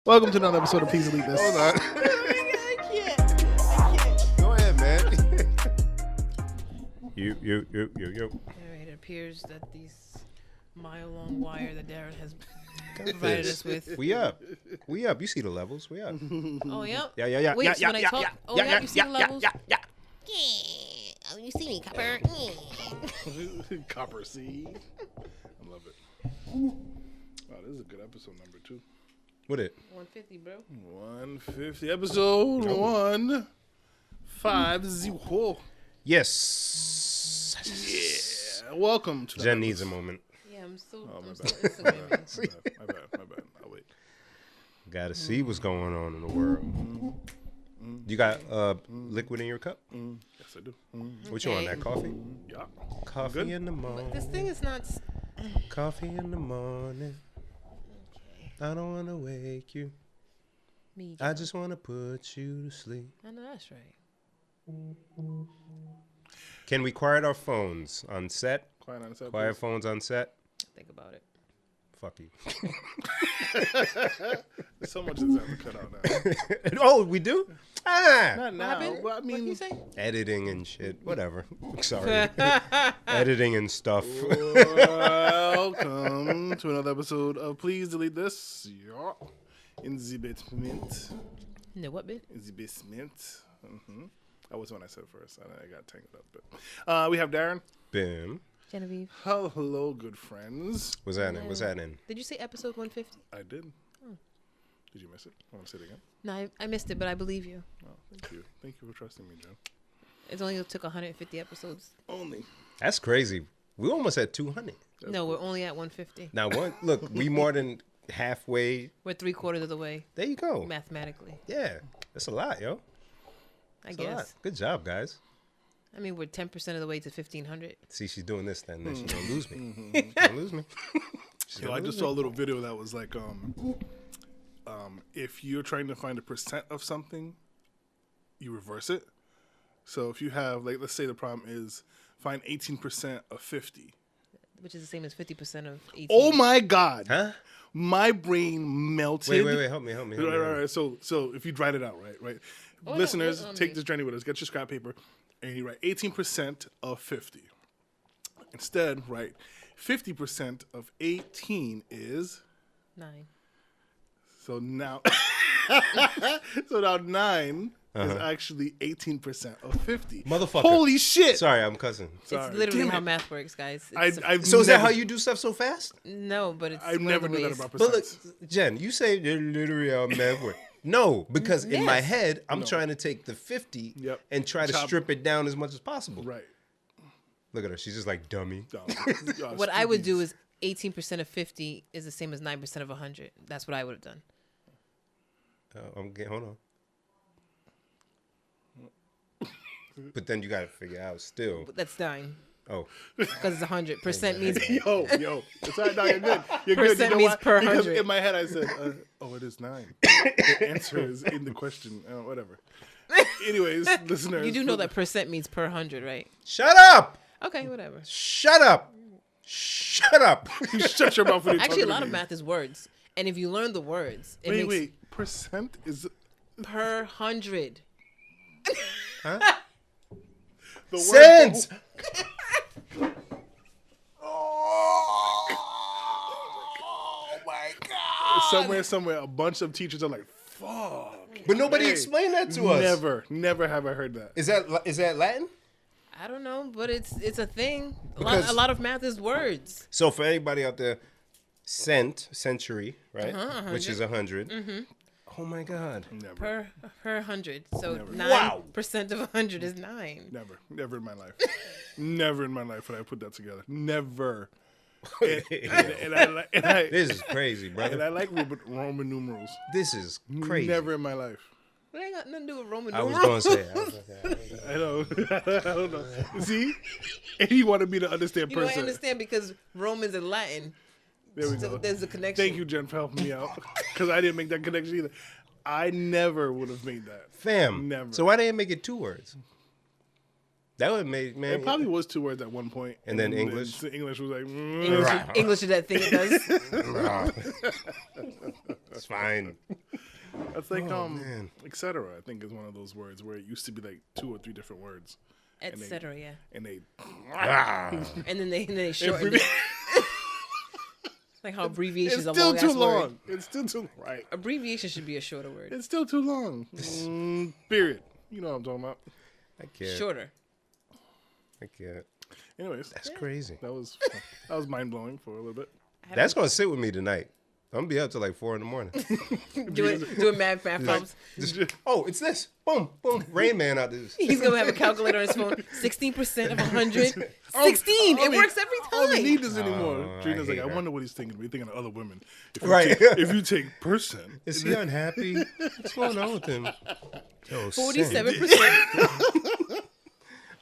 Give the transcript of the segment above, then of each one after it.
Welcome to another episode of Please Delete This. Hold on. I can't. Go ahead, man. You. Alright, it appears that this mile-long wire that Darren has provided us with. We up. You see the levels. We up. Oh, yep. Yeah. Wait, so when I talk, you see the levels? Yeah. Oh, you see me, Copper? Copper C. I love it. Wow, this is a good episode number 2. What it? 150, bro. 150 episode 150. Yes. Yeah. Welcome to Jen needs a moment. Yeah, I'm still. Oh, my I'm bad. still My Instagramming. bad. I'll wait. Gotta see what's going on in the world. You got liquid in your cup? Yes, I do. What you want? That coffee? Yeah. Coffee Good. in the morning. But this thing is not. Coffee in the morning. I don't wanna wake you. Me. I just wanna put you to sleep. I know that's right. Can we quiet our phones on set? Quiet on set. Quiet phones on set? Think about it. Fuck you. There's so much that's have to cut out now. Oh, we do? Ah! Not now. happened? But I What mean, you say? Editing and shit. Whatever. Sorry. Editing and stuff. welcome to another episode of Please Delete This. Yeah. In the basement. No, what bit? In the basement. That was when I said first. I got tangled up. But we have Darren. Bim. Genevieve. Hello, good friends. What's that in? What's that in? Did you say episode 150? I did. Did you miss it? I want to say it again. No, I missed it, but I believe you. Oh, thank you. Thank you for trusting me, Jen. It only took 150 episodes. Only. That's crazy. We almost at 200. No, we're only at 150. Now, look, we more than halfway. We're 3/4 of the way, There you go. mathematically. Yeah. That's a lot, yo. I That's a lot. guess. Good job, guys. I mean, we're 10% of the way to 1,500. See, she's doing this then she's going to lose me. She's going to lose me. So I just saw a little video that was like, if you're trying to find a percent of something, you reverse it. So if you have, like, let's say the problem is find 18% of 50. Which is the same as 50% of 18. Oh my God. Huh? My brain melted. Wait. Help me. Right. So if you write it out, right? Oh, no, Listeners, wait on take me. this journey with us. Get your scrap paper and you write 18% of 50. Instead, write 50% of 18 is... 9. So now, 9 is actually 18% of 50. Motherfucker. Holy shit! Sorry, I'm cussing. Sorry. It's literally Damn how it. math works, guys. I've So is that never- how you do stuff so fast? No, but it's I one never of the knew that ways. about But look, percents. Jen, you say you're literally how math work. No, because in my Yes. head, I'm trying to take the 50 Yep. and try to Chop- strip it down as much as possible. Right. Look at her. She's just like, dummy. Dumb. What I would do is 18% of 50 is the same as 9% of 100. That's what I would have done. Hold on. But then you got to figure out still. But that's 9. Oh, Because it's 100. Percent means... Yo. It's all right. No, you're good. You're good. Percent You know means why? per Because 100. in my head I said, it is 9. The answer is in the question. Whatever. Anyways, listeners. You do know that percent means per 100, right? shut up. Okay, whatever. Shut up. Shut up. Shut your mouth when you're Actually, a talking lot to of me. math is words. And if you learn the words, it makes Wait. Percent is... per 100. The word- Cents. Somewhere, a bunch of teachers are like, fuck. But nobody Hey, explained that to us. Never have I heard that. Is that Latin? I don't know, but it's a thing. Because- A lot of math is words. So for anybody out there, century, right? Which is 100. Mm-hmm. Oh my God. Never. Per 100. So Never. 9% of 100 is 9. Never in my life. Never in my life would I put that together. Never. And I This is crazy, and brother. I like Roman numerals. This is crazy. Never in my life. It ain't got nothing to do with Roman I was numerals. going to say. I know. I don't know. See? And you wanted me to understand You know, I person. understand because Romans and Latin. There we So go. there's a connection. Thank you, Jen, for helping me out. Because I didn't make that connection either. I never would have made that. Fam. Never. So why didn't make it 2 words? That would have made, man. It probably was 2 words at one point. And then English? So English was like, English is that thing it does. It's fine. That's like man. etc. I think is one of those words where it used to be like 2 or 3 different words, Etc. Yeah. and they And then they shortened it. Like how abbreviations it's are still long too ass long. word. It's still too right. Abbreviation should be a shorter word. It's still too long. Period. You know what I'm talking about. I can't. Shorter. I can't. Anyways, That's crazy. that was mind blowing for a little bit. That's gonna sit with me tonight. I'm gonna be up till like 4 a.m. Do it mad problems. Oh, it's this. Boom, boom. Rain Man out there. He's gonna have a calculator on his phone. 16% of 100. 16. It works every I don't time. need this anymore. I Trina's like, hate I her. wonder what he's thinking. He's thinking of other women. If you Right. if you take person, Is he unhappy? What's going on with him? Yo, 47%.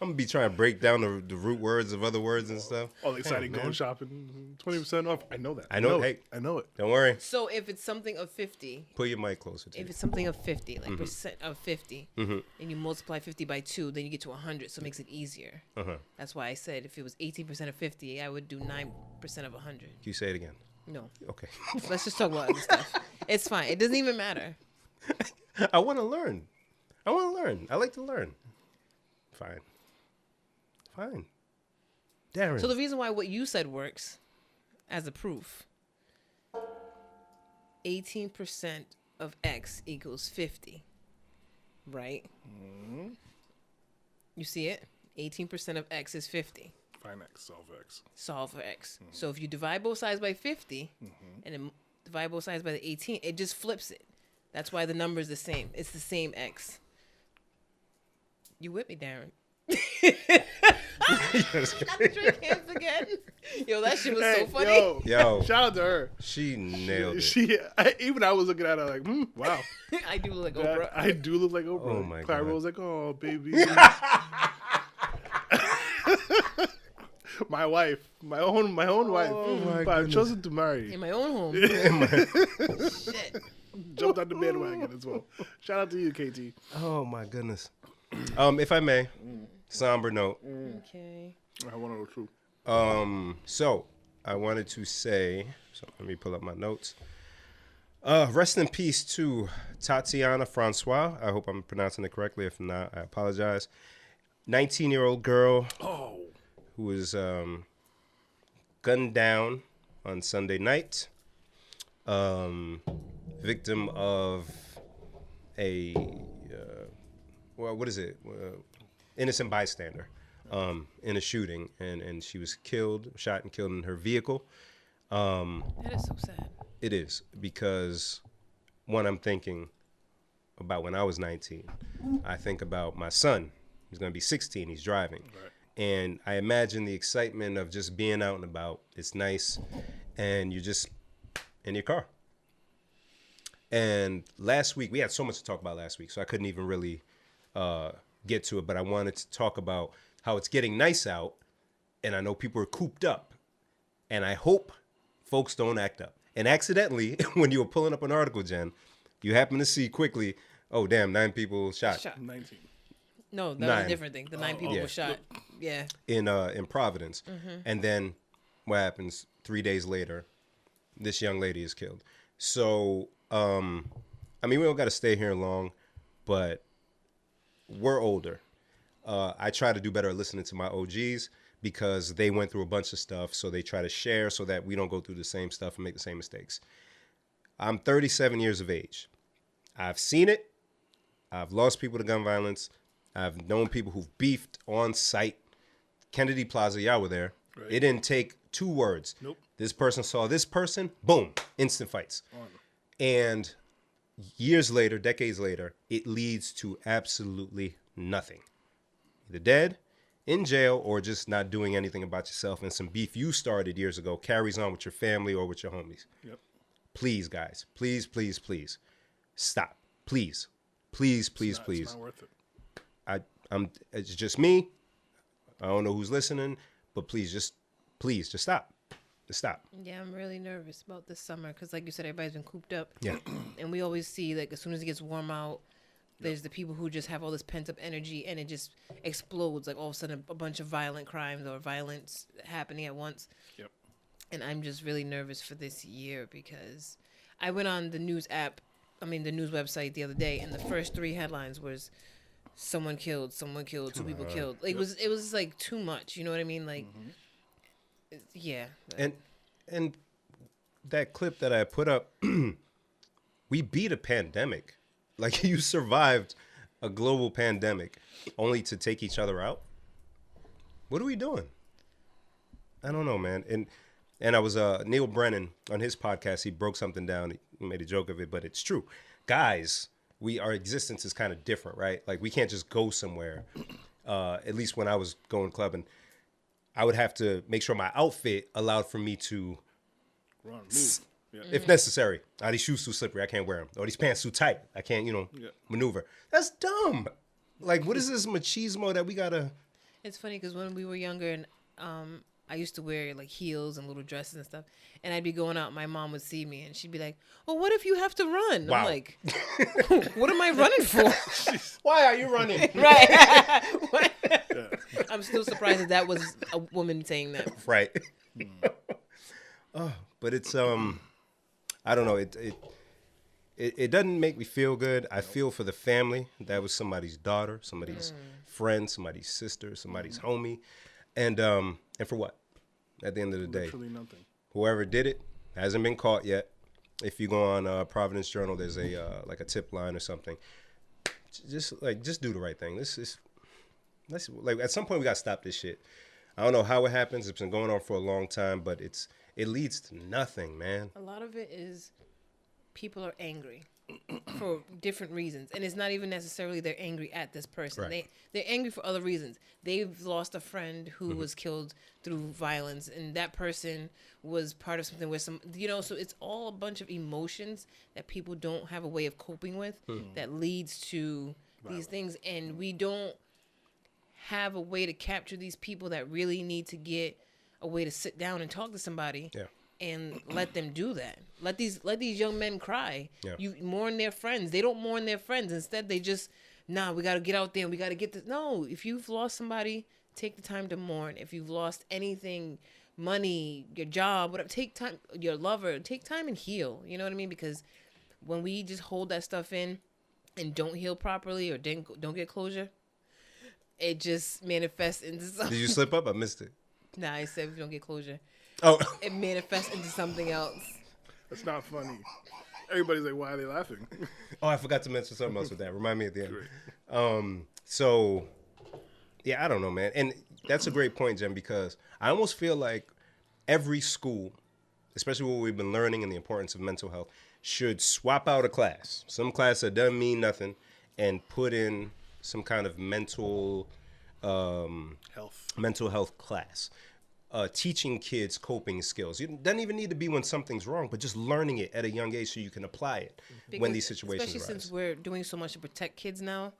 I'm gonna be trying to break down the root words of other words and stuff. all exciting man. going shopping, 20% off. I know that. I know. Hey, I know it. don't worry. So if it's something of 50, Put your mic closer to if you. it's something of 50, like percent of 50, and you multiply 50 by 2, then you get to 100, so it makes it easier. That's why I said if it was 18% of 50, I would do 9% of 100. Can you say it again? No. Okay. Let's just talk about other stuff. It's fine. It doesn't even matter. I want to learn. I like to learn. Fine. Darren. So the reason why what you said works as a proof, 18% of X equals 50, right? You see it? 18% of X is 50. Find X, solve X. Solve for X. So if you divide both sides by 50 and then divide both sides by the 18, it just flips it. That's why the number is the same. It's the same X. You with me, Darren? Not to drink hands again. Yo, that shit was so funny. Yo. Shout out to her. She nailed it. I was looking at her like, wow. I do look like Oprah. I do look like Oprah. Oh my Clara God. was like, oh, baby. my wife, my own wife. my But I've goodness. chosen to marry. In my own home. Shit. Jumped on the bandwagon as well. Shout out to you, KT. Oh my goodness. If I may, somber note. Okay. I want to know true. So I wanted to say, so let me pull up my notes. Rest in peace to Tatiana Francois. I hope I'm pronouncing it correctly. If not, I apologize. 19-year-old girl who was gunned down on Sunday night. Victim of a, innocent bystander in a shooting. And she was shot and killed in her vehicle. That is so sad. It is, because one, I'm thinking about when I was 19. I think about my son. He's going to be 16. He's driving. Right. And I imagine the excitement of just being out and about. It's nice. And you're just in your car. And last week, we had so much to talk about last week, so I couldn't even really get to it. But I wanted to talk about how it's getting nice out. And I know people are cooped up. And I hope folks don't act up. And accidentally, when you were pulling up an article, Jen, you happen to see quickly, oh, damn, 9 people shot. 19. No, that was 9. a different thing. The 9 people yeah. were shot. Yeah. In Providence. And then what happens 3 days later, this young lady is killed. So, I mean, we don't got to stay here long, but we're older. I try to do better at listening to my OGs because they went through a bunch of stuff, so they try to share so that we don't go through the same stuff and make the same mistakes. I'm 37 years of age. I've seen it. I've lost people to gun violence. I've known people who've beefed on site. Kennedy Plaza, y'all were there. Right. It didn't take 2 words. Nope. This person saw this person, boom, instant fights. And years later, decades later, it leads to absolutely nothing. Either dead, in jail, or just not doing anything about yourself. And some beef you started years ago carries on with your family or with your homies. Yep. Please, guys, please, please, please, stop. Please, please, please, please. It's not worth it. It's just me. I don't know who's listening, but please, just stop. Just stop. Yeah, I'm really nervous about this summer because, like you said, everybody's been cooped up. Yeah. And we always see, like, as soon as it gets warm out, there's the people who just have all this pent-up energy and it just explodes. Like, all of a sudden, a bunch of violent crimes or violence happening at once. Yep. And I'm just really nervous for this year because I went on the news app the news website the other day, and the first 3 headlines was someone killed, 2 people killed. Like, it was like too much. You know what I mean? Like, yeah. And that clip that I put up, we beat a pandemic. Like, you survived a global pandemic only to take each other out. What are we doing? I don't know, man. And I was Neil Brennan on his podcast. He broke something down. He made a joke of it, but it's true. Guys, our existence is kind of different, right? Like, we can't just go somewhere. At least when I was going clubbing, I would have to make sure my outfit allowed for me to Run, move. Yeah. if necessary. Oh, these shoes too slippery, I can't wear them. Or these pants too tight, I can't, maneuver. That's dumb. Like, what is this machismo that we gotta? It's funny because when we were younger, and I used to wear like heels and little dresses and stuff, and I'd be going out. My mom would see me, and she'd be like, "Well, what if you have to run?" Wow. I'm like, "What am I running for?" Why are you running? Right. I'm still surprised that was a woman saying that. Right. But it's I don't know. It doesn't make me feel good. I feel for the family. That was somebody's daughter, somebody's friend, somebody's sister, somebody's homie, and for what? At the end of the day, Literally nothing. whoever did it hasn't been caught yet. If you go on Providence Journal, there's a like a tip line or something. Just do the right thing. Let's like, at some point we gotta stop this shit. I don't know how it happens. It's been going on for a long time, but it leads to nothing, man. A lot of it is people are angry for different reasons, and it's not even necessarily they're angry at this person. Right. They're angry for other reasons. They've lost a friend who was killed through violence, and that person was part of something where so it's all a bunch of emotions that people don't have a way of coping with that leads to these things, and we don't have a way to capture these people that really need to get a way to sit down and talk to somebody. Yeah. And let them do that. Let these young men cry. Yeah. You mourn their friends. They don't mourn their friends. Instead, they just, we got to get out there and we got to get this. No, if you've lost somebody, take the time to mourn. If you've lost anything, money, your job, whatever, take time, your lover, take time and heal. You know what I mean? Because when we just hold that stuff in and don't heal properly or don't get closure, it just manifests into something. Did you slip up? I missed it. Nah, I said if you don't get closure. Oh. It manifests into something else. That's not funny. Everybody's like, why are they laughing? Oh, I forgot to mention something else with that. Remind me at the end. So, yeah, I don't know, man. And that's a great point, Jen, because I almost feel like every school, especially what we've been learning and the importance of mental health, should swap out a class. Some class that doesn't mean nothing and put in some kind of mental health class. Teaching kids coping skills. It doesn't even need to be when something's wrong, but just learning it at a young age so you can apply it when these situations especially arise. Since we're doing so much to protect kids now,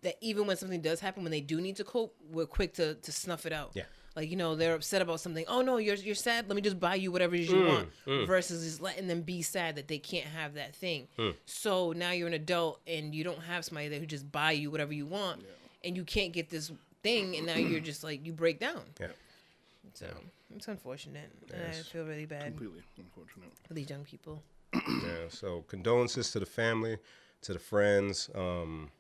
that even when something does happen, when they do need to cope, we're quick to snuff it out. Yeah. Like, they're upset about something. Oh, no, you're sad. Let me just buy you whatever it is you want. Versus just letting them be sad that they can't have that thing. So now you're an adult and you don't have somebody there who just buy you whatever you want. Yeah. And you can't get this thing. And now you're just like, you break down. Yeah. So it's unfortunate. Yes. And I feel really bad. Completely unfortunate. For these young people. Yeah. So condolences to the family, to the friends. I think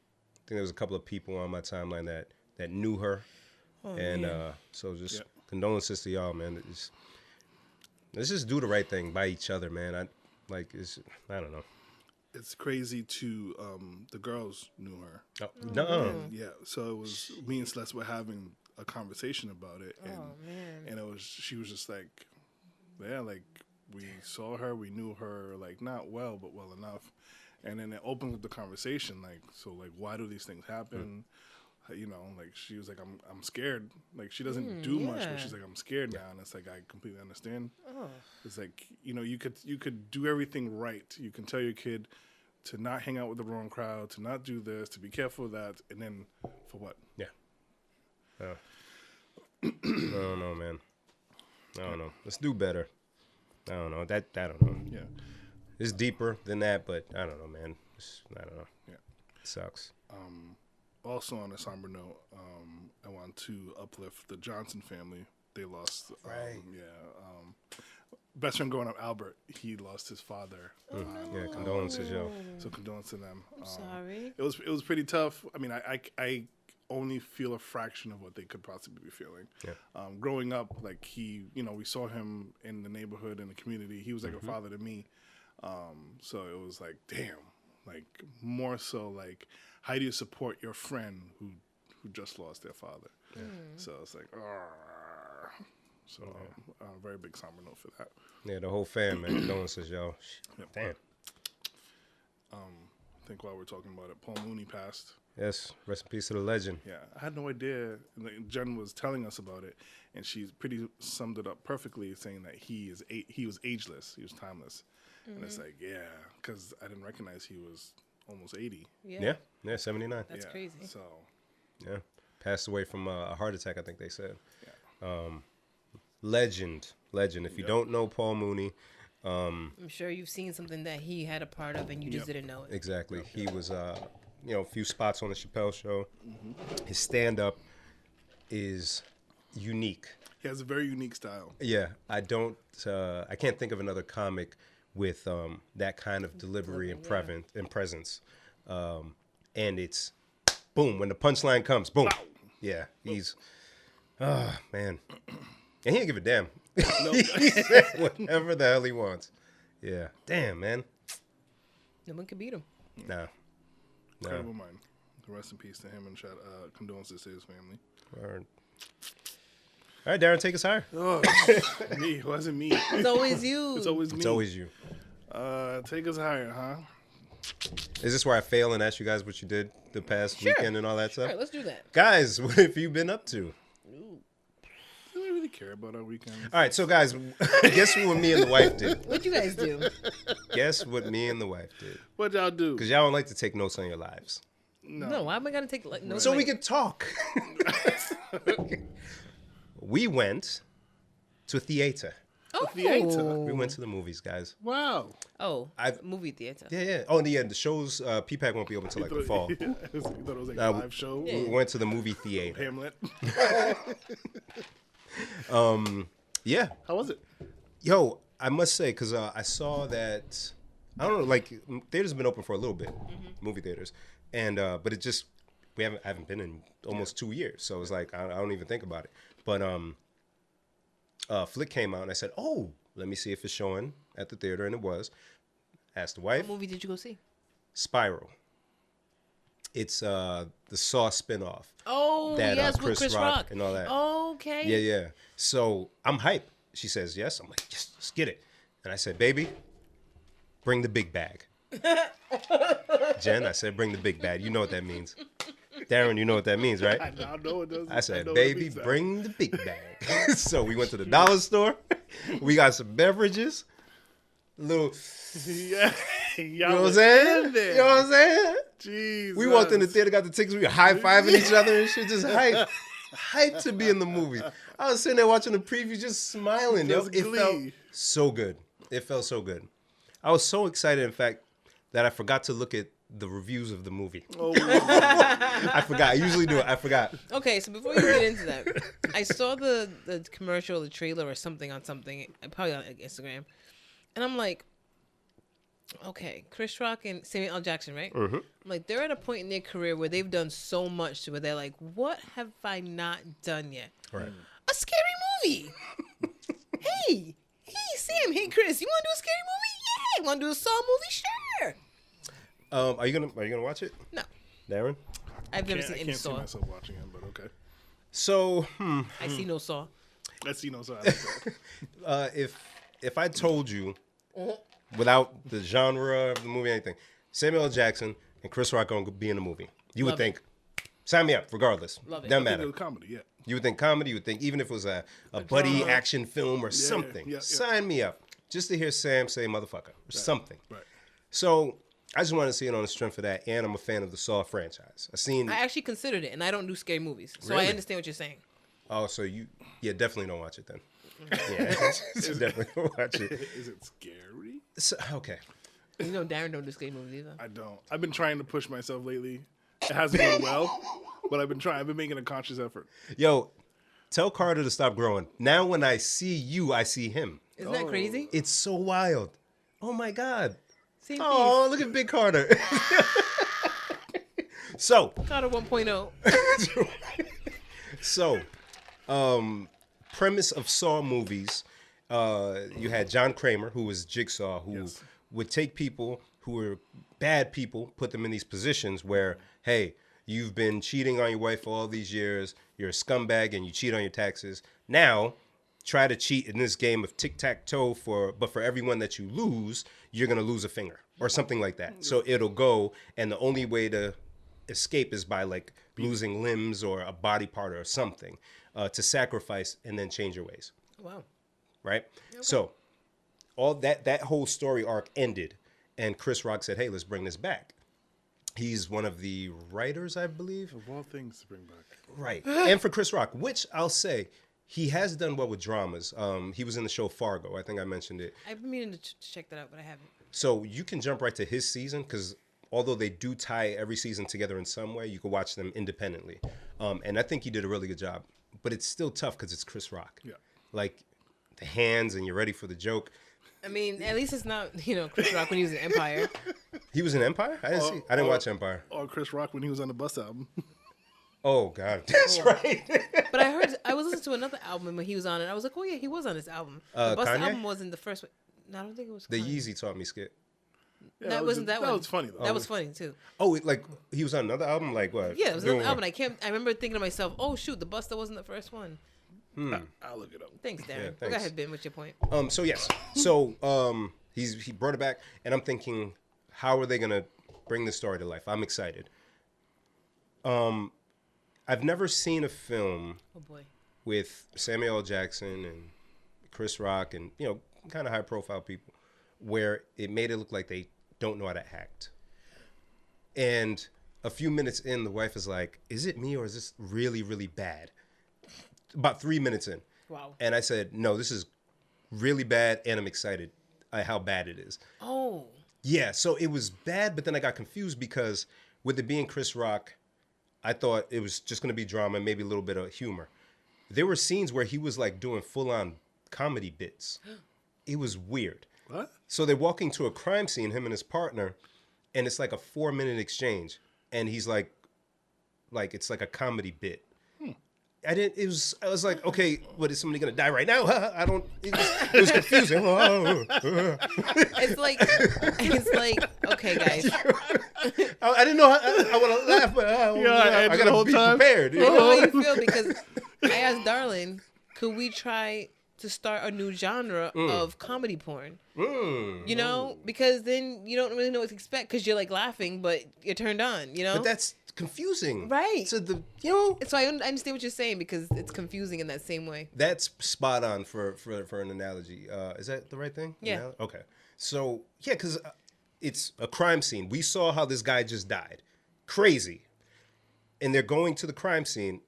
there was a couple of people on my timeline that knew her. Oh, and so just condolences to y'all, man. Let's just do the right thing by each other, man. I don't know. It's crazy too. The girls knew her. Oh, no. Yeah. So it was me and Celeste were having a conversation about it, and she was just like, yeah, like we saw her, we knew her, like not well, but well enough, and then it opened up the conversation, like, so like why do these things happen? Like she was like, I'm scared. Like she doesn't do much, but she's like, I'm scared now, and it's like I completely understand. It's like you could do everything right. You can tell your kid to not hang out with the wrong crowd, to not do this, to be careful of that, and then for what? Yeah. I don't know, man. I don't know. Let's do better. I don't know. I don't know. Yeah. It's deeper than that, but I don't know, man. I don't know. Yeah. It sucks. Also on a somber note, I want to uplift the Johnson family. They lost. Right. best friend growing up, Albert, he lost his father. Yeah, condolences, yo. So condolences to them. I'm sorry. It was pretty tough. I mean, I only feel a fraction of what they could possibly be feeling. Yeah. Growing up, like we saw him in the neighborhood, in the community. He was like a father to me. So it was like, damn, like more so like, how do you support your friend who just lost their father? Yeah. So it's like, so very big somber note for that. Yeah, the whole fam, man. Condolences, yo. Yep. Damn. I think while we're talking about it, Paul Mooney passed. Yes, rest in peace to the legend. Yeah, I had no idea. Like, Jen was telling us about it, and she pretty summed it up perfectly, saying that he was ageless, he was timeless, and it's like, yeah, because I didn't recognize he was almost 80. Yeah, 79. That's crazy. So, yeah, passed away from a heart attack, I think they said. Yeah. Legend. If you don't know Paul Mooney, I'm sure you've seen something that he had a part of and you just didn't know it. Exactly. He was, a few spots on the Chappelle Show. Mm-hmm. His stand-up is unique. He has a very unique style. Yeah, I can't think of another comic with that kind of delivery and presence. And it's, boom, when the punchline comes, boom. Wow. Yeah, he's, man. And he didn't give a damn. He said whatever the hell he wants. Yeah. Damn, man. No one could beat him. Nah. Incredible mind. Rest in peace to him and condolences to his family. Word. All right, Darren, take us higher. Oh, me. It wasn't me. It's always you. It's always me. It's always you. Take us higher, huh? Is this where I fail and ask you guys what you did the past weekend and all that stuff? All right, let's do that. Guys, what have you been up to? Do we really care about our weekends? All right, so guys, guess what me and the wife did? What'd you guys do? Guess what me and the wife did? What y'all do? Because y'all don't like to take notes on your lives. No, why am I going to take notes? So we could talk. We went to a theater. Oh, theater. We went to the movies, guys. Wow. Oh, movie theater. Yeah. Oh, and the shows, PPAC won't be open until like the fall. You thought it was like a live show? We went to the movie theater. Hamlet. Yeah. How was it? Yo, I must say, because I saw that, I don't know, like, theaters have been open for a little bit, movie theaters. And, but it just, I haven't been in almost 2 years. So it's like, I don't even think about it. But, Flick came out and I said, oh, let me see if it's showing at the theater. And it was. Asked the wife. What movie did you go see? Spiral. It's the Saw spinoff. Oh, that, yes, Chris with Chris Rock and all that. Okay. Yeah. So I'm hyped. She says yes. I'm like, yes, let's get it. And I said, baby, bring the big bag. Jen, I said, bring the big bag. You know what that means. Darren, you know what that means, right? I know it does. I said, baby, bring the big bag. So we went to the dollar store. We got some beverages. Little, yeah. You know what I'm saying? You know what I'm saying? Jesus. We walked in the theater, got the tickets. We were high-fiving each other and shit. Just hyped to be in the movie. I was sitting there watching the preview, just smiling. Yo. It felt so good. It felt so good. I was so excited, in fact, that I forgot to look at the reviews of the movie. Oh, I forgot. I usually do it. I forgot. Okay, so before you get into that, I saw the commercial, the trailer or something on something, probably on Instagram. And I'm like, okay, Chris Rock and Samuel L. Jackson, right? Mm-hmm. I'm like, they're at a point in their career where they've done so much to where they're like, what have I not done yet? Right. A scary movie. Hey, Sam, hey, Chris, you want to do a scary movie? Yeah. You want to do a Saw movie? Sure. Are you gonna watch it? No. Darren? I've never seen any Saw. I can't see myself watching it, but okay. So, I see no Saw. I see no Saw. I like that. If I told you, without the genre of the movie, anything, Samuel L. Jackson and Chris Rock gonna be in the movie, you would think, sign me up, regardless. Love it. Doesn't I matter. think it was comedy, yeah. You would think comedy. You would think even if it was a buddy action film or something. Yeah. Sign me up just to hear Sam say motherfucker or something. Right. So I just wanted to see it on the strength of that, and I'm a fan of the Saw franchise. I actually considered it, and I don't do scary movies, so Really? I understand what you're saying. Oh, so definitely don't watch it then. Yeah, definitely don't watch it. Is it scary? So, okay. You know, Darren don't do scary movies either. I don't. I've been trying to push myself lately. It hasn't gone well, but I've been trying. I've been making a conscious effort. Yo, tell Carter to stop growing. Now when I see you, I see him. Isn't that crazy? It's so wild. Oh my God. Same Oh, look at Big Carter. So. Carter 1.0. So, premise of Saw movies, you had John Kramer, who was Jigsaw, who would take people who were bad people, put them in these positions where, hey, you've been cheating on your wife for all these years, you're a scumbag, and you cheat on your taxes. Now, try to cheat in this game of tic-tac-toe, but for everyone that you lose, you're going to lose a finger or something like that. So it'll go, and the only way to escape is by like losing limbs or a body part or something to sacrifice and then change your ways. Wow. Right? Okay. So all that whole story arc ended, and Chris Rock said, hey, let's bring this back. He's one of the writers, I believe. Of all things to bring back. Right. And for Chris Rock, which I'll say, he has done well with dramas. He was in the show Fargo. I think I mentioned it. I've been meaning to check that out, but I haven't. So you can jump right to his season, because although they do tie every season together in some way, you can watch them independently. And I think he did a really good job. But it's still tough because it's Chris Rock. Yeah. Like, the hands, and you're ready for the joke. I mean, at least it's not, Chris Rock when he was in Empire. He was in Empire? I didn't watch Empire. Or Chris Rock when he was on the Bus album. Oh, God. That's right. But I was listening to another album when he was on it. I was like, oh, yeah, he was on this album. The Bus album wasn't the first one. No, I don't think it was The Yeezy Taught Me skit. Yeah, that wasn't that one. That was funny, though. That was funny, too. Oh, like, he was on another album? Like, what? Yeah, it was another album. I remember thinking to myself, oh, shoot, the Buster wasn't the first one. I'll look it up. Thanks, Darren. Yeah, thanks. Go ahead, Ben, what's your point? So, yes. So, he brought it back, and I'm thinking, how are they going to bring this story to life? I'm excited. I've never seen a film with Samuel L. Jackson and Chris Rock and, kind of high-profile people where it made it look like they don't know how to act. And a few minutes in, the wife is like, is it me or is this really, really bad? About 3 minutes in. Wow. And I said, no, this is really bad, and I'm excited at how bad it is. Oh. Yeah, so it was bad, but then I got confused because with it being Chris Rock, I thought it was just going to be drama, maybe a little bit of humor. There were scenes where he was like doing full-on comedy bits. It was weird. What? So they're walking to a crime scene, him and his partner, and it's like a 4-minute exchange. And he's like it's like a comedy bit. I was like, okay, what, is somebody gonna die right now? It was confusing. It's like, okay, guys. I didn't know I want to laugh, but I gotta be prepared. You know how you feel, because I asked Darlin, could we try to start a new genre of comedy porn? Because then you don't really know what to expect because you're like laughing, but you're turned on, But that's confusing. Right. So So I understand what you're saying because it's confusing in that same way. That's spot on for an analogy. Is that the right thing? Yeah. Okay. So, yeah, because it's a crime scene. We saw how this guy just died. Crazy. And they're going to the crime scene,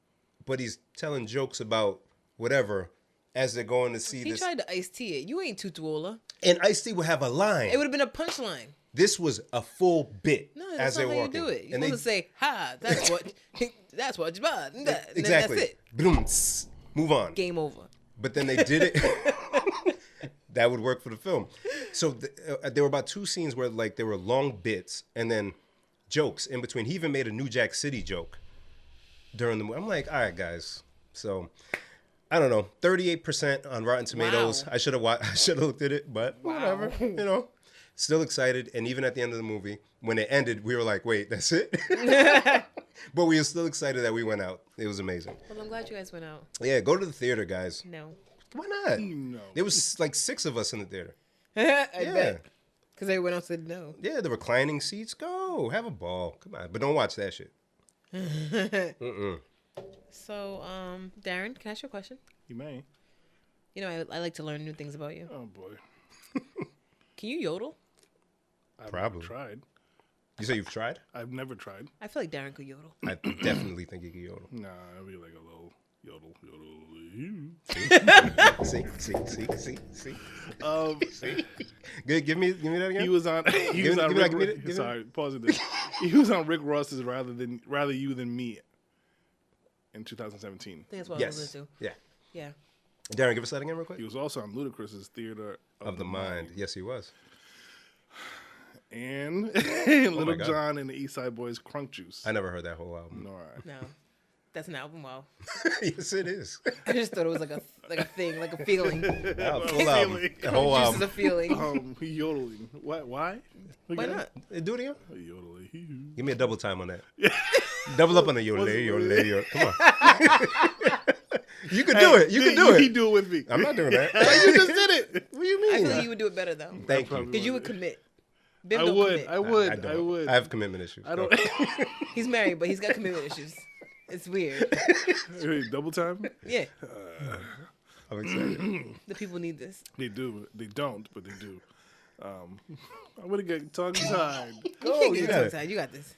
but he's telling jokes about whatever as they're going to see this. He tried to Ice-T it. You ain't Tutuola. And Ice-T would have a line. It would have been a punchline. This was a full bit. No, as that's not they're how walking. you do it. You're supposed to say, "Ha, that's what you bought." Exactly. That's it. Boom. Move on. Game over. But then they did it. That would work for the film. So there were about 2 scenes where like there were long bits and then jokes in between. He even made a New Jack City joke during the movie. I'm like, all right, guys. So I don't know, 38% on Rotten Tomatoes. Wow. I should have looked at it, but whatever, Still excited, and even at the end of the movie, when it ended, we were like, wait, that's it? But we were still excited that we went out. It was amazing. Well, I'm glad you guys went out. Yeah, go to the theater, guys. No. Why not? No. There was like 6 of us in the theater. I bet. Because everyone else said no. Yeah, the reclining seats. Go. Have a ball. Come on. But don't watch that shit. So, Darren, can I ask you a question? You may. I like to learn new things about you. Oh, boy. Can you yodel? I've Probably. tried. You say you've tried? I've never tried. I feel like Darren could yodel. I definitely think you can yodel. Nah, it'd be like a little yodel. See. Good. Give me that again. He was on. Sorry, pause this. He was on Rick Ross's Rather You Than Me in 2017. I think that's what I was listening to. Yeah. Darren, give us that again real quick. He was also on Ludacris's Theater Of the Mind. Yes, he was. And Little God. John and the East Side Boys Crunk Juice. I never heard that whole album. No, No, that's an album. Wow. Yes, it is. I just thought it was like a thing, like a feeling. Wow, Well, full album. feeling. The whole Juice is album. a feeling. Yodeling. What? Why? Why not? Do it again. Yodeling. Give me a double time on that. Double up on the yodel. Come on. You could do it. You could do He it. do it with me. I'm not doing that. You just did it. What do you I mean? feel like you would do it better though, Thank you. because you would commit. Bim I don't would. commit. I would. I don't. I would. I have commitment issues. I don't. He's married, but he's got commitment issues. It's weird. Wait, double time? Yeah, I'm excited. the people need this. They do. They don't, but they do. I'm gonna get tongue tied. You Go, can't you get got your it. tongue tied. You got this.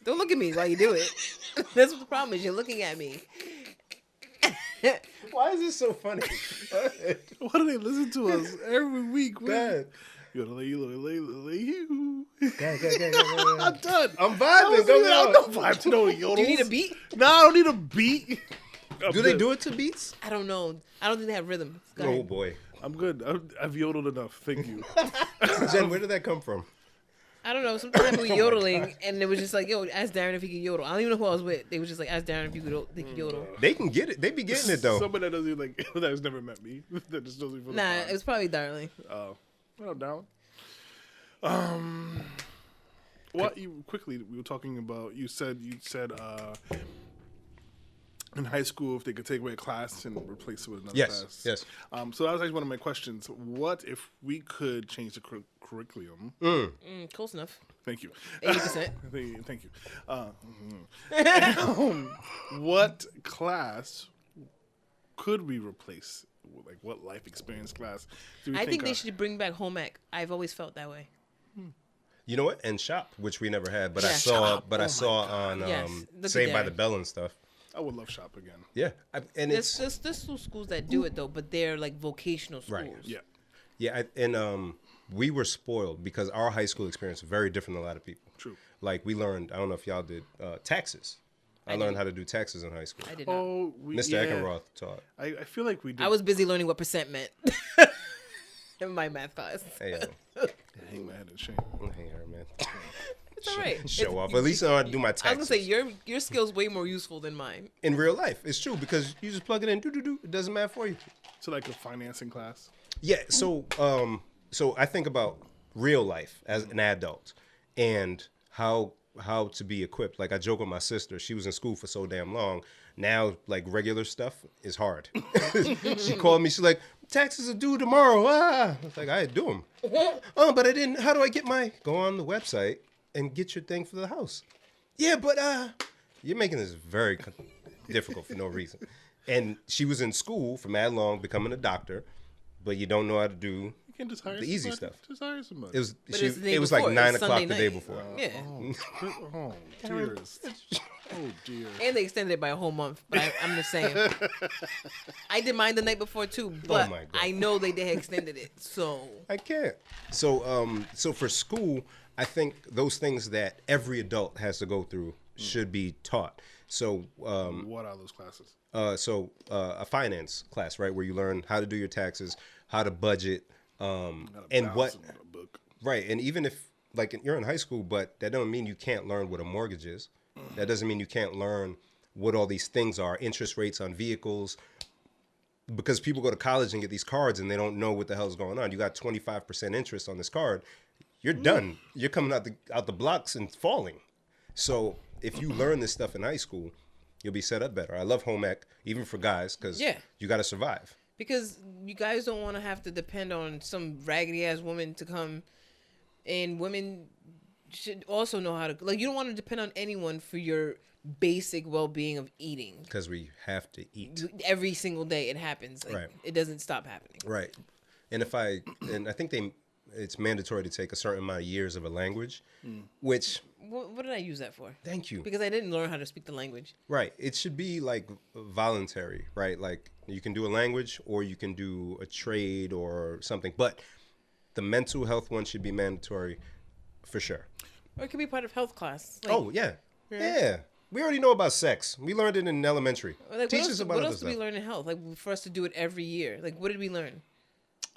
Don't look at me while you do it. That's what the problem is. You're looking at me. Why is this so funny? Why do they listen to us every week? Bad. I'm I'm done. vibing. I Go don't vibe to no yodels. Do you need a beat? No, I don't need a beat. Do they do it to beats? I don't know. I don't think they have rhythm. Go Oh ahead. boy. I'm good. I've yodeled enough. Thank you. Jen, where did that come from? I don't know. Sometimes we were yodeling, and it was just like, yo, ask Darren if he could yodel. I don't even know who I was with. They was just like, ask Darren if you could, they could yodel. They can get it. They be getting it though. Somebody that doesn't even like that has never met me. That just doesn't even. Nah, it was probably Darling. Oh, well, down. What you quickly we were talking about? You said in high school if they could take away a class and replace it with another class. Yes. So that was actually one of my questions. What if we could change the curriculum? Close enough. Thank you. 80%. Thank you. What class could we replace? Like what life experience class do we I think they of? should bring back home ec. I've always felt that way. You know what? And shop, which we never had, but I Yeah. saw. Shop. But Oh I my saw God. on Yes. Look Saved at by Darren. the Bell and stuff. I would love shop again. Yeah, and There's still schools that do it though, but they're like vocational schools. Right. Yeah. yeah, and we were spoiled because our high school experience was very different than a lot of people. True. Like we learned, I don't know if y'all did taxes. I learned did. how to do taxes in high school. I did not. Oh, Mr. Eckenroth taught. I feel like we did. I was busy learning what percent meant in my math class. Hey, hang my head in shame. hey, her man. It's all right. Show off. At least I know how to do my I was taxes. gonna say your skill's way more useful than mine. In real life, it's true because you just plug it in, do. It doesn't matter for you. So like a financing class. Yeah. So I think about real life as an adult and how to be equipped. Like I joke with my sister. She was in school for so damn long. Now, like regular stuff is hard. She called me. She's like, taxes are due tomorrow. I was like, I do them. Oh, but I didn't. How do I get my? Go on the website and get your thing for the house. Yeah, but you're making this very difficult for no reason. And she was in school for mad long, becoming a doctor, but you don't know how to do You can just hire the easy somebody. stuff. Just hire somebody. It was But it's the day it was before. like 9 It's o'clock Sunday the day night. before. Yeah. Oh, dearest. Oh, dear. And they extended it by a whole month. But I'm just saying. I did mine the night before too, but my God. I know they extended it. So I can't. So for school, I think those things that every adult has to go through should be taught. So What are those classes? a finance class, right, where you learn how to do your taxes, how to budget, and what A book. right, and even if like you're in high school, but that don't mean you can't learn what a mortgage is. That doesn't mean you can't learn what all these things are, interest rates on vehicles. Because people go to college and get these cards and they don't know what the hell's going on. You got 25% interest on this card. You're done. You're coming out the blocks and falling. So if you learn this stuff in high school, you'll be set up better. I love home ec, even for guys, because you got to survive. because you guys don't want to have to depend on some raggedy ass woman to come, and women should also know how to, like, you don't want to depend on anyone for your basic well-being of eating. Because we have to eat. Every single day it happens. Like, Right. It doesn't stop happening. Right. And I think it's mandatory to take a certain amount of years of a language, which, What did I use that for? thank you. Because I didn't learn how to speak the language. Right. It should be like voluntary, right? Like you can do a language or you can do a trade or something. But the mental health one should be mandatory for sure. Or it could be part of health class. Like, Oh, yeah. Yeah. We already know about sex. We learned it in elementary. Like, Teach us about what other else did we stuff. learn in health? Like for us to do it every year. Like what did we learn?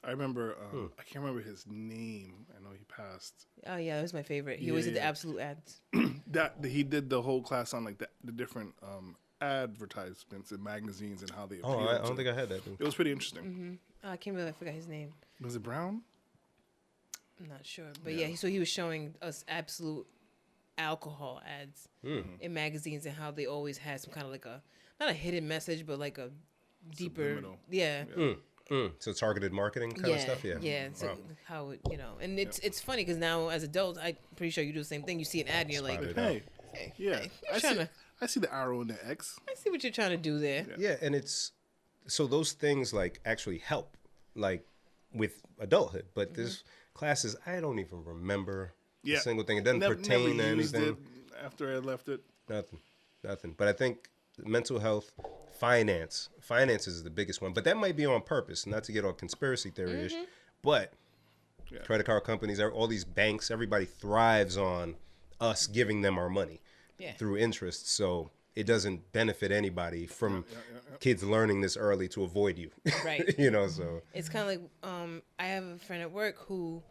I remember, I can't remember his name. I know he passed. Oh yeah, that was my favorite. He always did the absolute ads. He did the whole class on like the different advertisements in magazines and how they appeared. I don't think I had that. It was pretty interesting. Oh, I can't believe I forgot his name. Was it Brown? I'm not sure, but yeah. So he was showing us absolute alcohol ads in magazines and how they always had some kind of like not a hidden message, but like a deeper, Subliminal. yeah. So targeted marketing kind of stuff, yeah. So how it, and it's funny because now as adults, I'm pretty sure you do the same thing. You see an ad and you're like, Hey, yeah. hey, I see the arrow and the X. I see what you're trying to do there. Yeah, and it's so those things like actually help, like with adulthood. But there's classes I don't even remember a single thing. It doesn't pertain to anything. After I left it, nothing. But I think mental health, finances is the biggest one. But that might be on purpose, not to get all conspiracy theory-ish. But credit card companies, all these banks, everybody thrives on us giving them our money through interest. So it doesn't benefit anybody from kids learning this early to avoid you. Right. So it's kind of like I have a friend at work who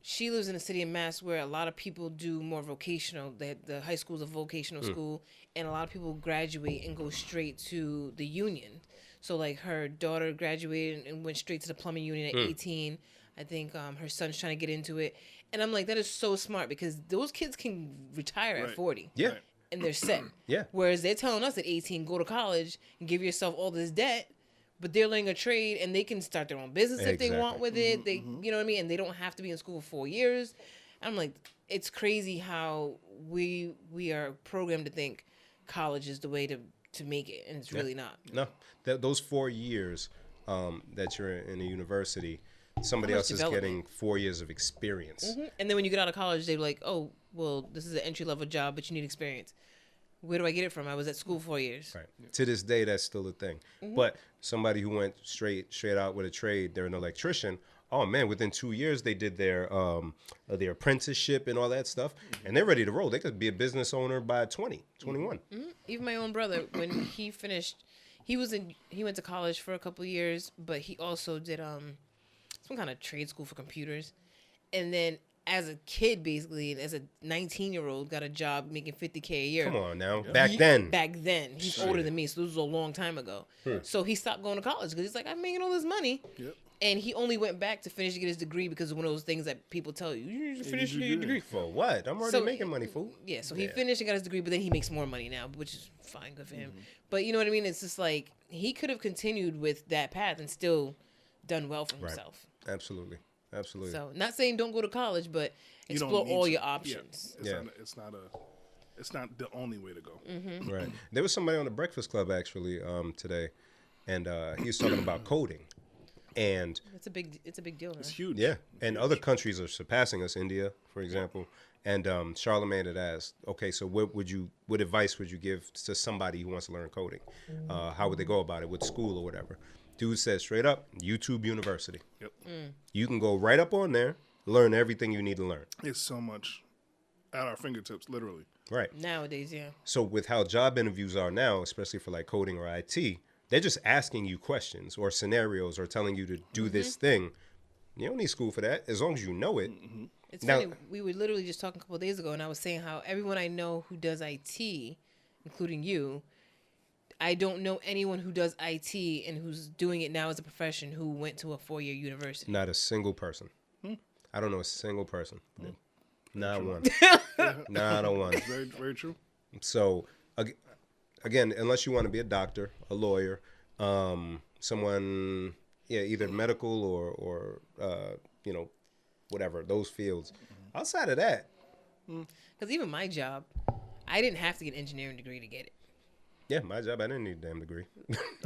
she lives in a city in Mass where a lot of people do more vocational. The high school's a vocational school, and a lot of people graduate and go straight to the union. So like her daughter graduated and went straight to the plumbing union at 18. I think her son's trying to get into it. And I'm like, that is so smart because those kids can retire at 40. Yeah. Right. And they're set. Yeah. Whereas they're telling us at 18, go to college and give yourself all this debt, but they're learning a trade and they can start their own business if they want with it. They, you know what I mean? And they don't have to be in school for 4 years. I'm like, it's crazy how we are programmed to think college is the way to make it, and it's really not. No, those 4 years that you're in a university, somebody else is getting 4 years of experience. And then when you get out of college, they're like, oh, well, this is an entry-level job, but you need experience. Where do I get it from? I was at school 4 years. Right. To this day, that's still a thing. But somebody who went straight out with a trade, they're an electrician. Oh man, within 2 years they did their apprenticeship and all that stuff, and they're ready to roll. They could be a business owner by 20, 21. Even my own brother, when he finished, he went to college for a couple of years, but he also did some kind of trade school for computers, and then as a kid, basically, as a 19-year-old, got a job making $50K a year. Come on now. Back then, he's older than me, so this was a long time ago. So he stopped going to college because he's like, I'm making all this money. Yep. And he only went back to finish to get his degree because of one of those things that people tell you, you need to finish your degree. For what? I'm already making money, fool. Yeah, so he finished and got his degree, but then he makes more money now, which is fine, good for him. But you know what I mean? It's just like, he could have continued with that path and still done well for himself. Absolutely. So, not saying don't go to college, but explore all your options. It's not the only way to go. Right. There was somebody on the Breakfast Club actually today, and he was talking about coding, and it's a big deal. It's huge. Yeah, and other countries are surpassing us. India, for example, and Charlemagne had asked, okay, so what advice would you give to somebody who wants to learn coding? How would they go about it with school or whatever? Dude said straight up, YouTube University. Yep. You can go right up on there, learn everything you need to learn. It's so much at our fingertips, literally. Right. Nowadays, yeah. So with how job interviews are now, especially for like coding or IT, they're just asking you questions or scenarios or telling you to do this thing. You don't need school for that as long as you know it. It's funny. We were literally just talking a couple of days ago, and I was saying how everyone I know who does IT, including you, I don't know anyone who does IT and who's doing it now as a profession who went to a 4-year university. Not a single person. I don't know a single person. Not one. Not a one. Very, very true. So, again, unless you want to be a doctor, a lawyer, someone, either medical or whatever, those fields. Outside of that. Because even my job, I didn't have to get an engineering degree to get it. Yeah, my job, I didn't need a damn degree.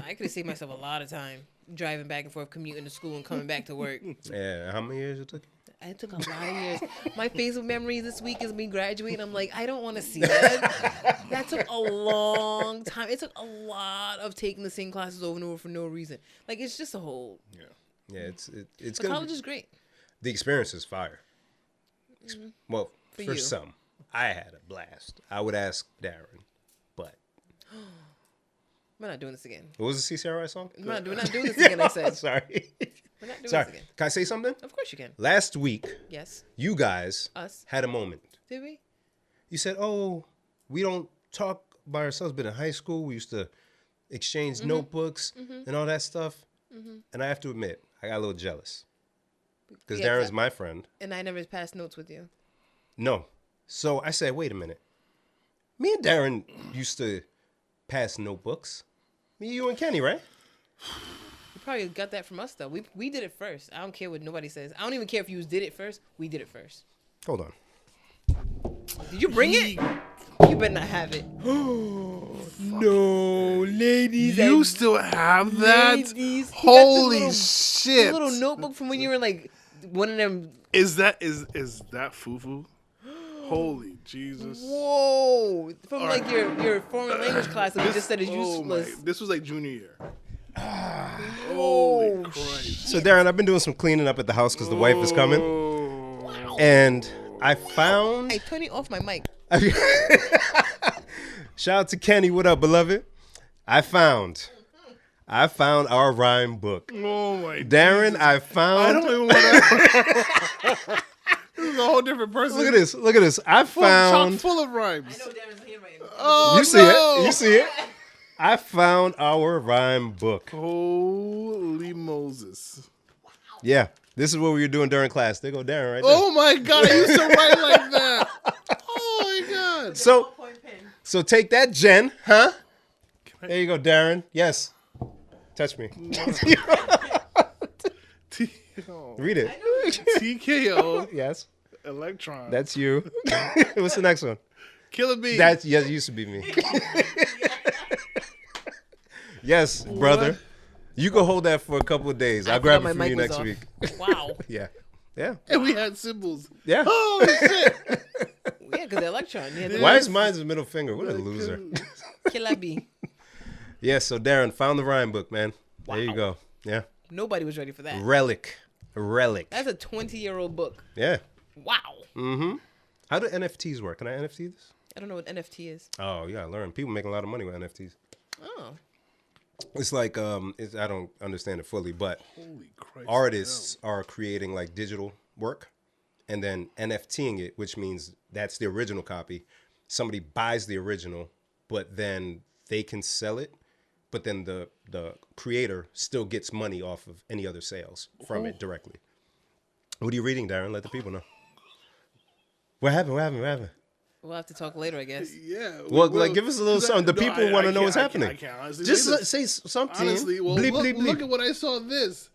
I could have saved myself a lot of time driving back and forth, commuting to school and coming back to work. Yeah, how many years it took? It took a lot of years. My Facebook memory this week is me graduating. I'm like, I don't want to see that. That took a long time. It took a lot of taking the same classes over and over for no reason. Like, it's just a whole... Yeah, it's but college is great. The experience is fire. Well, for you. some. I had a blast. I would ask Darren, but We're not doing this again. what was the CCRI song? We're not doing this again, I said. Sorry. We're not doing Sorry. this again. Can I say something? Of course you can. Last week, Yes. you guys Us. had a moment. Did we? You said, "Oh, we don't talk by ourselves, but in high school, we used to exchange notebooks and all that stuff." And I have to admit, I got a little jealous. Because Darren's my friend. And I never passed notes with you. No. So I said, wait a minute. Me and Darren used to pass notebooks. Me, you, and Kenny, right? You probably got that from us, though. We did it first. I don't care what nobody says. I don't even care if you did it first. We did it first. Hold on. Did you bring it? You better not have it. No, ladies. You still have that? Ladies. Holy shit! The little notebook from when you were like one of them. Is that fufu? Holy Jesus! Whoa! From like your foreign language class that we just said is useless. This was like junior year. Oh, Christ! So, Darren, I've been doing some cleaning up at the house because the wife is coming. And I found... Hey, turn it off my mic. Shout out to Kenny. What up, beloved? I found our rhyme book. Oh my Darren, Jesus. I found... I don't even want to... This is a whole different person. Look at this. I found... Chock full of rhymes. I know Darren's handwriting. Oh, You see it. You see it. I found our rhyme book. Holy Moses. Yeah. This is what we were doing during class. There go Darren right there. Oh my God, I used to write like that. Oh my God. So take that, Jen. Huh? There you go, Darren. Yes. Touch me. Read it. TKO. Yes. Electron. That's you. What's the next one? Killer Bee. That's yes, it used to be me. Yes, brother. You can hold that for a couple of days. I'll grab it from you next week. Wow. Yeah. Yeah. And we had symbols. Yeah. Holy shit. Yeah, because the electron. Why is mine the middle finger? What a loser. Killer bee. Yeah, so Darren found the rhyme book, man. Wow. There you go. Yeah. Nobody was ready for that. Relic. That's a 20-year-old book. Yeah. Wow. Mm-hmm. How do NFTs work? Can I NFT this? I don't know what NFT is. Oh, you gotta learn. People making a lot of money with NFTs. Oh. It's like I don't understand it fully, but Holy Christ. artists are creating like digital work and then NFTing it, which means that's the original copy. Somebody buys the original, but then they can sell it, but then the creator still gets money off of any other sales from it directly. What are you reading, Darren? Let the people know. What happened? We'll have to talk later, I guess. Yeah. Well, like, give us a little something. The people want to know what's happening. I can't honestly Just say this. say something. Honestly, well, bleep, look, bleep, bleep. look at what I saw this.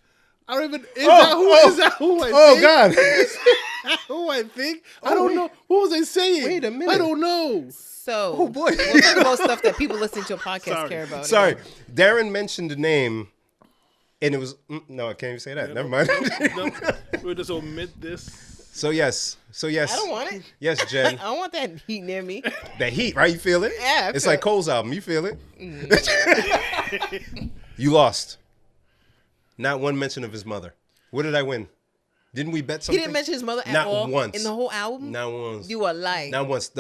I don't even... Is that who I think? Oh, God. Who I think? I don't know. What was I saying? Wait a minute. I don't know. So, Oh, boy. we'll talk about stuff that people listening to a podcast Sorry. care about. Sorry. again. Darren mentioned the name, and it was... no, I can't even say that. Never mind. No, we'll just omit this. So, yes. I don't want it. Yes, Jen. I don't want that heat near me. That heat, right? You feel it? Yeah, I It's feel like it. Cole's album. You feel it? You lost. Not one mention of his mother. What did I win? Didn't we bet He something? didn't mention his mother at Not all once. in the whole album. Not once. You are lying. Not once.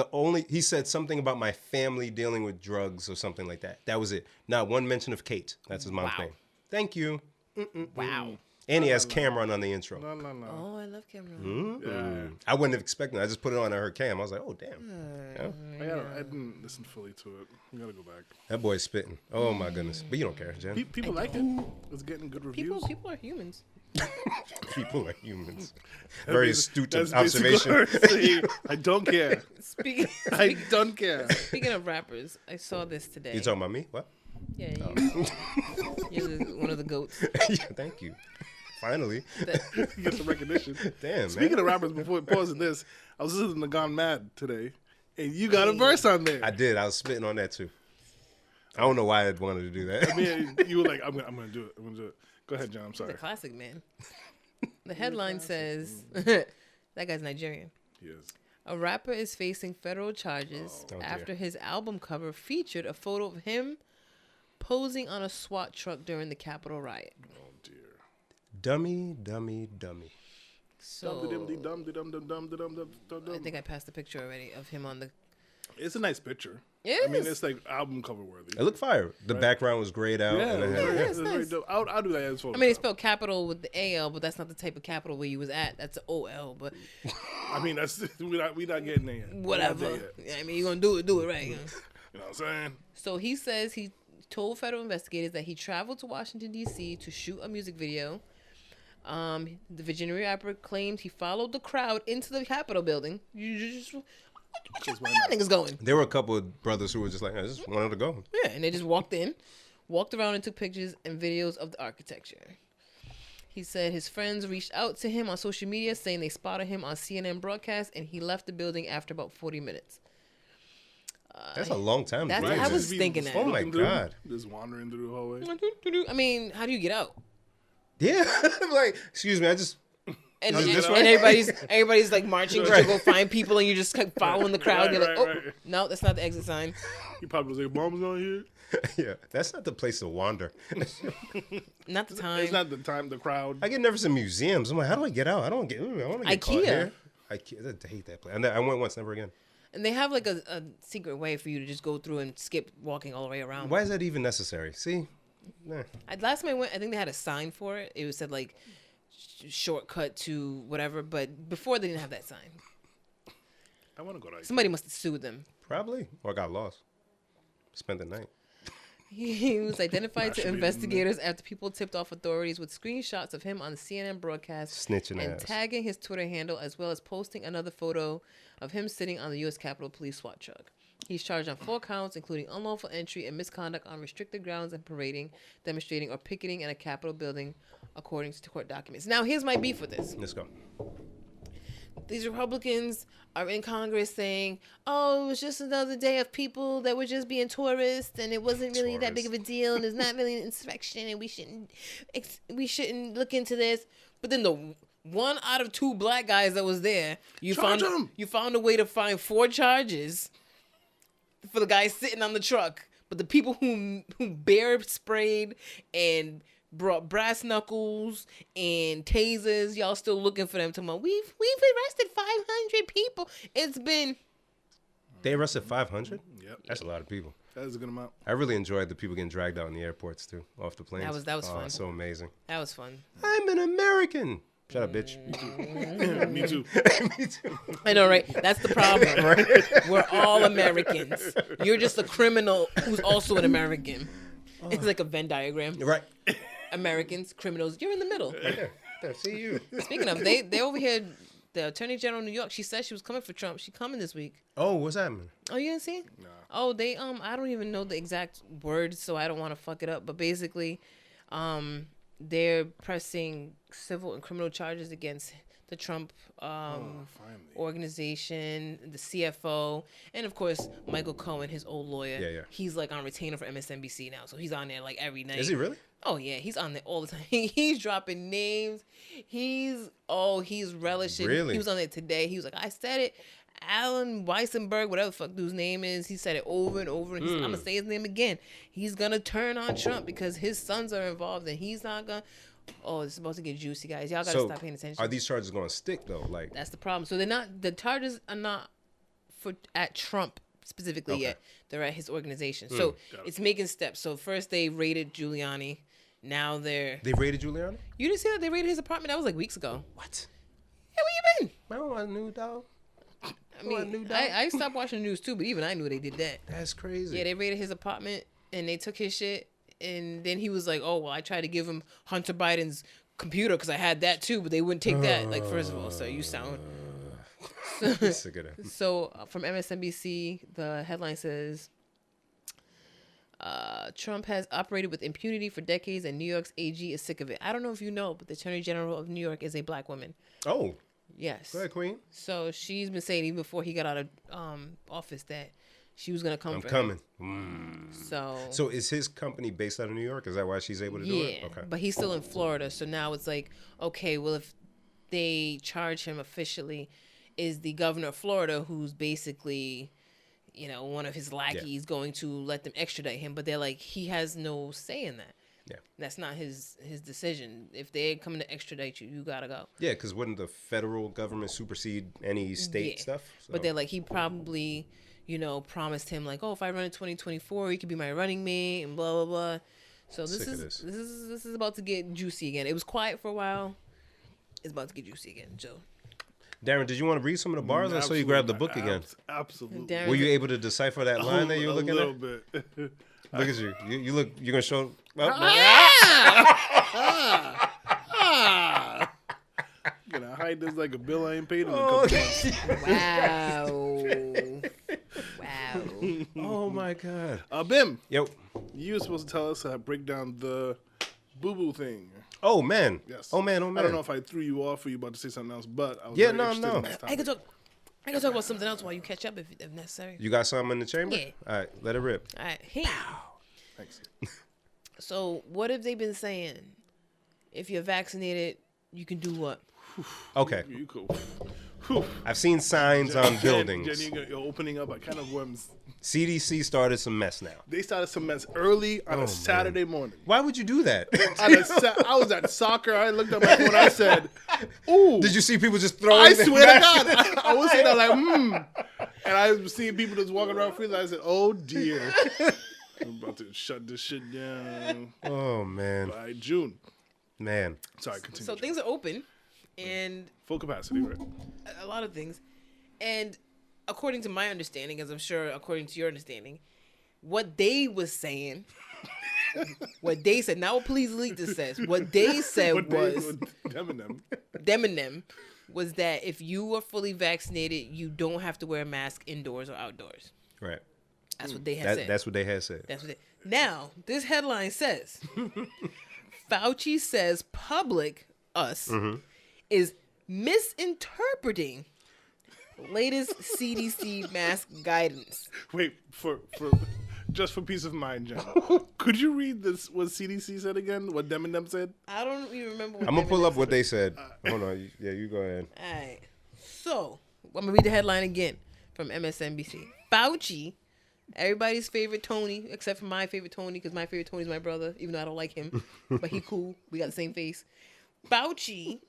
He said something about my family dealing with drugs or something like that. That was it. Not one mention of Kate. That's his mom's Wow. name. Thank you. Wow. And he has Cameron on the intro. No. Oh, I love Cameron. Yeah. I wouldn't have expected it. I just put it on and I heard Cam. I was like, oh, damn. Yeah. I didn't listen fully to it. I gotta go back. That boy's spitting. Oh, my goodness. But you don't care, Jen. People like it. It's getting good reviews. People are humans. People are humans. Very astute That's observation. basically what I'm saying. I don't care. Speaking, I don't care. speaking of rappers, I saw this today. You talking about me? What? Yeah, you're one of the goats. Yeah, thank you. Finally. You get some recognition. Damn, Speaking man. of rappers, before pausing this, I was listening to Gone Mad today, and you got a verse on there. I did. I was spitting on that too. I don't know why I wanted to do that. I mean, you were like, I'm gonna do it. I'm gonna do it. Go ahead, John. I'm sorry. The classic, man. The headline says, that guy's Nigerian. Yes. A rapper is facing federal charges Oh, dear. after his album cover featured a photo of him posing on a SWAT truck during the Capitol riot. Oh dear. Dummy. So I think I passed the picture already of him on the. It's a nice picture. It I mean, is. it's like album cover worthy. It looked fire. The background was grayed out. Yeah, And it's nice. very dope. I'll do that as Photoshop. I mean, they spelled capital with the AL, but that's not the type of capital where you was at. That's an OL, but I mean, that's we not getting there yet. whatever. Yeah, I mean, you're gonna do it right. You know what I'm saying? So he says he told federal investigators that he traveled to Washington, D.C. to shoot a music video. The Virginia rapper claimed he followed the crowd into the Capitol building. You just, where y'all niggas going? there were a couple of brothers who were just like, I just wanted to go. Yeah, and they just walked around and took pictures and videos of the architecture. He said his friends reached out to him on social media saying they spotted him on CNN broadcast, and he left the building after about 40 minutes. That's a long time. That's- to be I there. was thinking that. Oh my God. Just wandering through the hallway. I mean, how do you get out? Yeah. like, excuse me, I just... And, this and way? everybody's like marching to go find people, and you just keep following the crowd. Right, You're like, right, oh, right. no, that's not the exit sign. He probably was like, "Mom's not here." yeah, that's not the place to wander. Not the time. It's not the time. The crowd. I get nervous in museums. I'm like, how do I get out? I want to get caught IKEA. here. I hate that place. And I went once, never again. And they have like a secret way for you to just go through and skip walking all the way around. Why is that even necessary? See? Nah. Last time I went, I think they had a sign for it. It was said like shortcut to whatever, but before they didn't have that sign. I want to go to. Somebody must have sued them. Probably. Or I got lost. Spent the night. He was identified That to should be investigators after people tipped off authorities with screenshots of him on the CNN broadcast Snitching and ass. tagging his Twitter handle, as well as posting another photo of him sitting on the U.S. Capitol Police SWAT truck. He's charged on 4 counts, including unlawful entry and misconduct on restricted grounds and parading, demonstrating, or picketing in a Capitol building, according to court documents. Now, here's my beef with this. Let's go. These Republicans are in Congress saying, oh, it was just another day of people that were just being tourists, and it wasn't really that big of a deal, and it's not really an insurrection, and we shouldn't look into this. But then the 1 out of 2 black guys that was there, you found a way to find 4 charges for the guy sitting on the truck. But the people who bear sprayed and brought brass knuckles and tasers, y'all still looking for them. Tomorrow, we've arrested 500 people. It's been. They arrested 500? Yep. That's a lot of people. That is a good amount. I really enjoyed the people getting dragged out in the airports, too, off the planes. That was fun. So amazing. That was fun. I'm an American. Shut up, bitch. Me too. Me too. I know, right? That's the problem. We're all Americans. You're just a criminal who's also an American. It's like a Venn diagram. Right. Americans, criminals. You're in the middle. There, see you. Speaking of, they over here. The Attorney General of New York. She said she was coming for Trump. She coming this week. Oh, what's happening? Oh, you didn't see? Nah. Oh, they I don't even know the exact words, so I don't want to fuck it up. But basically, they're pressing civil and criminal charges against the Trump organization, the CFO, and of course Michael Cohen, his old lawyer. Yeah. He's like on retainer for MSNBC now, so he's on there like every night. Is he really? Oh yeah, he's on there all the time. He's dropping names. He's relishing. Really? He was on there today. He was like, I said it. Alan Weissenberg, whatever the fuck dude's name is, he said it over and over. And I'm gonna say his name again. He's gonna turn on Trump because his sons are involved, and he's not gonna. Oh, it's supposed to get juicy, guys. Y'all gotta stop paying attention. Are these charges going to stick though? Like That's the problem. So they're not. The charges are not at Trump specifically yet. They're at his organization. So it's making steps. So first they raided Giuliani. Now they raided Giuliani? You didn't see that? They raided his apartment. That was like weeks ago. What? Yeah, where you been? I don't want a new dog. I mean, I stopped watching the news too, but even I knew they did that. That's crazy. Yeah, they raided his apartment and they took his shit. And then he was like, "Oh well, I tried to give him Hunter Biden's computer because I had that too, but they wouldn't take that." Like, first of all, so you sound. So from MSNBC, the headline says, Trump has operated with impunity for decades, and New York's AG is sick of it. I don't know if you know, but the Attorney General of New York is a black woman. Oh. Yes. Go ahead, Queen. So she's been saying even before he got out of office that she was gonna come. I'm for coming. Him. So is his company based out of New York? Is that why she's able to do it? Okay. But he's still in Florida, so now it's like, okay, well, if they charge him officially, is the governor of Florida, who's basically, one of his lackeys, going to let them extradite him? But they're like, he has no say in that. Yeah. That's not his decision. If they're coming to extradite you, you gotta go. Yeah, because wouldn't the federal government supersede any state stuff? So. But they're like, he probably, promised him like, oh, if I run in 2024, he could be my running mate and blah blah blah. So this is about to get juicy again. It was quiet for a while. It's about to get juicy again, Joe. Darren, did you want to read some of the bars? I saw you grab the book again. Absolutely. Darren, were you able to decipher that line that you were looking at? A little bit. Look at you. You're gonna show. Gonna hide this like a bill I ain't paid in a couple months. Wow. Oh my God. Bim. Yo. You were supposed to tell us how to break down the BooBoo thing. Oh man. Yes. Oh man. I don't know if I threw you off or you about to say something else, but I was Yeah, very no. interested in this topic. I can talk about something else while you catch up if necessary. You got something in the chamber? Yeah. All right, let it rip. All right. Hey. Thanks. So what have they been saying? If you're vaccinated, you can do what? Okay. You cool. I've seen signs on buildings. Jenny, you're opening up a kind of worms. CDC started some mess now. They started some mess early on a Saturday morning. Why would you do that? I was at soccer. I looked up my phone. I said, "Ooh." Did you see people just throwing? I swear to God, I was sitting there like, and I was seeing people just walking around freely. I said, "Oh dear, I'm about to shut this shit down." Oh man. By June. Man. Sorry, continue. So things are open, and full capacity, right? a lot of things, and according to my understanding, as I'm sure according to your understanding, what they was saying, what they said, not what Police Elite says, what they said was, Deminem was that if you are fully vaccinated, you don't have to wear a mask indoors or outdoors. Right. That's what they had said. That's what they had said. Now, this headline says, Fauci says public, us, is misinterpreting latest CDC mask guidance. Wait, for just for peace of mind, Jen, could you read this? What CDC said again? What Deminem said? I don't even remember. What I'm gonna pull up what they said. Hold on. Yeah, you go ahead. All right. So I'm gonna read the headline again from MSNBC. Fauci, everybody's favorite Tony, except for my favorite Tony, because my favorite Tony's my brother, even though I don't like him, but he cool. We got the same face. Fauci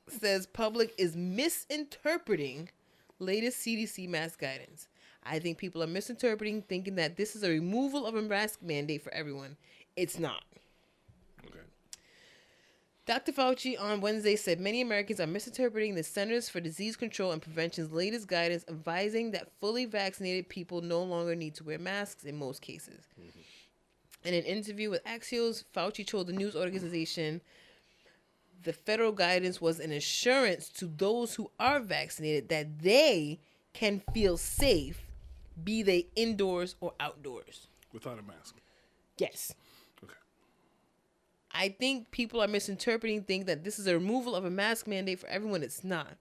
says public is misinterpreting latest CDC mask guidance. I think people are misinterpreting, thinking that this is a removal of a mask mandate for everyone. It's not. Okay. Dr. Fauci on Wednesday said many Americans are misinterpreting the Centers for Disease Control and Prevention's latest guidance, advising that fully vaccinated people no longer need to wear masks in most cases. In an interview with Axios, Fauci told the news organization the federal guidance was an assurance to those who are vaccinated that they can feel safe, be they indoors or outdoors. Without a mask. Yes. Okay. I think people are misinterpreting, think that this is a removal of a mask mandate for everyone. It's not.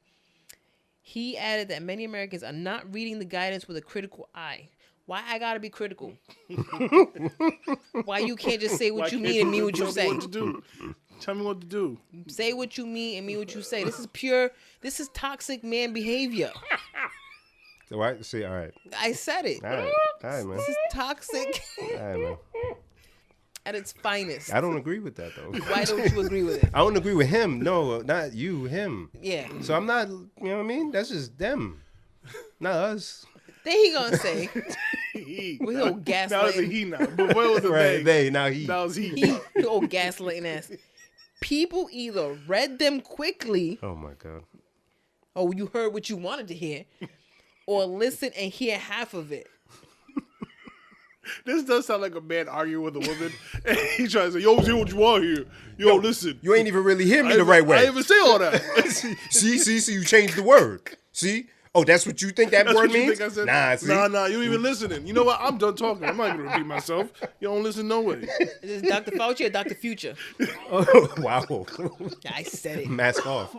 He added that many Americans are not reading the guidance with a critical eye. Why I gotta be critical? Why you can't just say what you mean and mean what you say? Tell me what to do. Say what you mean and mean what you say. This is toxic man behavior. So I see. All right. I said it. All right, man. This is toxic All right, man. at its finest. I don't agree with that though. Why don't you agree with it? I don't agree with him. No, not you. Him. Yeah. So I'm not. You know what I mean? That's just them, not us. Then he gonna say, He. we old gaslighting. Now it's a he now. But what was it? Right. They. Now he. Now it's he. He old gaslighting ass. People either read them quickly. Oh my God. Oh, you heard what you wanted to hear, or listen and hear half of it. This does sound like a man arguing with a woman. And he tries to say, yo, see what you want here. Yo, listen. You ain't even really hear me the right way. I didn't even say all that. See, you changed the word. See? Oh, that's what you think that That's word what you means? think I said? Nah, see? Nah, you even listening. You know what? I'm done talking. I'm not going to repeat myself. You don't listen no way. Is this Dr. Fauci or Dr. Future? Oh, wow. I said it. Mask off.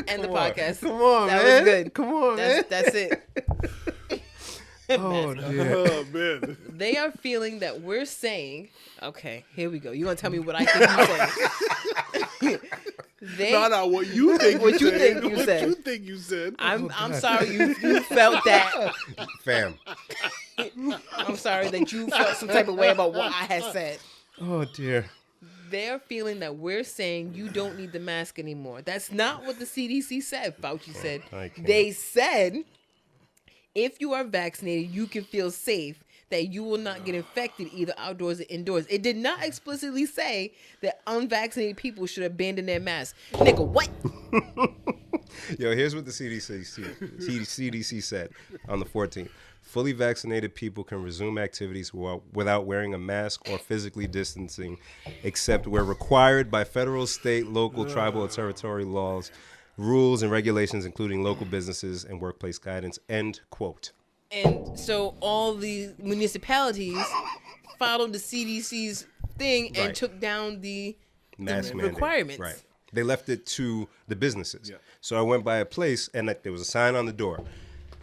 End the podcast. Come on, that man. was good. Come on, man. That's it. Oh, dear. Oh, man. They are feeling that we're saying, okay, here we go. You want to tell me what I think you're saying? No, what you think What you think you what said. you think you said. I'm sorry you felt that. Fam. I'm sorry that you felt some type of way about what I had said. Oh, dear. They're feeling that we're saying you don't need the mask anymore. That's not what the CDC said. Fauci said. They said if you are vaccinated, you can feel safe that you will not get infected either outdoors or indoors. It did not explicitly say that unvaccinated people should abandon their masks. Nigga, what? Yo, here's what the CDC said on the 14th. Fully vaccinated people can resume activities without wearing a mask or physically distancing, except where required by federal, state, local, tribal, or territorial laws, rules, and regulations, including local businesses and workplace guidance, end quote. And so all the municipalities followed the CDC's thing and took down the mask requirements. Right. They left it to the businesses. Yeah. So I went by a place and there was a sign on the door.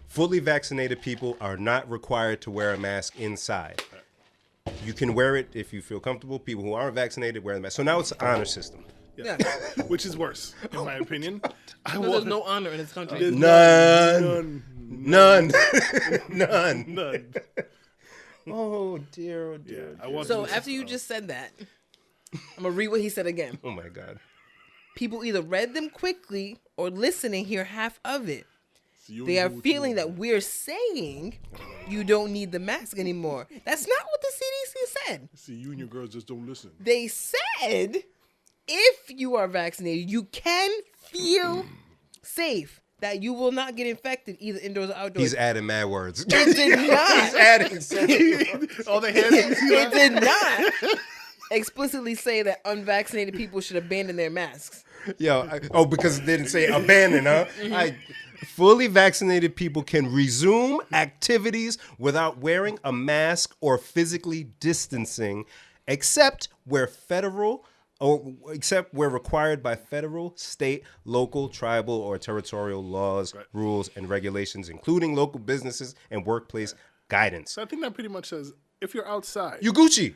Fully vaccinated people are not required to wear a mask inside. You can wear it if you feel comfortable. People who aren't vaccinated wear the mask. So now it's an honor system. Yeah. Which is worse, in my opinion. There's no honor in this country. There's None. Oh dear. Yeah, So after you just said that, I'm going to read what he said again. Oh my God. People either read them quickly or listen and hear half of it. They are feeling that we're saying you don't need the mask anymore. That's not what the CDC said. See, you and your girls just don't listen. They said if you are vaccinated, you can feel safe that you will not get infected either indoors or outdoors. He's adding mad words. It did not. He's adding so many words. All the hands. It did not explicitly say that unvaccinated people should abandon their masks. Yo, because it didn't say abandon, huh? Fully vaccinated people can resume activities without wearing a mask or physically distancing, except where required by federal, state, local, tribal, or territorial laws, rules, and regulations, including local businesses and workplace guidance. So I think that pretty much says if you're outside, You Gucci,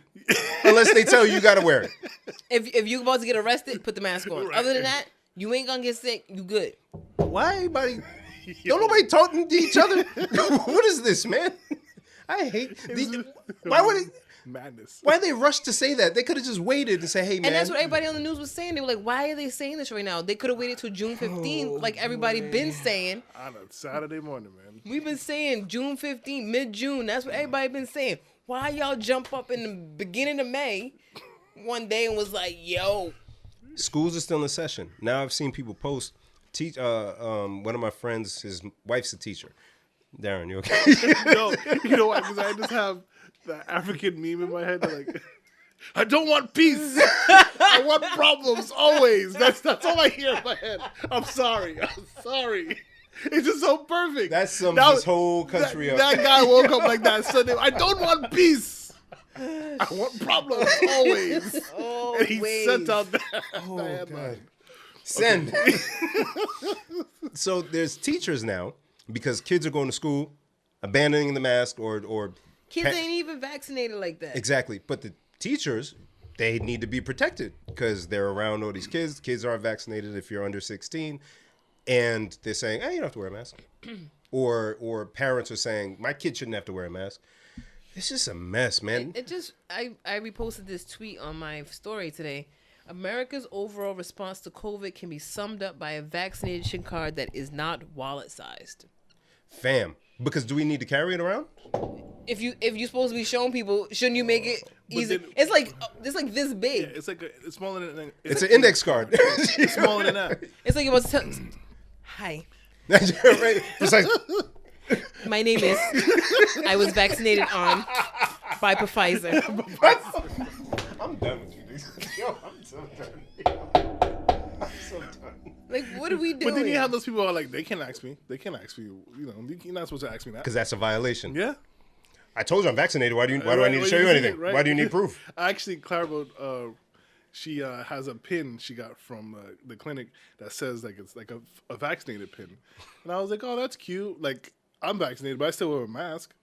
unless they tell you gotta wear it. If you're about to get arrested, put the mask on. Right. Other than that, you ain't gonna get sick. You good. Why everybody? Don't nobody talking to each other? What is this, man? I hate. Why would it? Madness. Why they rush to say that? They could have just waited and say, "Hey, man." And that's what everybody on the news was saying. They were like, "Why are they saying this right now? They could have waited till June 15th, like everybody been saying." On a Saturday morning, man. We've been saying June 15th, mid-June. That's what everybody been saying. Why y'all jump up in the beginning of May one day and was like, "Yo." Schools are still in session. Now I've seen people post. One of my friends, his wife's a teacher. Darren, you okay? You know why? Because I just have the African meme in my head. Like, I don't want peace. I want problems always. That's all I hear in my head. I'm sorry. It's just so perfect. That sums this whole country up. That guy woke up like that Sunday. I don't want peace. I want problems always. And he sent out that headline. Send. So there's teachers now, because kids are going to school, abandoning the mask or Kids ain't even vaccinated like that. Exactly. But the teachers, they need to be protected because they're around all these kids. Kids aren't vaccinated if you're under 16. And they're saying, hey, you don't have to wear a mask. or parents are saying, my kid shouldn't have to wear a mask. It's just a mess, man. I reposted this tweet on my story today. America's overall response to COVID can be summed up by a vaccination card that is not wallet-sized. Fam, because do we need to carry it around? If you're supposed to be showing people, shouldn't you make it easy? It's like this big. Yeah, it's smaller than It's an index card. It's smaller than that. It's like it was. Hi. Right. Precisely. My name is. I was vaccinated on by Pfizer. I'm done with you, dude. Yo, I'm so done. I'm so done. Like, what are we doing? But then you have those people who are like, they can't ask me. They can't ask me. You know, you're not supposed to ask me that. Because that's a violation. Yeah. I told you I'm vaccinated. Why do I need to show you anything? Right? Why do you need proof? Actually, Clarabelle, she has a pin she got from the clinic that says like it's like a vaccinated pin, and I was like, oh, that's cute. Like, I'm vaccinated, but I still wear a mask.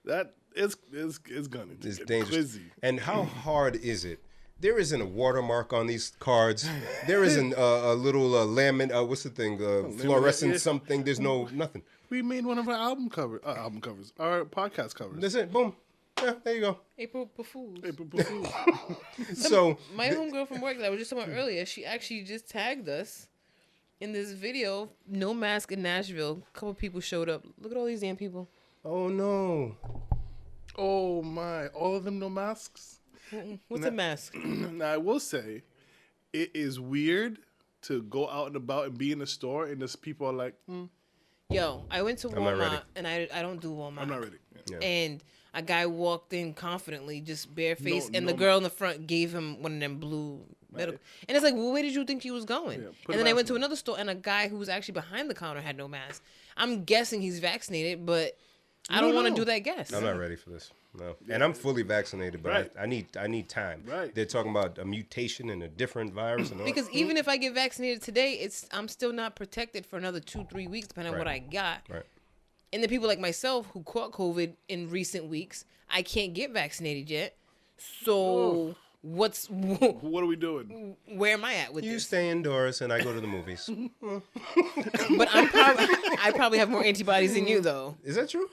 That is gonna It's get dangerous. crazy. And how hard is it There isn't a watermark on these cards. There isn't a little laminate. What's the thing? Fluorescent something. There's nothing. We made one of our album covers, our podcast covers. That's it. Boom. Yeah, there you go. April Fools. So my homegirl from work that I was just talking about earlier, she actually just tagged us in this video. No mask in Nashville. A couple people showed up. Look at all these damn people. Oh no. Oh my! All of them no masks. What's a mask? Now I will say, it is weird to go out and about and be in the store and just people are like, Yo, I went to I'm not ready. Walmart and I don't do Walmart. I'm not ready. Yeah. And a guy walked in confidently, just barefaced, and the no. girl in the front gave him one of them blue medical. And it's like, well, where did you think he was going? Yeah, and then I went to another store, and a guy who was actually behind the counter had no mask. I'm guessing he's vaccinated, but I don't want to do that guess. I'm not ready for this. No, and I'm fully vaccinated, but Right. I need time. Right. They're talking about a mutation and a different virus and all. Because even if I get vaccinated today, I'm still not protected for another 2-3 weeks, depending on what I got. Right. And the people like myself who caught COVID in recent weeks, I can't get vaccinated yet. So What are we doing? where am I at with You this? stay indoors and I go to the movies. But I probably have more antibodies than you, though. Is that true?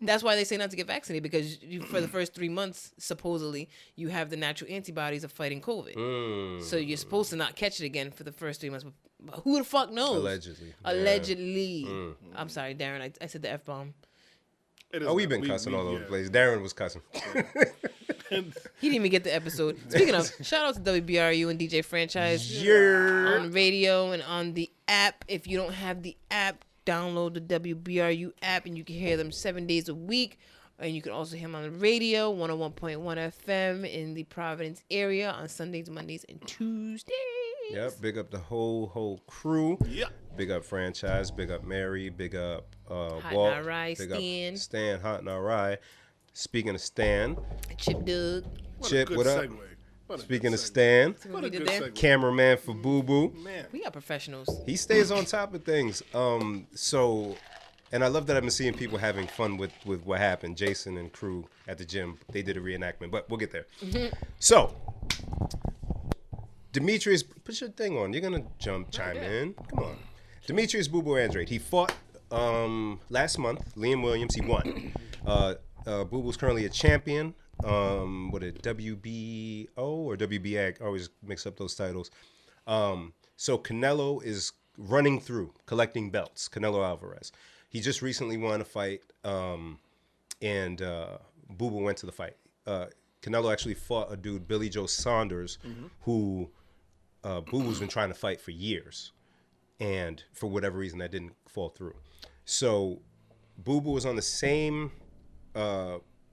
That's why they say not to get vaccinated, because for the first 3 months, supposedly, you have the natural antibodies of fighting COVID. So you're supposed to not catch it again for the first 3 months. But who the fuck knows? Allegedly. Allegedly. I'm sorry, Darren. I said the F-bomb. Oh, we've been cussing all over the place. Darren was cussing. He didn't even get the episode. Speaking of, shout out to WBRU and DJ Franchise on radio and on the app. If you don't have the app, download the WBRU app and you can hear them 7 days a week. And you can also hear them on the radio, 101.1 FM in the Providence area on Sundays, Mondays, and Tuesdays. Yep, big up the whole crew. Yeah. Big up Franchise, big up Mary, big up Hot Walt, and Rye, big Stan. up Stan, Hot and Rye. Speaking of Stan, Chip Doug. Chip, What what up? a Speaking good of segue. Stan, What a We did good that? segue. cameraman for BooBoo. Man. We got professionals. He stays on top of things. So, and I love that I've been seeing people having fun with what happened. Jason and crew at the gym, they did a reenactment, but we'll get there. So, Demetrius, put your thing on. You're gonna chime in. Come on, Demetrius BooBoo Andrade. He fought last month. Liam Williams. He won. BooBoo's currently a champion. What a WBO or WBA? I always mix up those titles. So Canelo is running through collecting belts. Canelo Alvarez. He just recently won a fight, and BooBoo went to the fight. Canelo actually fought a dude, Billy Joe Saunders, who BooBoo's been trying to fight for years, and for whatever reason that didn't fall through. So BooBoo was on the same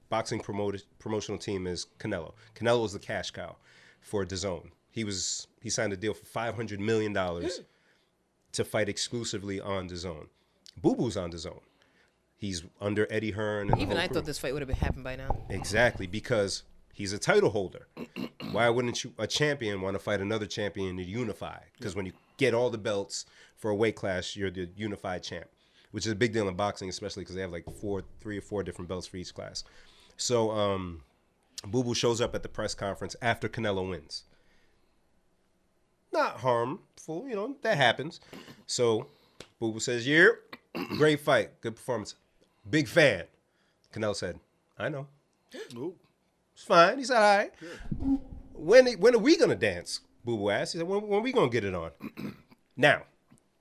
boxing promotional team as Canelo. Canelo was the cash cow for DAZN. He signed a deal for $500 million to fight exclusively on DAZN. BooBoo's on DAZN. He's under Eddie Hearn. And Even the whole I crew. thought this fight would have happened by now. Exactly, because he's a title holder. Why wouldn't a champion want to fight another champion to unify? Because when you get all the belts for a weight class, you're the unified champ, which is a big deal in boxing, especially because they have like 3 or 4 different belts for each class. So BooBoo shows up at the press conference after Canelo wins. Not harmful, that happens. So BooBoo says, yeah, great fight, good performance, big fan. Canelo said, I know. Ooh. It's fine. He said, all right. When are we going to dance? BooBoo asked. He said, when are we going to get it on? Now,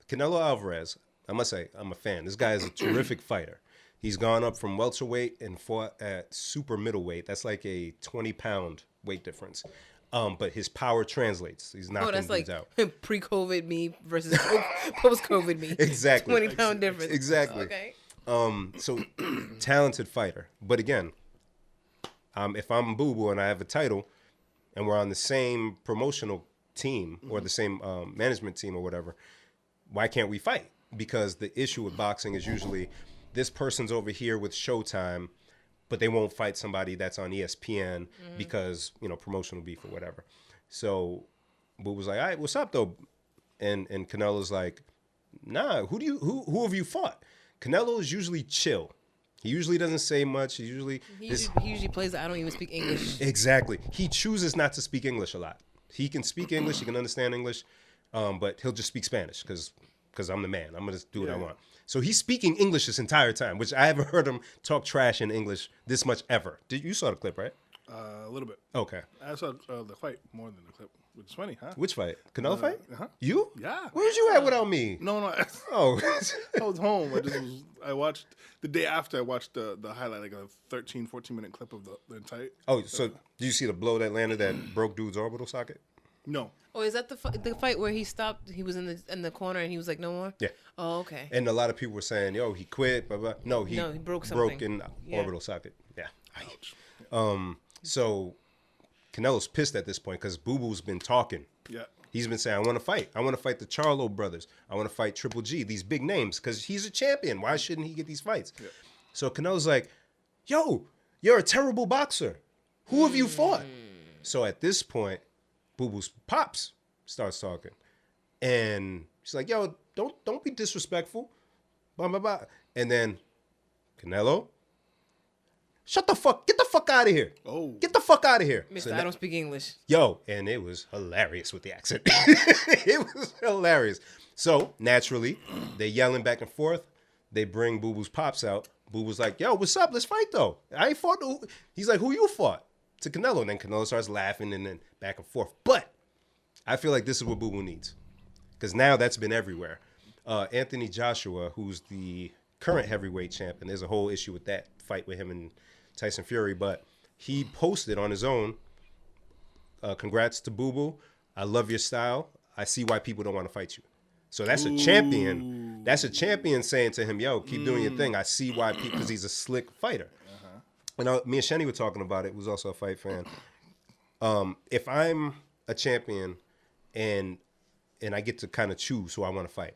Canelo Alvarez, I must say, I'm a fan. This guy is a terrific fighter. He's gone up from welterweight and fought at super middleweight. That's like a 20-pound weight difference. But his power translates. He's knocking that's like dudes out. pre-COVID me versus post-COVID me. Exactly. 20-pound difference. Exactly. Okay. So talented fighter. But again, if I'm BooBoo and I have a title and we're on the same promotional team or the same management team or whatever, why can't we fight? Because the issue with boxing is usually this person's over here with Showtime, but they won't fight somebody that's on ESPN because, promotional beef or whatever. So BooBoo was like, all right, what's up though? And Canelo's like, nah, who have you fought? Canelo is usually chill. He usually doesn't say much. He usually plays I don't even speak English. Exactly. He chooses not to speak English a lot. He can speak English. He can understand English, but he'll just speak Spanish because I'm the man. I'm gonna do what I want. So he's speaking English this entire time, which I haven't heard him talk trash in English this much ever. You saw the clip, right? A little bit. Okay. I saw the fight more than the clip, which is funny, huh? Which fight? Canelo fight? Uh-huh. You? Yeah. Where was you at without me? No. Oh. I was home. I watched the day after. I watched the highlight, like a 13, 14-minute clip of the entire. Oh, so do you see the blow that landed that broke dude's orbital socket? No. Oh, is that the fight where he stopped? He was in the corner and he was like, no more. Yeah. Oh, okay. And a lot of people were saying, "Yo, he quit." Blah, blah. No, he broke something. Broken orbital socket. Yeah. Ouch. So Canelo's pissed at this point because BooBoo's been talking. Yeah. He's been saying, I want to fight. I want to fight the Charlo brothers. I want to fight Triple G, these big names, because he's a champion. Why shouldn't he get these fights? Yeah. So Canelo's like, yo, you're a terrible boxer. Who have you fought? So at this point, BooBoo's pops starts talking. And she's like, yo, don't be disrespectful. Blah, blah, blah. And then Canelo, get the fuck out of here. Oh. Get the fuck out of here. Mister, I don't speak English. Yo, and it was hilarious with the accent. It was hilarious. So, naturally, they yelling back and forth. They bring BooBoo's pops out. BooBoo's like, yo, what's up? Let's fight, though. I ain't fought. He's like, who you fought? To Canelo. And then Canelo starts laughing and then back and forth. But I feel like this is what BooBoo needs. Because now that's been everywhere. Anthony Joshua, who's the current heavyweight champ, and there's a whole issue with that fight with him and Tyson Fury, but he posted on his own, congrats to BooBoo. I love your style. I see why people don't want to fight you. So that's a champion. That's a champion saying to him, yo, keep doing your thing. I see why people, because he's a slick fighter. And me and Shenny were talking about it, who's also a fight fan. If I'm a champion and I get to kind of choose who I want to fight,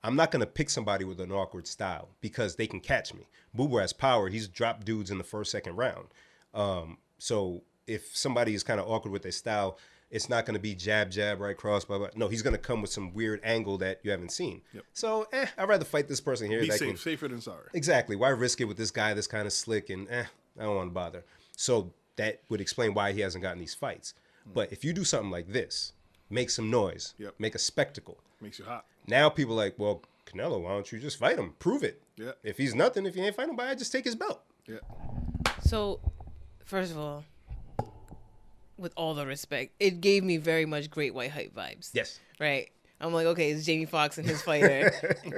I'm not going to pick somebody with an awkward style because they can catch me. BooBoo has power. He's dropped dudes in the first, second round. So if somebody is kind of awkward with their style, it's not going to be jab, jab, right cross, blah, blah. No, he's going to come with some weird angle that you haven't seen. Yep. So, I'd rather fight this person here. Be safe, safer than sorry. Exactly. Why risk it with this guy that's kind of slick and I don't want to bother. So that would explain why he hasn't gotten these fights. But if you do something like this, make some noise, make a spectacle. Makes you hot. Now people are like, well, Canelo, why don't you just fight him? Prove it. Yeah. If he's nothing, if you ain't fighting nobody, just take his belt. Yeah. So, first of all, with all the respect, it gave me very much Great White Hype vibes. Yes. Right? I'm like, okay, it's Jamie Foxx and his fighter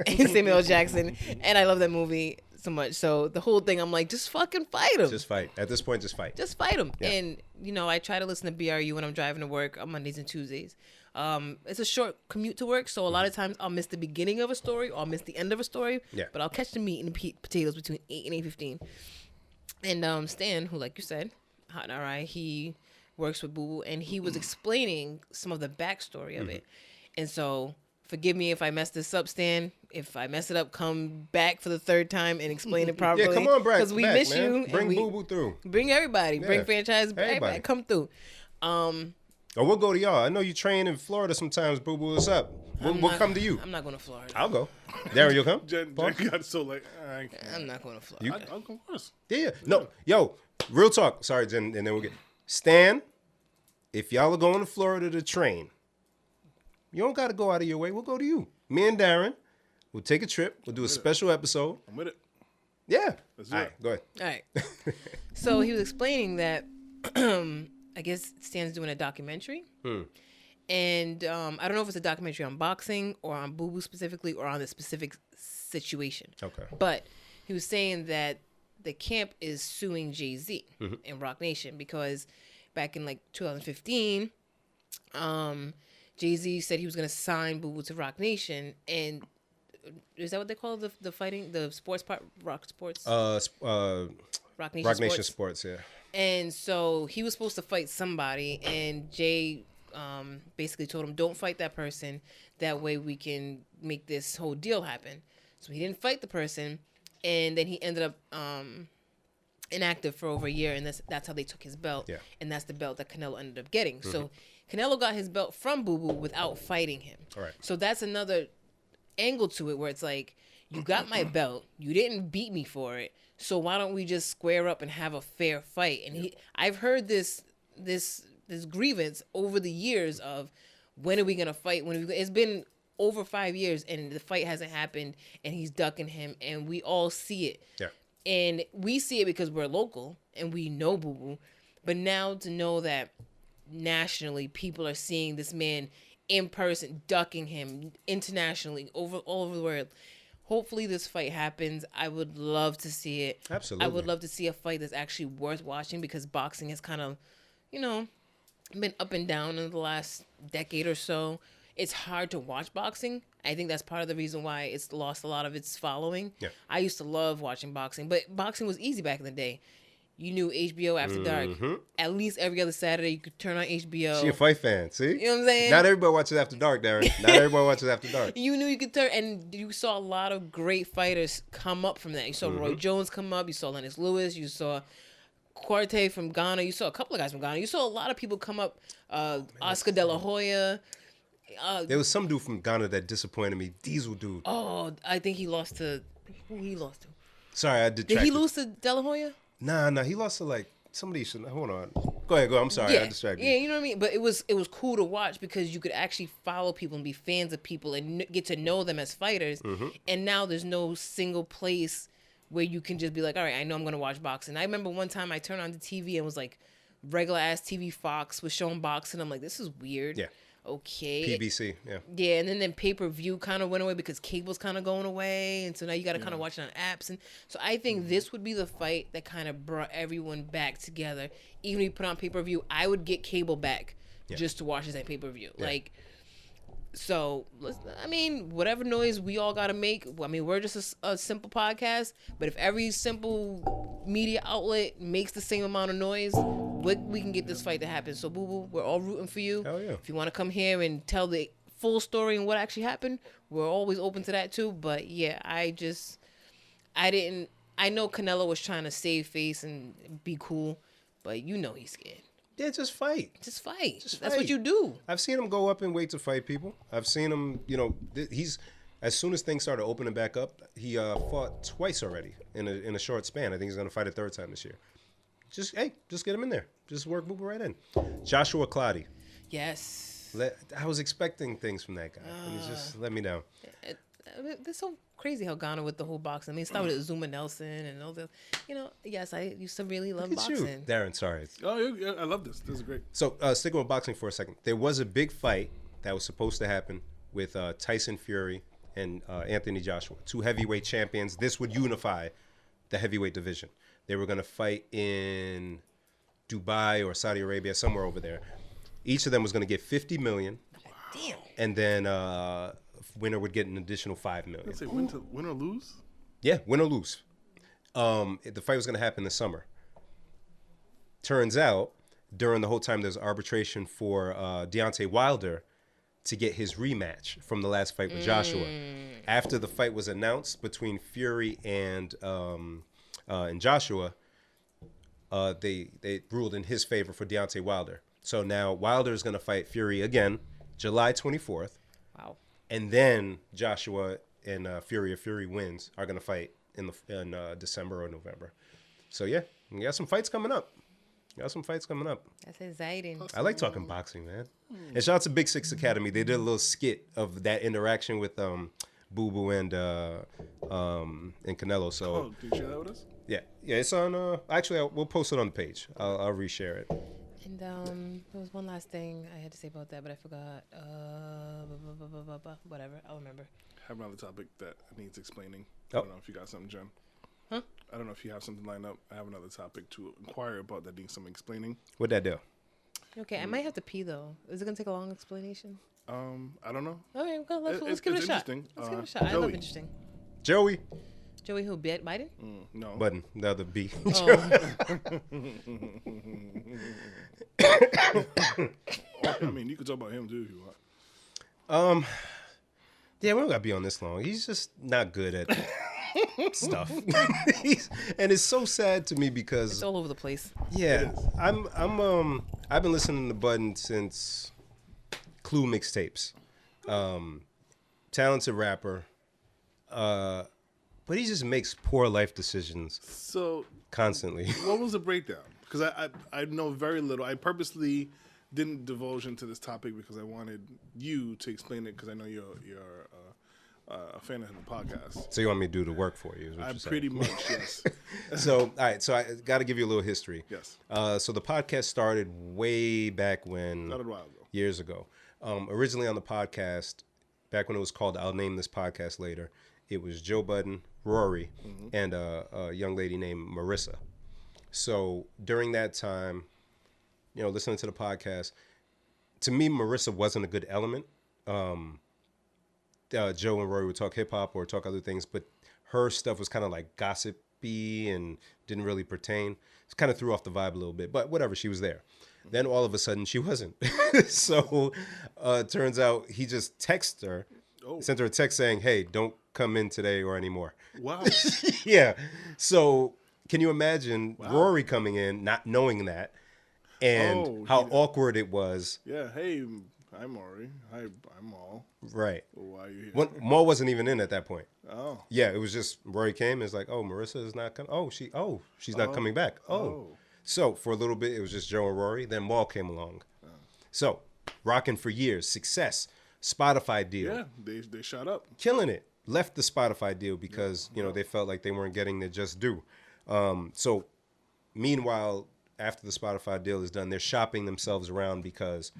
and Samuel L. Jackson. And I love that movie so much. So the whole thing, I'm like, just fucking fight him. Just fight. At this point, just fight. Just fight him. Yeah. And, I try to listen to BRU when I'm driving to work on Mondays and Tuesdays. It's a short commute to work, so a lot of times I'll miss the beginning of a story or I'll miss the end of a story. Yeah. But I'll catch the meat and the potatoes between 8 and 8:15. And Stan, who, like you said, Hot and RI, he works with BooBoo, and he was explaining some of the backstory of it. And so, forgive me if I mess this up, Stan. If I mess it up, come back for the third time and explain it properly. Yeah, come on, Brad. Because we miss man. you. Bring BooBoo through. Bring everybody. Bring franchise everybody. come through. Or we'll go to y'all. I know you train in Florida sometimes, BooBoo. What's up? We'll come to you. I'm not going to Florida. I'll go. Darren, you'll come? Jen got so like, I'm not going to Florida. I'll come first. Yeah. No. Yo, real talk. Sorry, Jen, and then we'll get Stan. If y'all are going to Florida to train, you don't got to go out of your way. We'll go to you. Me and Darren, we'll take a trip. We'll do a special episode. I'm with it. Yeah. Let's do All it. right, go ahead. All right. So he was explaining that I guess Stan's doing a documentary. And I don't know if it's a documentary on boxing or on BooBoo specifically or on the specific situation. Okay. But he was saying that the camp is suing Jay-Z and Rock Nation because back in like 2015, Jay-Z said he was going to sign BooBoo to Rock Nation. And is that what they call the fighting, the sports part, Rock Sports? Rock Nation Sports, yeah. And so he was supposed to fight somebody, and Jay basically told him, don't fight that person. That way we can make this whole deal happen. So he didn't fight the person, and then he ended up inactive for over a year, and that's how they took his belt. Yeah. And that's the belt that Canelo ended up getting. So Canelo got his belt from BooBoo without fighting him. All right. So that's another angle to it where it's like, You got my belt. You didn't beat me for it. So why don't we just square up and have a fair fight? And I've heard this grievance over the years of when are we gonna fight? It's been over 5 years and the fight hasn't happened, and he's ducking him, and we all see it. Yeah. And we see it because we're local and we know BooBoo. But now to know that nationally people are seeing this man in person, ducking him internationally all over the world. Hopefully this fight happens. I would love to see it. Absolutely. I would love to see a fight that's actually worth watching, because boxing has kind of, been up and down in the last decade or so. It's hard to watch boxing. I think that's part of the reason why it's lost a lot of its following. Yeah. I used to love watching boxing, but boxing was easy back in the day. You knew HBO After Dark. At least every other Saturday, you could turn on HBO. She a fight fan, see? You know what I'm saying? Not everybody watches After Dark, Darren. Not everybody watches After Dark. You knew you could turn, and you saw a lot of great fighters come up from that. You saw Roy Jones come up. You saw Lennox Lewis. You saw Quarte from Ghana. You saw a couple of guys from Ghana. You saw a lot of people come up. Oscar De La Hoya. There was some dude from Ghana that disappointed me. Diesel dude. Oh, I think he lost to. Who he lost to? Sorry, I detracted. Did he lose to De La Hoya? Nah, he lost to like somebody. Hold on. Go ahead. I'm sorry. I distracted you. Yeah, you know what I mean? But it was cool to watch because you could actually follow people and be fans of people and get to know them as fighters. And now there's no single place where you can just be like, all right, I know I'm going to watch boxing. I remember one time I turned on the TV and was like, regular ass TV Fox was showing boxing. I'm like, this is weird. Yeah. Okay. PBC, yeah. Yeah, and then pay-per-view kind of went away because cable's kind of going away, and so now you got to kind of watch it on apps. And so I think this would be the fight that kind of brought everyone back together. Even if you put on pay-per-view, I would get cable back just to watch this at pay-per-view. Yeah. Like, so, I mean, whatever noise we all got to make, I mean, we're just a simple podcast, but if every simple media outlet makes the same amount of noise, we can get this fight to happen. So, BooBoo, we're all rooting for you. Hell yeah. If you want to come here and tell the full story and what actually happened, we're always open to that too. But yeah, I know Canelo was trying to save face and be cool, but he's scared. Yeah, just fight. Just fight. That's fight. what you do. I've seen him go up in weight to fight people. I've seen him, he's as soon as things started opening back up, he fought twice already in a short span. I think he's going to fight a third time this year. Just get him in there. Just work BooBoo right in. Joshua Clottey. Yes. I was expecting things from that guy, and he just let me down. It's so crazy how Ghana with the whole boxing. I mean, it started with Zuma Nelson and all the, yes, I used to really love Look at boxing. you. Darren, sorry. Oh, yeah, I love this. This is great. So sticking with boxing for a second, there was a big fight that was supposed to happen with Tyson Fury and Anthony Joshua, two heavyweight champions. This would unify the heavyweight division. They were going to fight in Dubai or Saudi Arabia, somewhere over there. Each of them was going to get $50 million. Damn. And then winner would get an additional $5 million. Let's say win or lose? Yeah, win or lose. The fight was going to happen this summer. Turns out, during the whole time, there's arbitration for Deontay Wilder to get his rematch from the last fight with Joshua. After the fight was announced between Fury and Joshua, they ruled in his favor for Deontay Wilder. So now Wilder is going to fight Fury again, July 24th. Wow. And then Joshua and Fury, if Fury wins, are going to fight in December or November. So yeah, we got some fights coming up. That's exciting. I like talking boxing, man. And shout out to Big Six Academy. They did a little skit of that interaction with BooBoo and Canelo. So did you share that with us? yeah, it's on. Actually, we'll post it on the page. I'll reshare it. And there was one last thing I had to say about that, but I forgot. Whatever, I'll remember. I have another topic that needs explaining. Oh. I don't know if you got something, Jen. Huh? I don't know if you have something lined up. I have another topic to inquire about that needs some explaining. What'd that do? Okay, I might have to pee though. Is it gonna take a long explanation? I don't know. Okay, well, let's give it a shot. Let's give it a shot. I love interesting. Joey who? Biden? No. Budden, the other B. Oh. I mean, you could talk about him too if you want. Yeah, we don't gotta be on this long. He's just not good at stuff. And it's so sad to me because It's all over the place. yeah, I've been listening to Budden since Clue mixtapes. Talented rapper. but he just makes poor life decisions. So constantly. What was the breakdown? Because I know very little. I purposely didn't divulge into this topic because I wanted you to explain it because I know you're a fan of the podcast. So you want me to do the work for you? Is what I you're saying. pretty much, yes. So, all right. So I got to give you a little history. Yes. So the podcast started way back when. Started a while ago. Years ago. Originally on the podcast, back when it was called I'll Name This Podcast Later, it was Joe Budden, Rory, and a young lady named Marissa. So during that time, listening to the podcast, to me, Marissa wasn't a good element. Joe and Rory would talk hip hop or talk other things, but her stuff was kind of like gossipy and didn't really pertain. It kind of threw off the vibe a little bit, but whatever, she was there. Then all of a sudden she wasn't. So turns out he just texted her, sent her a text saying, hey, don't come in today or anymore. Wow. Yeah. So can you imagine Rory coming in, not knowing that, and how awkward it was? Yeah. Hey, I'm Rory. Hi, I'm Maul. Right. Well, why are you here? Maul wasn't even in at that point. Oh. Yeah, it was just Rory came. It's like, Marissa is not coming. She's not coming back. So for a little bit, it was just Joe and Rory. Then Maul came along. So rocking for years, success, Spotify deal. Yeah, they shot up. Killing it. Left the Spotify deal because, they felt like they weren't getting their just due. So meanwhile, after the Spotify deal is done, they're shopping themselves around because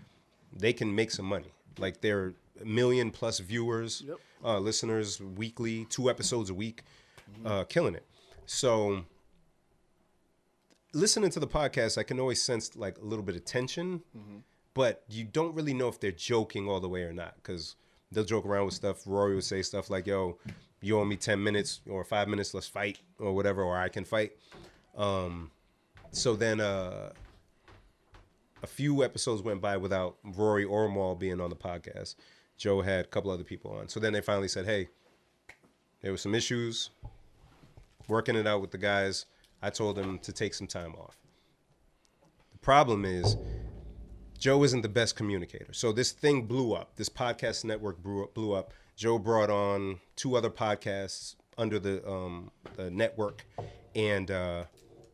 they can make some money. Like they're 1 million+ viewers, listeners weekly, 2 episodes a week, killing it. So listening to the podcast, I can always sense like a little bit of tension, but you don't really know if they're joking all the way or not because they'll joke around with stuff. Rory would say stuff like, yo, you owe me 10 minutes or 5 minutes, let's fight or whatever, or I can fight. So then a few episodes went by without Rory or Maul being on the podcast. Joe had a couple other people on. So then they finally said, hey, there were some issues, working it out with the guys. I told them to take some time off. The problem is Joe isn't the best communicator. So this thing blew up. This podcast network blew up. Joe brought on 2 other podcasts under the network. And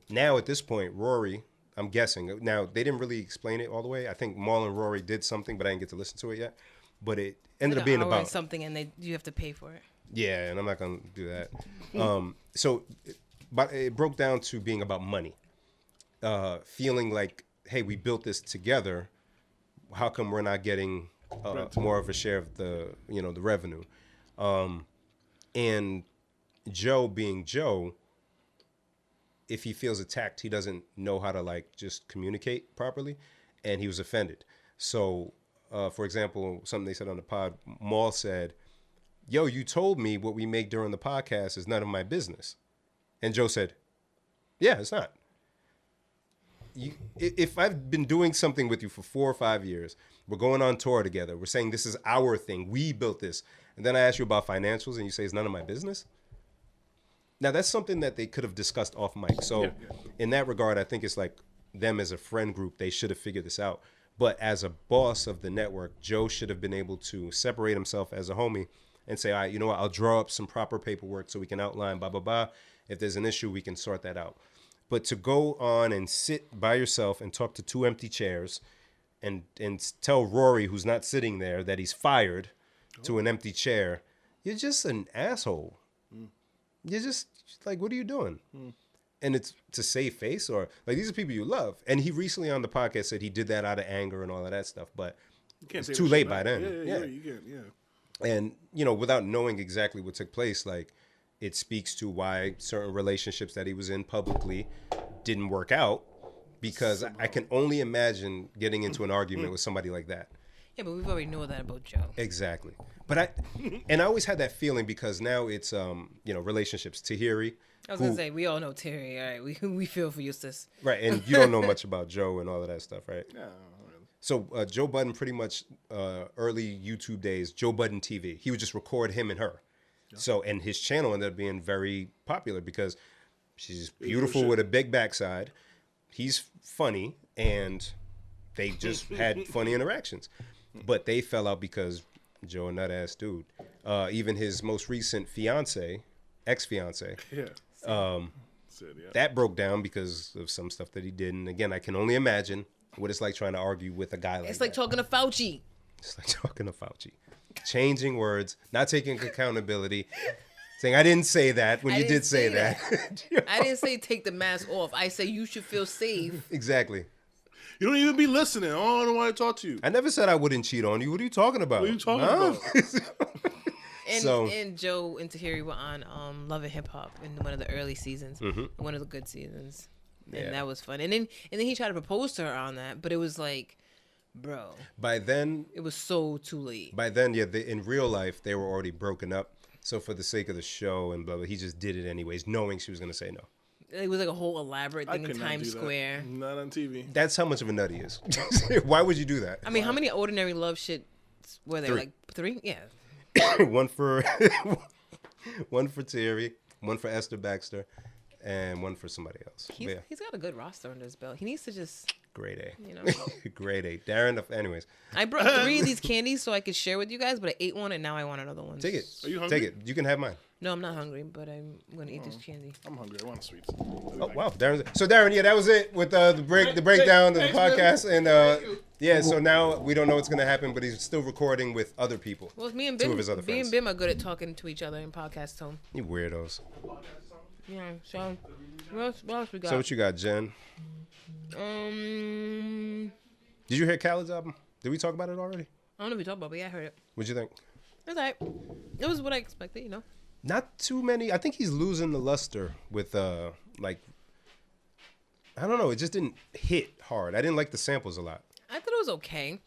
now at this point, Rory, I'm guessing. Now, they didn't really explain it all the way. I think Maul and Rory did something, but I didn't get to listen to it yet. But it ended up being about something, and you have to pay for it. Yeah, and I'm not gonna do that. But it broke down to being about money. Feeling like, hey, we built this together. How come we're not getting more of a share of the the revenue? And Joe being Joe, if he feels attacked, he doesn't know how to like just communicate properly, and he was offended. So, for example, something they said on the pod, Maul said, yo, you told me what we make during the podcast is none of my business. And Joe said, yeah, it's not. If I've been doing something with you for 4 or 5 years, we're going on tour together, we're saying this is our thing, we built this, and then I ask you about financials and you say it's none of my business? Now, that's something that they could have discussed off mic. So in that regard, I think it's like them as a friend group, they should have figured this out. But as a boss of the network, Joe should have been able to separate himself as a homie and say, all right, you know what, I'll draw up some proper paperwork so we can outline blah, blah, blah. If there's an issue, we can sort that out. But to go on and sit by yourself and talk to 2 empty chairs and tell Rory, who's not sitting there, that he's fired to an empty chair, you're just an asshole. You're just like, what are you doing? And it's to save face, or like, these are people you love. And he recently on the podcast said he did that out of anger and all of that stuff, but it's too late by then. Yeah, you can't, And, without knowing exactly what took place, like, it speaks to why certain relationships that he was in publicly didn't work out, because I can only imagine getting into an argument with somebody like that. Yeah, but we've already know that about Joe. Exactly. But I always had that feeling, because now it's, relationships. Tahiri. I was going to say, we all know Terry. All right, we feel for you, sis. Right, and you don't know much about Joe and all of that stuff, right? Yeah. So Joe Budden, pretty much early YouTube days, Joe Budden TV. He would just record him and her. Yeah. So, and his channel ended up being very popular because she's beautiful with a big backside. He's funny, and they just had funny interactions. But they fell out because Joe, a nut-ass dude. Even his most recent fiance, ex-fiance. Yeah. That broke down because of some stuff that he did. And again, I can only imagine what it's like trying to argue with a guy like that. It's like talking to Fauci. It's like talking to Fauci. Changing words, not taking accountability, saying, I didn't say that when you did say that. I didn't say take the mask off. I say you should feel safe. Exactly. You don't even be listening. I don't want to talk to you. I never said I wouldn't cheat on you. What are you talking about? What are you talking about? And Joe and Tahiri were on Love and Hip Hop in one of the early seasons, one of the good seasons, and that was fun. And then he tried to propose to her on that, but it was like, bro. By then, it was so too late. By then, yeah, in real life they were already broken up. So for the sake of the show and blah blah, he just did it anyways, knowing she was gonna say no. It was like a whole elaborate thing in Times Square. Not on TV. That's how much of a nut he is. Why would you do that? I mean, how many ordinary love shit were there? 3. Like 3? Yeah. one for Terry, one for Esther Baxter, and one for somebody else. He's got a good roster under his belt. He needs to just grade A. You know, grade A. Darren. Anyways, I brought 3 of these candies so I could share with you guys, but I ate one and now I want another one. Take it. Are you hungry? Take it. You can have mine. No, I'm not hungry, but I'm gonna eat this candy. I'm hungry. I want sweets. Oh wow, Darren. So Darren, yeah, that was it with the breakdown of the podcast, and yeah. So now we don't know what's gonna happen, but he's still recording with other people. Well, me and Two Bim, of his other friends. and Bim are good at talking to each other in podcast tone. You weirdos. Yeah. So what else we got? So what you got, Jen? Did you hear Khaled's album? Did we talk about it already? I don't know if we talked about it, but yeah, I heard it. What'd you think? It was alright. It was what I expected, you know. Not too many. I think he's losing the luster with like, I don't know. It just didn't hit hard. I didn't like the samples a lot. I thought it was okay.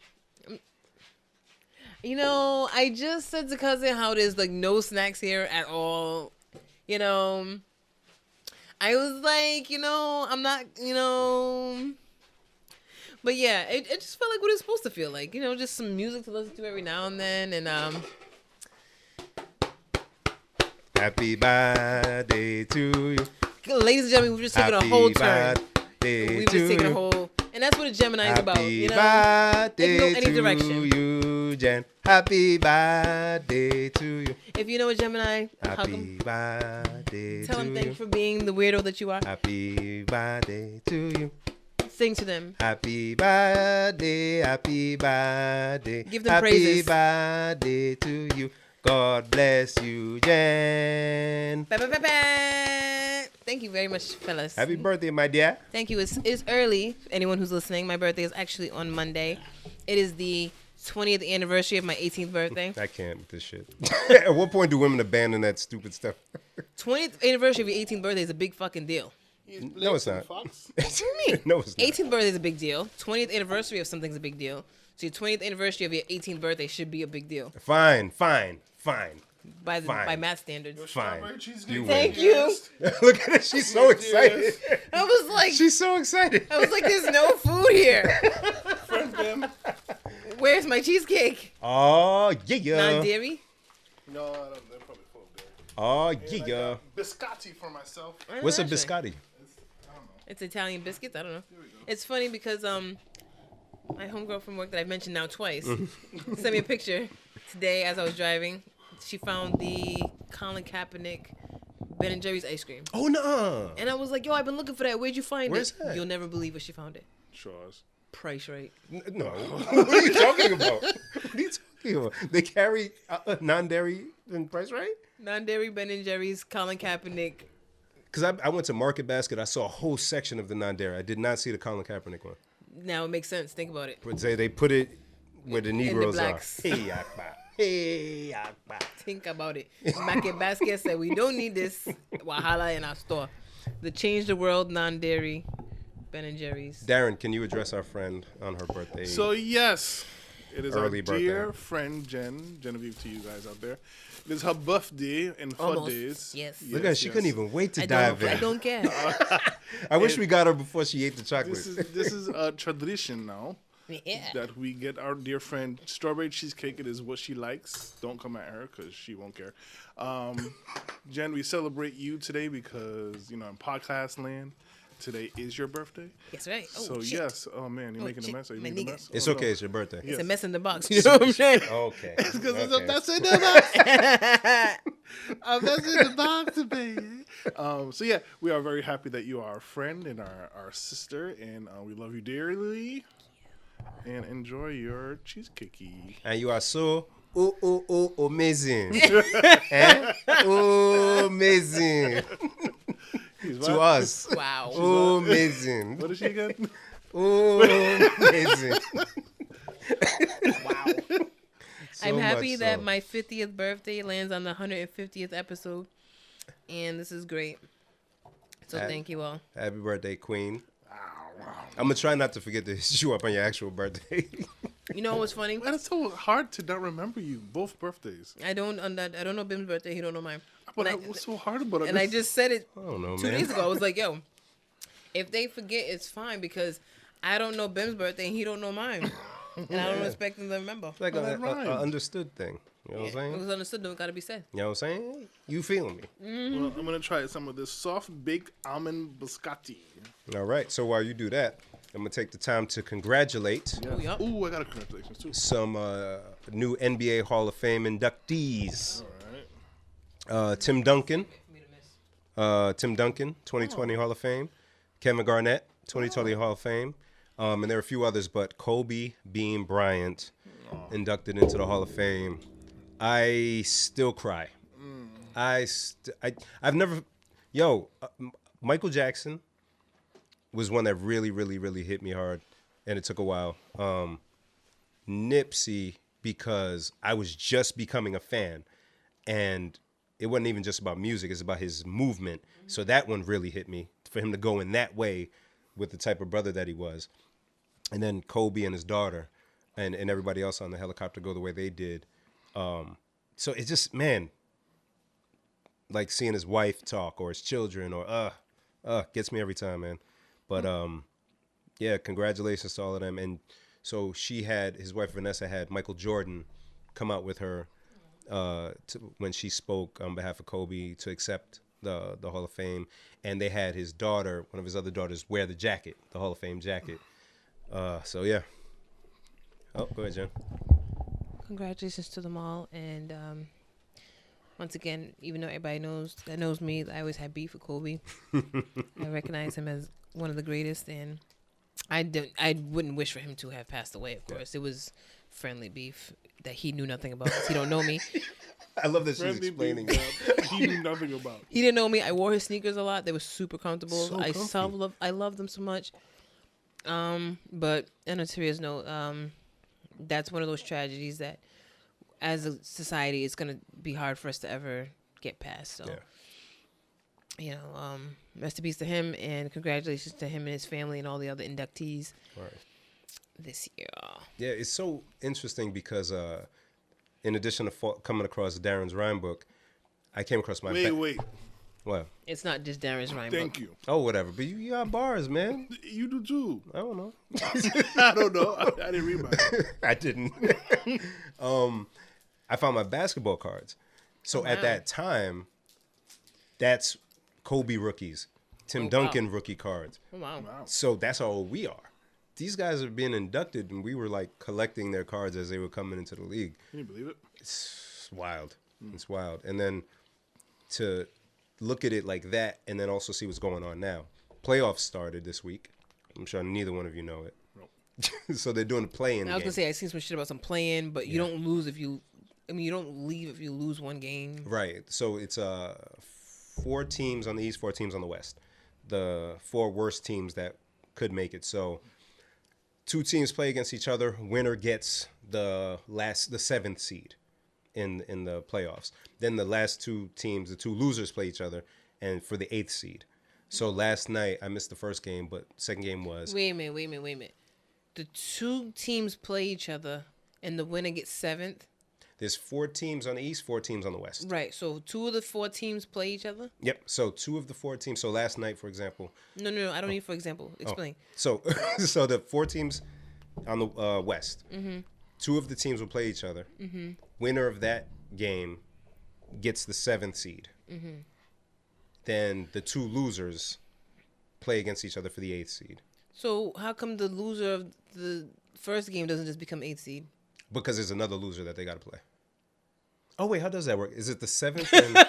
You know, I just said to cousin how there's like no snacks here at all. You know, I was like, you know, I'm not, you know. But yeah, it just felt like what it's supposed to feel like. You know, just some music to listen to every now and then. And Happy birthday to you. Ladies and gentlemen, we've just taken a whole turn. We've just taken a whole, and that's what a Gemini is about. You know, birthday it can go any direction. to you, Jen. Happy birthday to you. If you know a Gemini, hug Happy him. birthday Tell to them you. thanks for being the weirdo that you are. Happy birthday to you. Sing to them. Happy birthday, happy birthday. Give them happy praises. Birthday to you. God bless you, Jen. Thank you very much, fellas. Happy birthday, my dear. Thank you. It's early. Anyone who's listening, my birthday is actually on Monday. It is the 20th anniversary of my 18th birthday. I can't with this shit. At what point do women abandon that stupid stuff? 20th anniversary of your 18th birthday is a big fucking deal. No, it's not. What do you mean? No, it's not. 18th birthday is a big deal. 20th anniversary of something's a big deal. So your 20th anniversary of your 18th birthday should be a big deal. Fine. By math standards. Fine. Thank you. Look at her. She's so excited. I was like, She's so excited. I was like, there's no food here. Where's my cheesecake? Oh, yeah. Non-dairy? No, I don't. They're probably full of dairy. Oh, And I yeah. got biscotti for myself. What's a Actually, biscotti? It's Italian biscuits. I don't know. It's funny because my homegirl from work that I've mentioned now twice sent me a picture today as I was driving. She found the Colin Kaepernick Ben & Jerry's ice cream. Oh, no. And I was like, yo, I've been looking for that. Where'd you find Where's it? that? You'll never believe where she found it. Shaw's. Price right. No. What are you talking about? What are you talking about? They carry non-dairy and price right? Non-dairy Ben & Jerry's Colin Kaepernick. Because I went to Market Basket. I saw a whole section of the non-dairy. I did not see the Colin Kaepernick one. Now it makes sense. Think about it. But they put it where the Negroes are. blacks. Hey, Akbar. Hey, Akbar. Think about it. Market Basket said we don't need this wahala in our store. The Change the World non-dairy Ben & Jerry's. Darren, can you address our friend on her birthday? So yes, it is Early our birthday. dear friend Genevieve to you guys out there. It is her birthday in 4 Almost. days. Yes. Look at her. She couldn't even wait to I dive in. don't care. I wish we got her before she ate the chocolate. This is a tradition now Yeah. that we get our dear friend strawberry cheesecake. It is what she likes. Don't come at her because she won't care. Jen, we celebrate you today because in podcast land, today is your birthday. That's right. Oh, So shit. yes. Oh man, you're making shit. a mess. Are you My making a nigga. mess? It's Oh, okay. no. It's your birthday. It's a mess in the box. You know what I'm saying? Okay. Because Okay. that's in the box. I'm messing the box, baby. So yeah, we are very happy that you are our friend and our sister, and we love you dearly. And enjoy your cheesecake. And you are so amazing. Eh? Amazing. To us. Wow. Amazing. What is she again? Amazing. Wow. So I'm happy much that so. my 50th birthday lands on the 150th episode, and this is great. So thank you all. Happy birthday, Queen. I'm gonna try not to forget to hit you up on your actual birthday. You know what's funny? Man, it's so hard to not remember you both birthdays. I don't know Bim's birthday. He don't know mine. But what's so hard about it? And I just said it I don't know, 2 man. days ago. I was like, yo, if they forget, it's fine because I don't know Bim's birthday and he don't know mine. And I don't expect him to remember. It's like that a rhymes. understood thing. You know what I'm It saying? was understood, though. It got to be said. You know what I'm saying? You feel me? Well, I'm gonna try some of this soft baked almond biscotti. All right. So while you do that, I'm gonna take the time to congratulate Oh, yup. Ooh, I got a congratulations too. some new NBA Hall of Fame inductees. All right. Tim Duncan, 2020 Hall of Fame. Kevin Garnett, 2020 Hall of Fame. And there are a few others, but Kobe Bean Bryant inducted into the Hall of Fame. I still cry. I've never, Michael Jackson was one that really, really, really hit me hard, and it took a while. Nipsey, because I was just becoming a fan, and it wasn't even just about music, it's about his movement. So that one really hit me, for him to go in that way with the type of brother that he was. And then Kobe and his daughter and everybody else on the helicopter go the way they did. So it's just, man, like seeing his wife talk or his children or gets me every time, man. But yeah, congratulations to all of them. And so his wife Vanessa had Michael Jordan come out with her when she spoke on behalf of Kobe to accept the Hall of Fame. And they had his daughter, one of his other daughters, wear the jacket, the Hall of Fame jacket. So yeah. Oh, go ahead, Jen. Congratulations to them all. And once again, even though everybody knows me, I always had beef with Kobe. I recognize him as one of the greatest, and I wouldn't wish for him to have passed away. Of course, it was friendly beef that he knew nothing about because he don't know me. I love that she's Friendly explaining beef that. that he knew nothing about. He didn't know me. I wore his sneakers a lot. They were super comfortable. So I love them so much. But on a serious note, that's one of those tragedies that, as a society, it's gonna be hard for us to ever get past. So, rest in peace to him, and congratulations to him and his family and all the other inductees this year. Yeah, it's so interesting because in addition to coming across Darren's rhyme book, I came across my Wait. What? It's not just Darren's rhyme Thank book. you. Oh, whatever. But you got bars, man. You do too. I don't know. I don't know. I didn't read mine. I didn't. I found my basketball cards. So at that time, that's Kobe rookies, Tim Duncan rookie cards. Oh, wow. So that's how old we are. These guys are being inducted, and we were like collecting their cards as they were coming into the league. Can you believe it? It's wild. It's wild. And then to look at it like that and then also see what's going on now. Playoffs started this week. I'm sure neither one of you know it. Nope. So they're doing the play-in I was game. gonna say I seen some shit about some playing, but you don't lose if you. I mean, you don't leave if you lose one game. Right. So it's 4 teams on the East, 4 teams on the West. The 4 worst teams that could make it. So 2 teams play against each other. Winner gets the 7th seed in the playoffs. Then the last 2 teams, the 2 losers play each other, and for the 8th seed. So last night I missed the first game, but second game was. Wait a minute. The 2 teams play each other, and the winner gets 7th. There's 4 teams on the East, 4 teams on the West. Right. So 2 of the 4 teams play each other. Yep. So 2 of the 4 teams. So last night, for example. No. I don't need for example. Explain. So the 4 teams on the West. Mm-hmm. 2 of the teams will play each other. Mm-hmm. Winner of that game gets the 7th seed. Mm-hmm. Then the 2 losers play against each other for the 8th seed. So how come the loser of the first game doesn't just become 8th seed? Because there's another loser that they got to play. Oh wait, how does that work? Is it the 7th? And...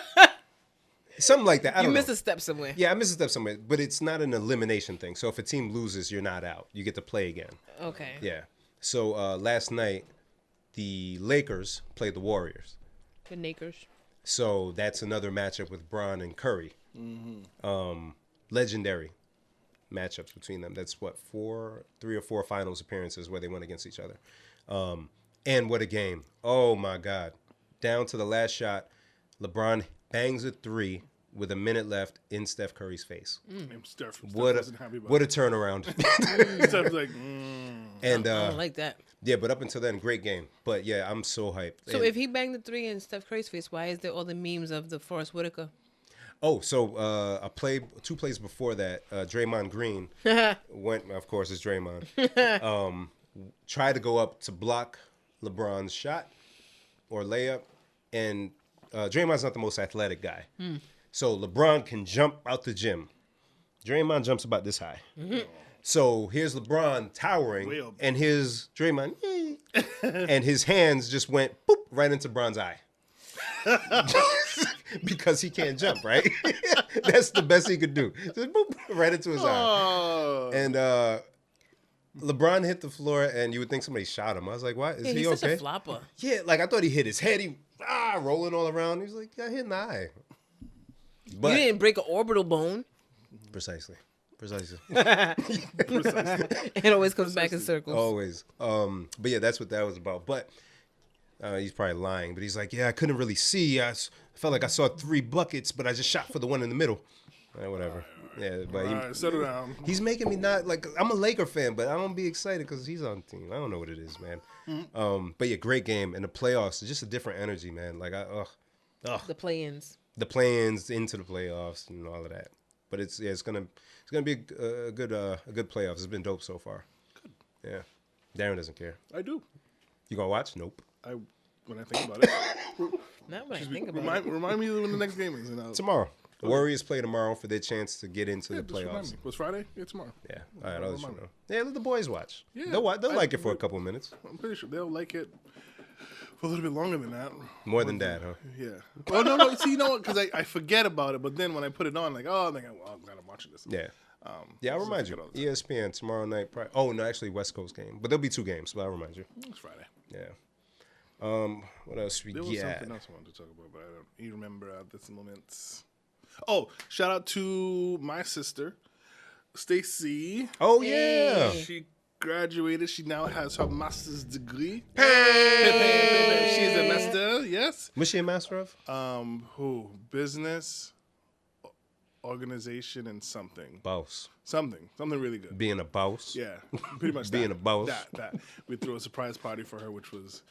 Something like that. I don't know. You missed a step somewhere. Yeah, I missed a step somewhere, but it's not an elimination thing. So if a team loses, you're not out. You get to play again. Okay. Yeah. So last night, the Lakers played the Warriors. The Lakers. So that's another matchup with Bron and Curry. Legendary matchups between them. That's what, 3 or 4 finals appearances where they went against each other. And what a game. Oh my God. Down to the last shot, LeBron bangs a 3 with a minute left in Steph Curry's face. Steph What a turnaround. Steph's like, And I don't like that. yeah, but up until then, great game. But yeah, I'm so hyped. So if he banged the 3 in Steph Curry's face, why is there all the memes of the Forrest Whitaker? Oh, so 2 plays before that, Draymond Green went, of course, it's Draymond, tried to go up to block LeBron's shot or layup, and Draymond's not the most athletic guy. So LeBron can jump out the gym. Draymond jumps about this high. So here's LeBron towering, and here's Draymond, and his hands just went boop right into Bron's eye. Because he can't jump, right? That's the best he could do. Just boop, right into his eye. And LeBron hit the floor, and you would think somebody shot him. I was like, "What? Is he he's okay?" Such a flopper. Yeah, like I thought he hit his head. He rolling all around. He was like, "I hit in the eye." But You didn't break an orbital bone. precisely. It always comes back in circles. Always. But yeah, that's what that was about. But he's probably lying. But he's like, yeah, I couldn't really see. I felt like I saw 3 buckets, but I just shot for the one in the middle. Whatever. Yeah, but settle down. he's making me not like I'm a Laker fan, but I don't be excited because he's on the team. I don't know what it is, man. But yeah, great game. And the playoffs, just a different energy, man. Like The play-ins. the play-ins into the playoffs and all of that. But it's gonna be a good playoffs. It's been dope so far. Good. Yeah. Darren doesn't care. I do. You gonna watch? Nope. When I think about it. Not when I think about it. Remind me when the next game is. And tomorrow. The Warriors play tomorrow for their chance to get into the just remind playoffs. me. Was Friday? Yeah, tomorrow. Yeah. All right, I'll let you know. Yeah, let the boys watch. Yeah, They'll like it for a couple of minutes. I'm pretty sure they'll like it for a little bit longer than that. More than that, huh? Yeah. Oh, no. See, you know what? Because I forget about it, but then when I put it on, like, I'm glad I'm watching this. Yeah. I'll remind you. ESPN tomorrow night. Oh, no, actually, West Coast game. But there'll be 2 games, but I'll remind you. It's Friday. Yeah. What else we got? There was something else I wanted to talk about, but I don't even remember at this moment. Oh, shout out to my sister, Stacy. Oh, yeah. She graduated. She now has her master's degree. She's a master, yes. What's she a master of? Business, organization, and something. Boss. Something really good. Being a boss. Yeah, pretty much Being that. a boss. That. We threw a surprise party for her, which was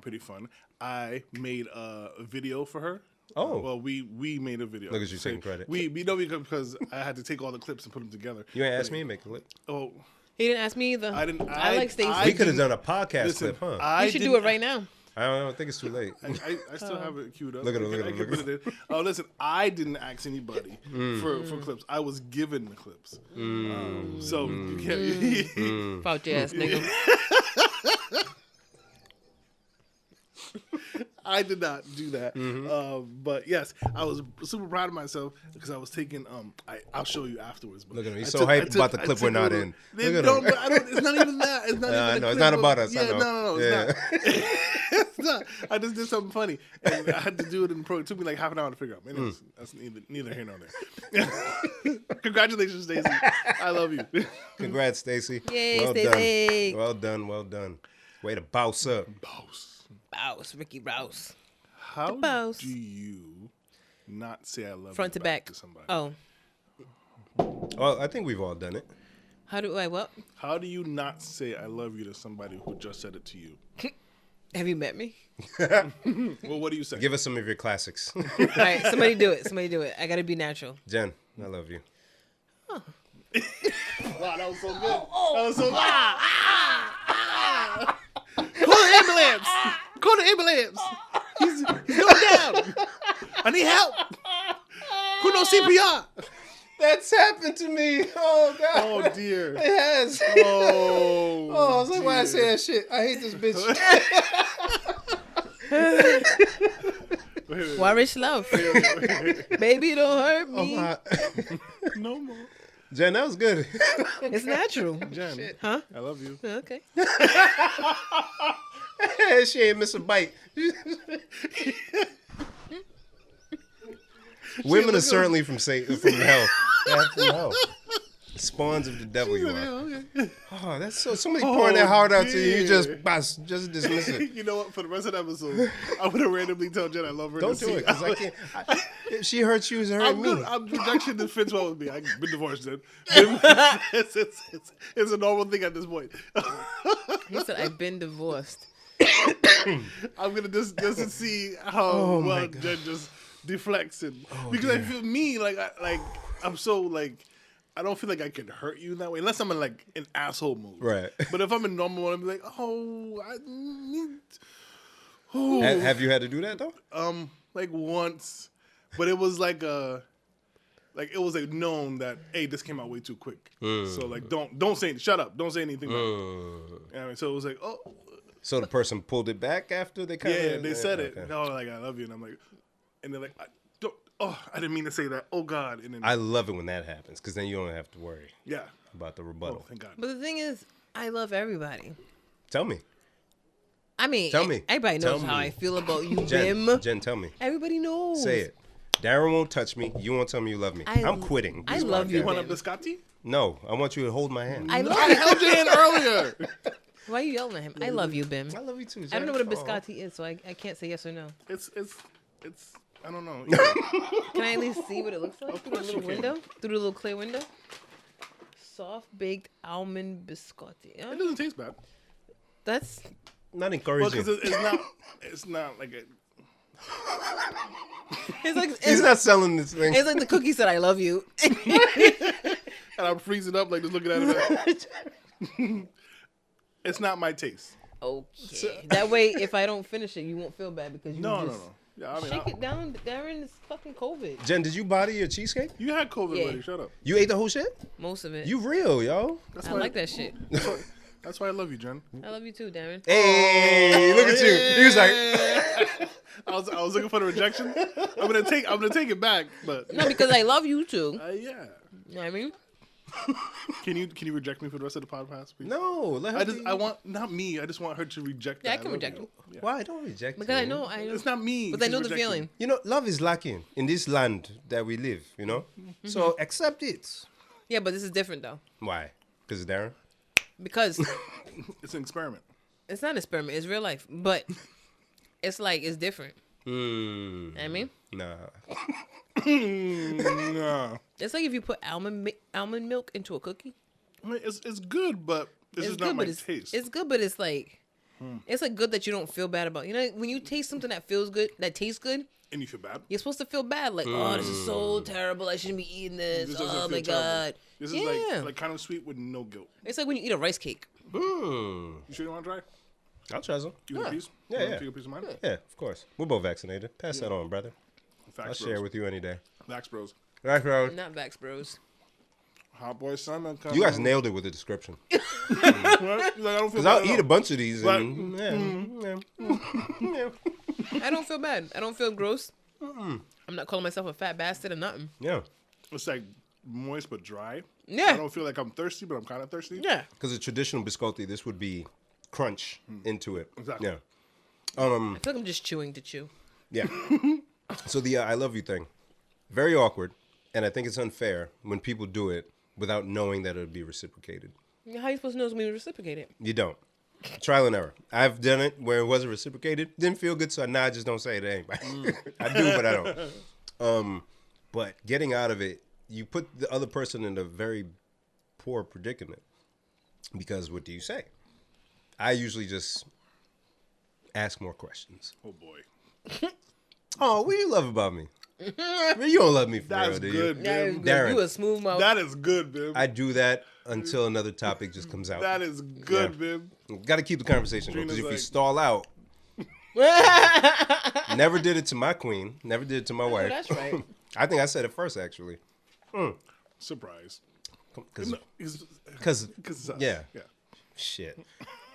pretty fun. I made a video for her. Oh. Well, we made a video. Look at you taking credit. We know because I had to take all the clips and put them together. You ain't asked me to make a clip. Oh, He didn't ask me either. I didn't. I like Stacey. We could have done a podcast clip, huh? You should do it right now. I don't think it's too late. I still have it queued up. Look at it. Oh, listen, I didn't ask anybody for clips. I was given the clips. So you can't. Fouch ass nigga. I did not do that. But yes, I was super proud of myself because I was taking. I'll show you afterwards. But look at him. He's so hyped about the clip we're not in. Look at him. It's not even that. It's not even. No, it's not about us. Yeah, no. Yeah. It's not. I just did something funny, and I had to do it in pro. It took me like half an hour to figure out. Man, that's neither here nor there. Congratulations, Stacey. I love you. Congrats, Stacey. Yay, well Stacey. done. Well done. Way to boss up. Bouse, Ricky Rouse. How do you not say I love Front you to back to somebody? Oh. Well, I think we've all done it. How do I what? How do you not say I love you to somebody who just said it to you? Have you met me? Well, what do you say? Give us some of your classics. All right, somebody do it. I gotta be natural. Jen, I love you. Wow, that was so good. That was so good. Call the ambulance. Call the ambulance. He's going down. I need help. Who knows CPR? That's happened to me. Oh, God. Oh, dear. It has. Oh, I was like, why I say that shit? I hate this bitch. Warish love. Baby, don't hurt me. No more. Jen, that was good. It's natural. Jen, Huh? I love you. Okay. She ain't miss a bite. Women are certainly from hell. Yeah, from hell. Spawns of the devil you are. Oh, that's somebody pouring their heart out to you. You just dismiss it. You know what? For the rest of the episode, I'm gonna randomly tell Jen I love her. Don't do it, because I can't. If she hurts you, it's hurting me. Rejection that fits well with me. I've been divorced, Jen. It's a normal thing at this point. He said, I've been divorced. I'm gonna just to see how well Jen just deflects it. Because I feel me I'm so like. I don't feel like I can hurt you that way unless I'm in like an asshole mood. Right. But if I'm in normal mode, I'm like, Have you had to do that though? Like once, but it was like it was like known that this came out way too quick. So like don't say shut up, don't say anything. So it was like So the person pulled it back after they kind of they said it. Okay. Oh, like I love you, and I'm like, and they're like. I didn't mean to say that. Oh, God. And then, I love it when that happens because then you don't have to worry about the rebuttal. Oh, thank God. But the thing is, I love everybody. Tell me. I mean, tell me. Everybody knows how I feel about you, Jim. Jen, tell me. Everybody knows. Say it. Darren won't touch me. You won't tell me you love me. I'm quitting. I love you. You want a biscotti? No, I want you to hold my hand. I held your hand earlier. Why are you yelling at him? I love you, Bim. I love you too, Jen. I don't know what a biscotti is, so I can't say yes or no. It's I don't know. Can I at least see what it looks like through the little window? Through the little clear window? Soft baked almond biscotti. It doesn't taste bad. That's not encouraging. Well, it's not like a... He's not selling this thing. It's like the cookie said, I love you. And I'm freezing up, like just looking at it. It's not my taste. Okay. That way, if I don't finish it, you won't feel bad because you No. Yeah, I mean, shake it down, Darren. It's fucking COVID. Jen, did you body your cheesecake? You had COVID already. Shut up. You ate the whole shit? Most of it. You real, yo. I like that shit. That's why I love you, Jen. I love you too, Darren. Hey, look at you. He was like, I was looking for the rejection. I'm gonna take it back, but no, because I love you too. Yeah. You know what I mean? Can you reject me for the rest of the podcast, please? No, let her. I want not me. I just want her to reject. Yeah, I can reject you. Yeah. Why? Don't reject. Because I know. It's not me. But I know the feeling. You know, love is lacking in this land that we live. You know, so accept it. Yeah, but this is different though. Why? Because it's Darren. Because it's an experiment. It's not an experiment. It's real life, but it's like it's different. I mean, nah. No. It's like if you put almond milk into a cookie. I mean, it's good, but it's just not my taste. It's good, but it's like it's like good that you don't feel bad about. You know, when you taste something that feels good, that tastes good, and you feel bad, you're supposed to feel bad. Like, oh, this is so terrible. I shouldn't be eating this. Oh my god. This is like kind of sweet with no guilt. It's like when you eat a rice cake. You sure you want to try? I'll try some. You want a piece? Yeah. Take a piece of mine? Yeah, of course. We're both vaccinated. Pass that on, brother. I'll share with you any day. Vax Bros. Vax Bros. Not Vax Bros. Hot boy Simon. You guys nailed it with the description. Because I'll eat a bunch of these. I don't feel bad. I don't feel gross. I'm not calling myself a fat bastard or nothing. Yeah. It's like moist but dry. Yeah. I don't feel like I'm thirsty, but I'm kind of thirsty. Yeah. Because a traditional biscotti, this would be crunch into it. Exactly. Yeah. I feel like I'm just chewing to chew. Yeah. So the I love you thing, very awkward, and I think it's unfair when people do it without knowing that it'll be reciprocated. How are you supposed to know it's going to be reciprocated? You don't. Trial and error. I've done it where it wasn't reciprocated. Didn't feel good, so now I just don't say it to anybody. I do, but I don't. But getting out of it, you put the other person in a very poor predicament. Because what do you say? I usually just ask more questions. Oh, boy. Oh, what do you love about me? You don't love me for real, do you? Good, Bim. Darren, you a smooth mouth. That is good, Bim. I do that until another topic just comes out. That is good, Bim. Got to keep the conversation going, because if you stall out, never did it to my queen, never did it to my wife. That's right. I think I said it first, actually. Surprise. Because, yeah. Shit.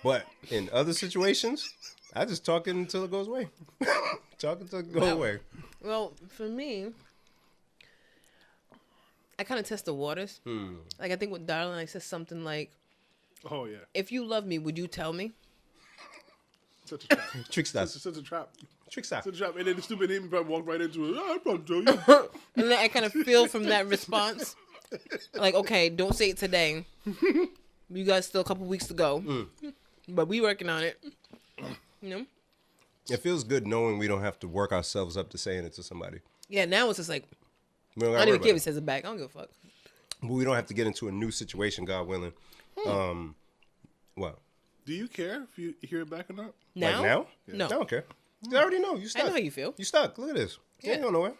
But in other situations, I just talk it until it goes away. Talk until it goes away. Well, for me, I kind of test the waters. Like I think with Darren, I said something like, Oh yeah, "If you love me, would you tell me?" such a trap. Trick stop. Such a trap. Trick stop. Such a trap. And then the stupid him probably walked right into it. Oh, I'd probably tell you. And then I kind of feel from that response, like, okay, don't say it today. You guys still a couple weeks to go, but we working on it. You know. It feels good knowing we don't have to work ourselves up to saying it to somebody. Yeah, now it's just like, We don't I gotta don't worry even care if about he says it back. I don't give a fuck. But we don't have to get into a new situation, God willing. What? Do you care if you hear it back or not? Now? Like now? No. I don't care. I already know. You stuck. I know how you feel. You stuck. Look at this. You ain't going nowhere.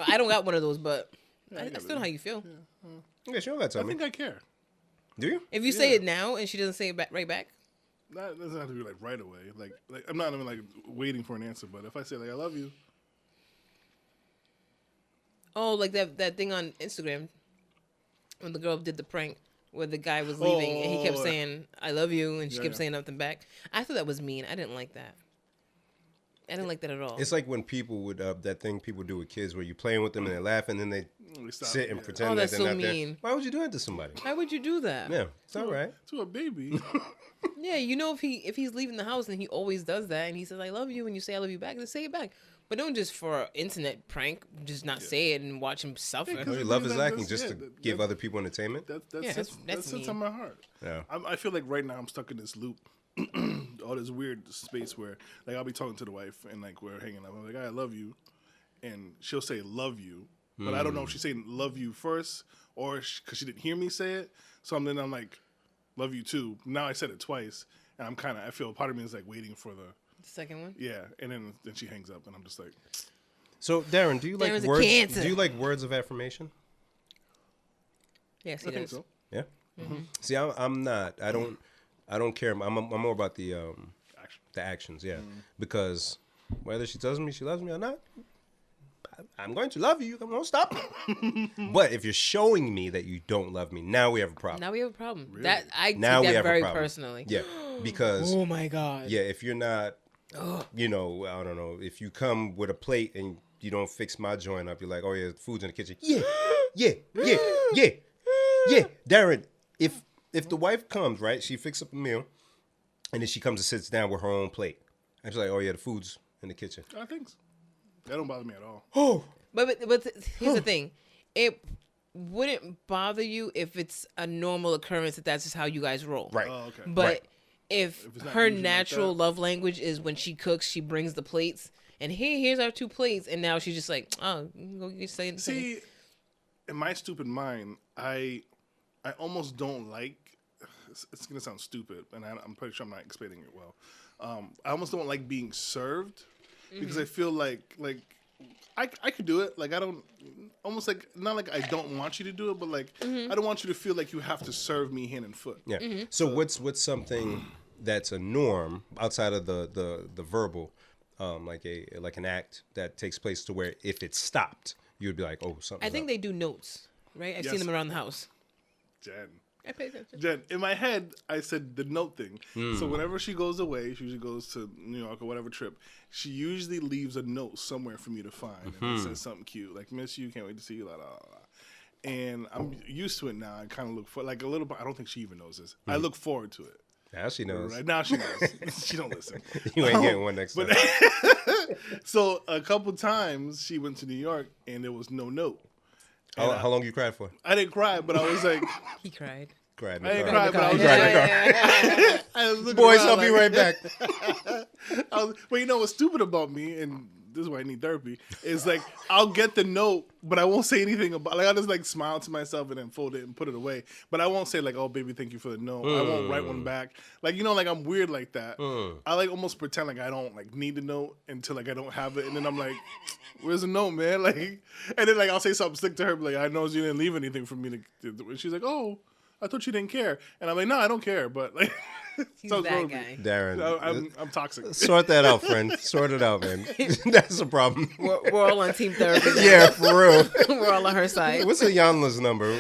I don't got one of those, but I I get still know how you feel. I guess you don't got to tell I me. think I care. Do you? If you say it now and she doesn't say it back, right back, That doesn't have to be like right away. Like I'm not even like waiting for an answer. But if I say like I love you, oh, like that thing on Instagram when the girl did the prank where the guy was leaving and he kept saying I love you and she kept saying nothing back. I thought that was mean. I didn't like that. I didn't like that at all. It's like when people would that thing people do with kids where you're playing with them and they laugh and then they sit and pretend that that's they're so not mean. there. Why would you do that to somebody? Why would you do that? Yeah, it's all right. to a baby. Yeah, you know if he's leaving the house and he always does that and he says I love you and you say I love you back, just say it back. But don't just for an internet prank, just not say it and watch him suffer. Yeah, Oh, you love his acting just to give other people entertainment? That sits on my heart. Yeah. I feel like right now I'm stuck in this loop. All this weird space where like I'll be talking to the wife and like we're hanging out. I'm like, I love you, and she'll say love you, but I don't know if she's saying love you first or because she didn't hear me say it. So I'm like, love you too. Now I said it twice, and I feel part of me is like waiting for the second one. yeah, and then she hangs up, and I'm just like. So Darren, do you like Darren's a words? cancer. Do you like words of affirmation? Yes, he I think does. so. Yeah. See, I'm not. I don't care. I'm more about the actions. Yeah, because whether she tells me she loves me or not, I'm going to love you. I won't stop. But if you're showing me that you don't love me, now we have a problem. Now we have a problem. Really? That I Now we take that have a very problem. personally. Yeah, because Oh my god. yeah, if you're not, you know, I don't know, if you come with a plate and you don't fix my joint up, you're like, oh yeah, the food's in the kitchen. Yeah, yeah. Darren, if the wife comes, right, she fixes up a meal, and then she comes and sits down with her own plate, and she's like, oh yeah, the food's in the kitchen. I think so. That don't bother me at all. Oh, But here's the thing. It wouldn't bother you if it's a normal occurrence that that's just how you guys roll. right. Oh, okay. But Right. if it's not her usually like natural that. love language is when she cooks, she brings the plates, and here's our 2 plates, and now she's just like, oh, go get say the See, in my stupid mind, I almost don't like. It's gonna sound stupid, and I'm pretty sure I'm not explaining it well. I almost don't like being served because I feel like I could do it. Like I don't almost like not like I don't want you to do it, but like I don't want you to feel like you have to serve me hand and foot. Yeah. So what's something that's a norm outside of the verbal, like an act that takes place to where if it stopped, you'd be like, oh, something. I think they do notes, right? I've Yes. seen them around the house. Jen. I pay attention. Jen, in my head, I said the note thing. So whenever she goes away, she usually goes to New York or whatever trip, she usually leaves a note somewhere for me to find. And it says something cute, like, miss you, can't wait to see you, la, la, la. And I'm used to it now. I kind of look for, like, a little bit, I don't think she even knows this. I look forward to it. Now she knows. Right now she knows. She don't listen. You ain't getting one next time. So a couple times she went to New York and there was no note. How long you cried for? I didn't cry, but I was like, He cried. Cried in I the didn't car. cry, but I was Cried in like, the car. I was looking Boys, around I'll be like- right back. But you know what's stupid about me, and this is why I need therapy, is like I'll get the note, but I won't say anything about. Like I'll just like smile to myself and then fold it and put it away. But I won't say like, "Oh, baby, thank you for the note." I won't write one back. Like you know, like I'm weird like that. I like almost pretend like I don't like need the note until like I don't have it, and then I'm like, "Where's the note, man?" Like, and then like I'll say something slick to her, like, "I know you didn't leave anything for me to." And she's like, "Oh, I thought you didn't care," and I'm like, "No, I don't care," but like. He's So that grown. guy. Darren, I'm toxic. sort that out, friend. Sort it out, man. That's a problem. We're all on team therapy. now. Yeah, for real. We're all on her side. What's a Yanla's number?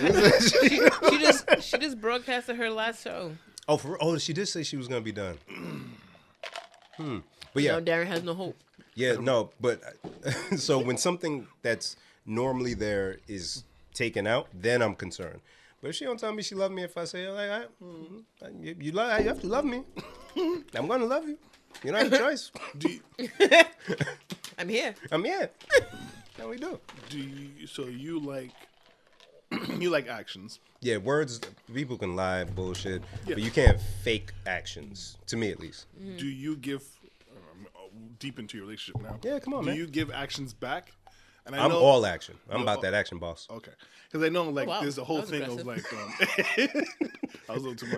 She just broadcasted her last show. Oh, she did say she was gonna be done. But yeah, Now Darren has no hope. yeah, no, but so when something that's normally there is taken out, then I'm concerned. But if she don't tell me she love me, if I say like, you have to love me, I'm gonna love you. You don't have a choice. I'm here. I'm here. How we do? So you like you like actions? Yeah, words. People can lie, bullshit, Yeah. but you can't fake actions. To me, at least. Do you give deep into your relationship now? Yeah, come on, man. Do you give actions back? And I'm all action. I'm about that action, boss. Okay, because I know like wow. there's a whole That was thing aggressive. of like I was a little too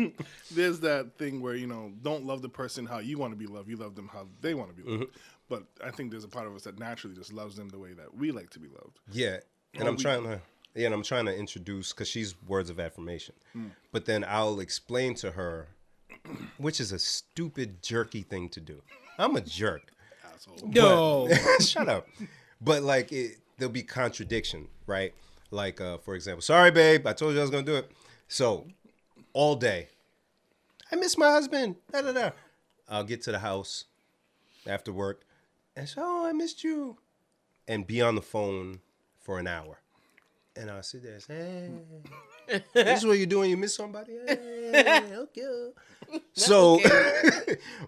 much. There's that thing where don't love the person how you want to be loved. You love them how they want to be loved. But I think there's a part of us that naturally just loves them the way that we like to be loved. Yeah, and I'm trying to introduce, because she's words of affirmation. But then I'll explain to her, which is a stupid, jerky thing to do. I'm a jerk. Asshole. No. Shut up. But like there'll be contradiction, right? Like for example, sorry babe, I told you I was gonna do it. So all day, I miss my husband. Da, da, da. I'll get to the house after work and say, oh, I missed you, and be on the phone for an hour. And I'll sit there and say, hey, this is what you do when you miss somebody. Hey, okay. So,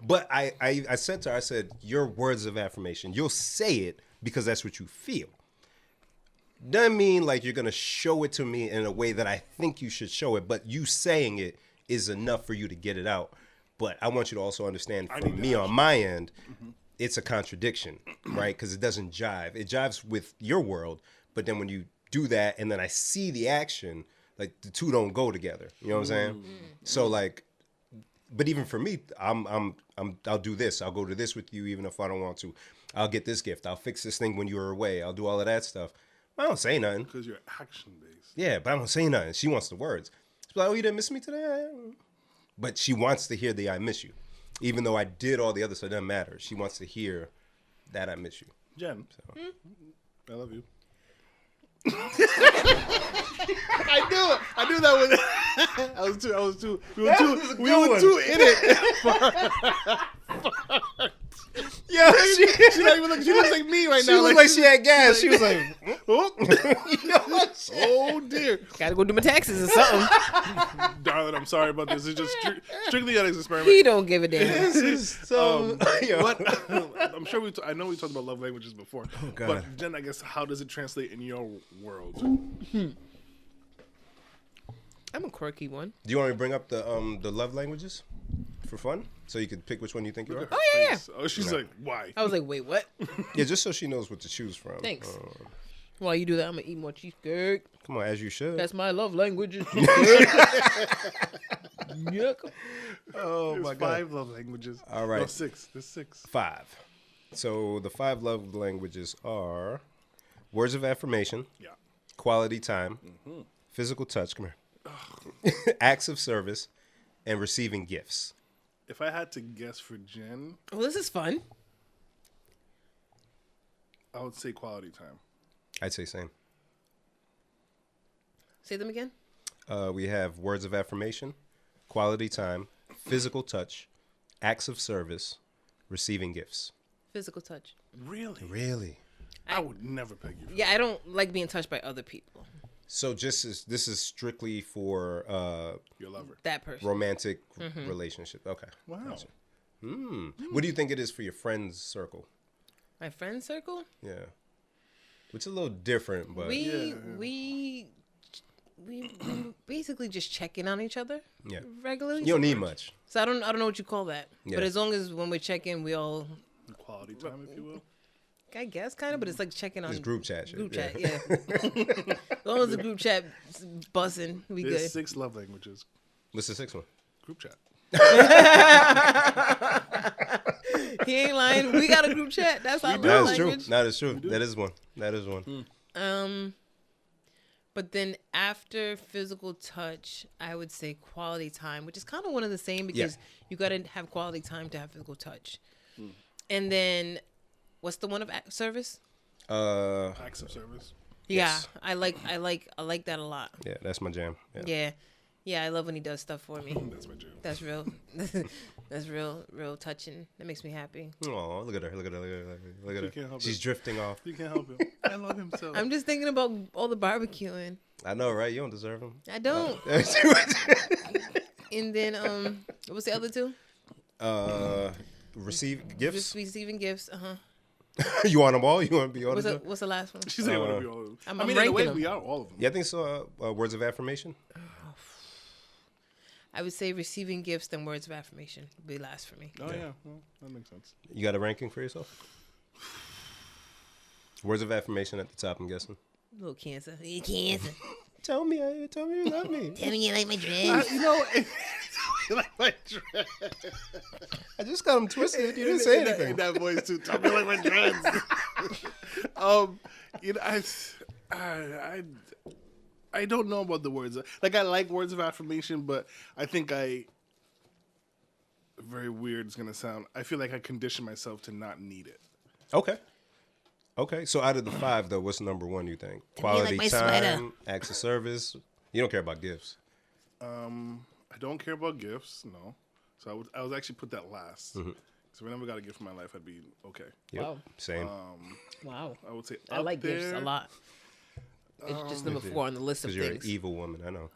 but I said to her, I said, your words of affirmation, you'll say it because that's what you feel. Doesn't mean like you're going to show it to me in a way that I think you should show it, but you saying it is enough for you to get it out. But I want you to also understand from me on my end, it's a contradiction, right? Because it doesn't jive. It jives with your world, but then when you do that and then I see the action, like the two don't go together. You know what I'm saying? So like, but even for me, I'll do this. I'll go to this with you even if I don't want to. I'll get this gift. I'll fix this thing when you're away. I'll do all of that stuff. I don't say nothing. Because you're action based. Yeah, but I don't say nothing. She wants the words. She's like, oh, you didn't miss me today? But she wants to hear the I miss you. Even though I did all the other stuff, it doesn't matter. She wants to hear that I miss you. Jen, So. I love you. I knew that was. I was too. We were too in it. Yeah, She not even she looks like me right she now. looked like she had gas. She was like, oh dear, Gotta go do my taxes or something. darling, I'm sorry about this. It's just strictly an experiment. He don't give a damn. this is so. What I'm sure I know we talked about love languages before. Oh, God. But Jen, I guess how does it translate in your world? I'm a quirky one. Do you want me to bring up the love languages for fun, so you can pick which one you think you are? Oh, yeah. Oh, she's like, why? I was like, wait, what? Yeah, just so she knows what to choose from. Thanks. While you do that, I'm gonna eat more cheesecake. Come on, as you should. That's my love language. Is cheesecake. Yuck. Oh There's my God. 5 love languages. All right. No, 6. There's 6. 5. So the 5 love languages are words of affirmation, Yeah. quality time, physical touch, come here, acts of service, and receiving gifts. If I had to guess for Jen, Well, this is fun. I would say quality time. I'd say same. Say them again. We have words of affirmation, quality time, physical touch, acts of service, receiving gifts. Physical touch. Really? Really? I would never peg you. Yeah, I don't like being touched by other people. So this is strictly for Your lover. That person. romantic relationship. Okay. Wow. Gotcha. What do you think it is for your friends circle? My friend circle. Yeah. Which is a little different, but We basically just check in on each other. yeah. Regularly. You don't need much. So I don't know what you call that. Yeah. But as long as when we check in, we all, Quality time, if you will. I guess, kind of. But it's like checking on It's group chat shit. Group yeah. chat, yeah. As long as the group chat buzzing, we There's good. 6 love languages. What's the 6th one? Group chat. He ain't lying. We got a group chat. That's our That love is true. language. That is true. That is one. That is one. But then after physical touch, I would say quality time, which is kind of one of the same because you got to have quality time to have physical touch. And then, what's the one of service? Acts of service. Yeah, Yes. I like that a lot. Yeah, that's my jam. Yeah. Yeah, I love when he does stuff for me. That's my jam. That's real. That's real touching. That makes me happy. Oh, look at her. Look at her. Can't help She's it. drifting off. You can't help it. I love him so. I'm just thinking about all the barbecuing. I know, right? You don't deserve him. I don't. And then what was the other two? Receive gifts. Receiving gifts. You want them all? You want to be all of them? What's the last one? She said, "Want to be all of them." I'm I mean, in a way, ranking them. we are all of them. Yeah, I think so. Words of affirmation. I would say receiving gifts than words of affirmation would be last for me. Oh yeah, well, that makes sense. You got a ranking for yourself? Words of affirmation at the top, I'm guessing. Little Cancer. You Cancer. Tell me you love me. Tell me you like my dress. You know, you like my dress. I just got them twisted. You didn't say anything. In that voice too. Tell me you like my dress. You know, I don't know about the words. Like, I like words of affirmation, but I think very weird it's gonna sound. I feel like I condition myself to not need it. Okay. So out of the 5, though, what's number 1? You think quality my time, sweater. acts of service? You don't care about gifts. I don't care about gifts. No, so I was actually put that last. So if I never got a gift in my life, I'd be okay. Yep. Wow. Same. Wow. I would say I like gifts a lot. It's just number 4 on the list of Because you're things. an evil woman. I know.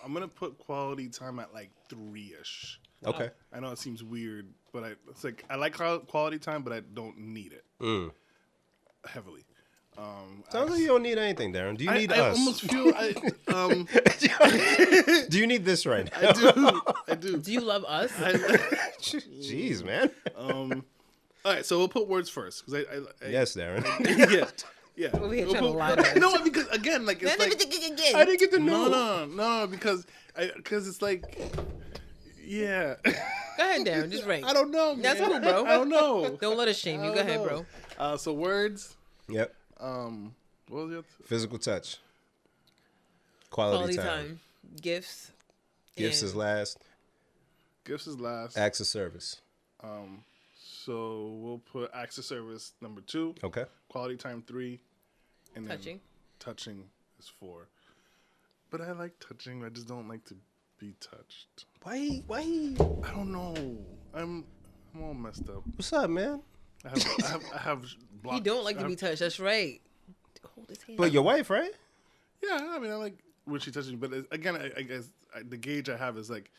I'm gonna put quality time at like 3-ish. Okay. I know it seems weird, but it's like I like quality time, but I don't need it heavily. Sounds like you don't need anything, Darren. Do you need I us? almost feel Do you need this right now? I do. Do you love us? Jeez, man. All right, so we'll put words first because Yes, Darren. yeah. Over here trying to lie to us. No, because again, like it's like I didn't get the new. no, because it's like, yeah. Go ahead, Darren. Just rank. I don't know. Man. That's cool, bro. I don't know. Don't let us shame you. Go ahead, bro. So words. Yep. What was it? Physical touch. Quality time. Gifts. Gifts is last. Gifts is last. Acts of service. So we'll put acts of service number 2. Okay. Quality time 3. And then Touching. Touching is 4. But I like touching. I just don't like to be touched. Why? I don't know. I'm all messed up. What's up, man? I have blocked. He don't like to be touched. That's right. Hold his hand. But your wife, right? Yeah, I mean, I like when she touches me. But again, I guess the gauge I have is like,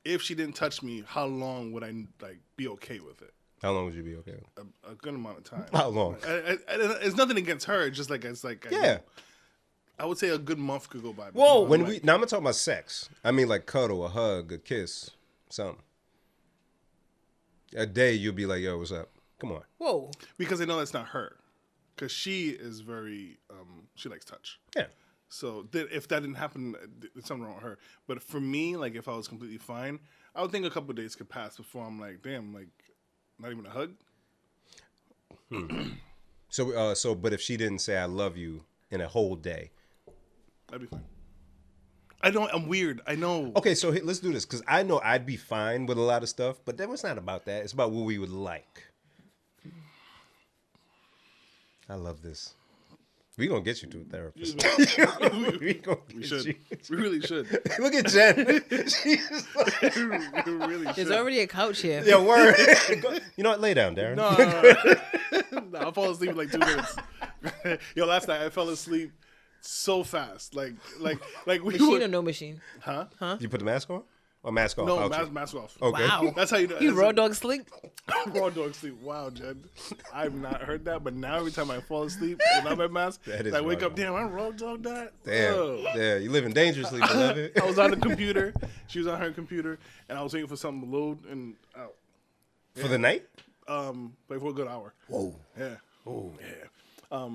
if she didn't touch me, how long would I like be okay with it? How long would you be okay with? A good amount of time. How long? It's nothing against her. It's just like Yeah. I would say a good month could go by. Whoa. before I'm Now I'm gonna talk about sex. I mean, like cuddle, a hug, a kiss, something. A day you'll be like, yo, what's up? Come on. Whoa. because I know that's not her, because she is very she likes touch. Yeah. So if that didn't happen, there's something wrong with her. But for me, like if I was completely fine, I would think a couple of days could pass before I'm like, damn, like not even a hug. So, but if she didn't say I love you in a whole day, I'd be fine. I'm weird. I know. okay. So let's do this because I know I'd be fine with a lot of stuff, but then it's not about that. It's about what we would like. I love this. We gonna get you to a therapist. We should. We really should. Look at Jen. She's like, We really should. There's already a couch here. yeah, word. You know what? Lay down, Darren. No, I'll fall asleep in like 2 minutes. Yo, last night I fell asleep so fast. Like we Machine were, or no machine? huh? You put the mask on? Or mask off? No, Ouch. mask off. Okay. Wow. That's how you do it. You raw dog sleep? Raw dog sleep. Wow, Jen. I've not heard that, but now every time I fall asleep when I'm at mask, That is I wake raw up, dog. damn, I raw dog that. Damn. Oh. Yeah, you living dangerously, beloved. I was on the computer. She was on her computer, and I was waiting for something to load and out. For the night? Like for a good hour. Whoa. Yeah. Oh. Yeah.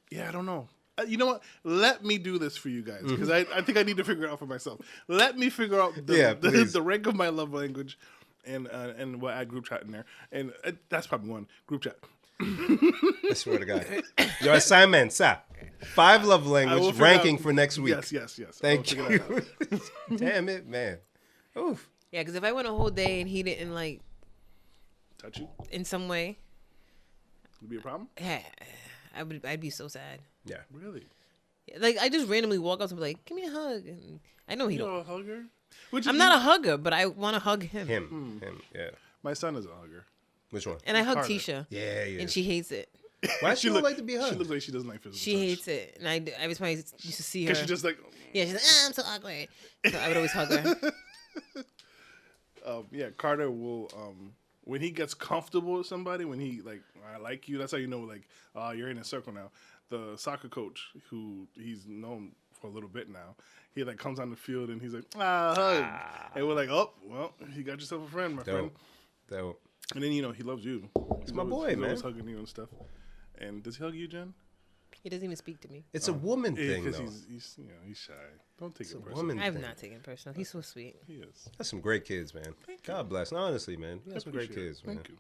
Yeah, I don't know. You know what? Let me do this for you guys because I think I need to figure it out for myself. Let me figure out the rank of my love language, and we'll add group chat in there, and that's probably one group chat. I swear to God. Your assignment, sir. 5 love I will language figure ranking out- for next week. Yes. Thank I will figure you. that out. Damn it, man. Oof. Yeah, because if I went a whole day and he didn't like Touch you? in some way, Would be a problem? yeah, I'd be so sad. Yeah. Really? Like I just randomly walk up to be like, "Give me a hug," and I know he You don't. know a hugger? I'm not a hugger, but I want to hug him. Him, yeah. My son is a hugger. Which one? And I hug Carter. Tisha. Yeah, And she hates it. Why she don't like to be hugged? She looks like she doesn't like physical She touch. hates it. And every time I used to see her. Because she just like... Yeah, she's like, I'm so awkward. So I would always hug her. Yeah, Carter will... when he gets comfortable with somebody, when he like, I like you, that's how you know, like, you're in a circle now. The soccer coach, who he's known for a little bit now, he like comes on the field and he's like, hug. And we're like, oh, well, you got yourself a friend, my friend. Dope. And then, he loves you. He's my boy, he's man. always hugging you and stuff. And does he hug you, Jen? He doesn't even speak to me. It's a woman thing, Because though. he's shy. Don't take it a personally. woman I've thing. not taken it personal. He's so sweet. He is. That's some great kids, man. God bless. No, honestly, man. You got some great Appreciate it. kids, man. Thank you.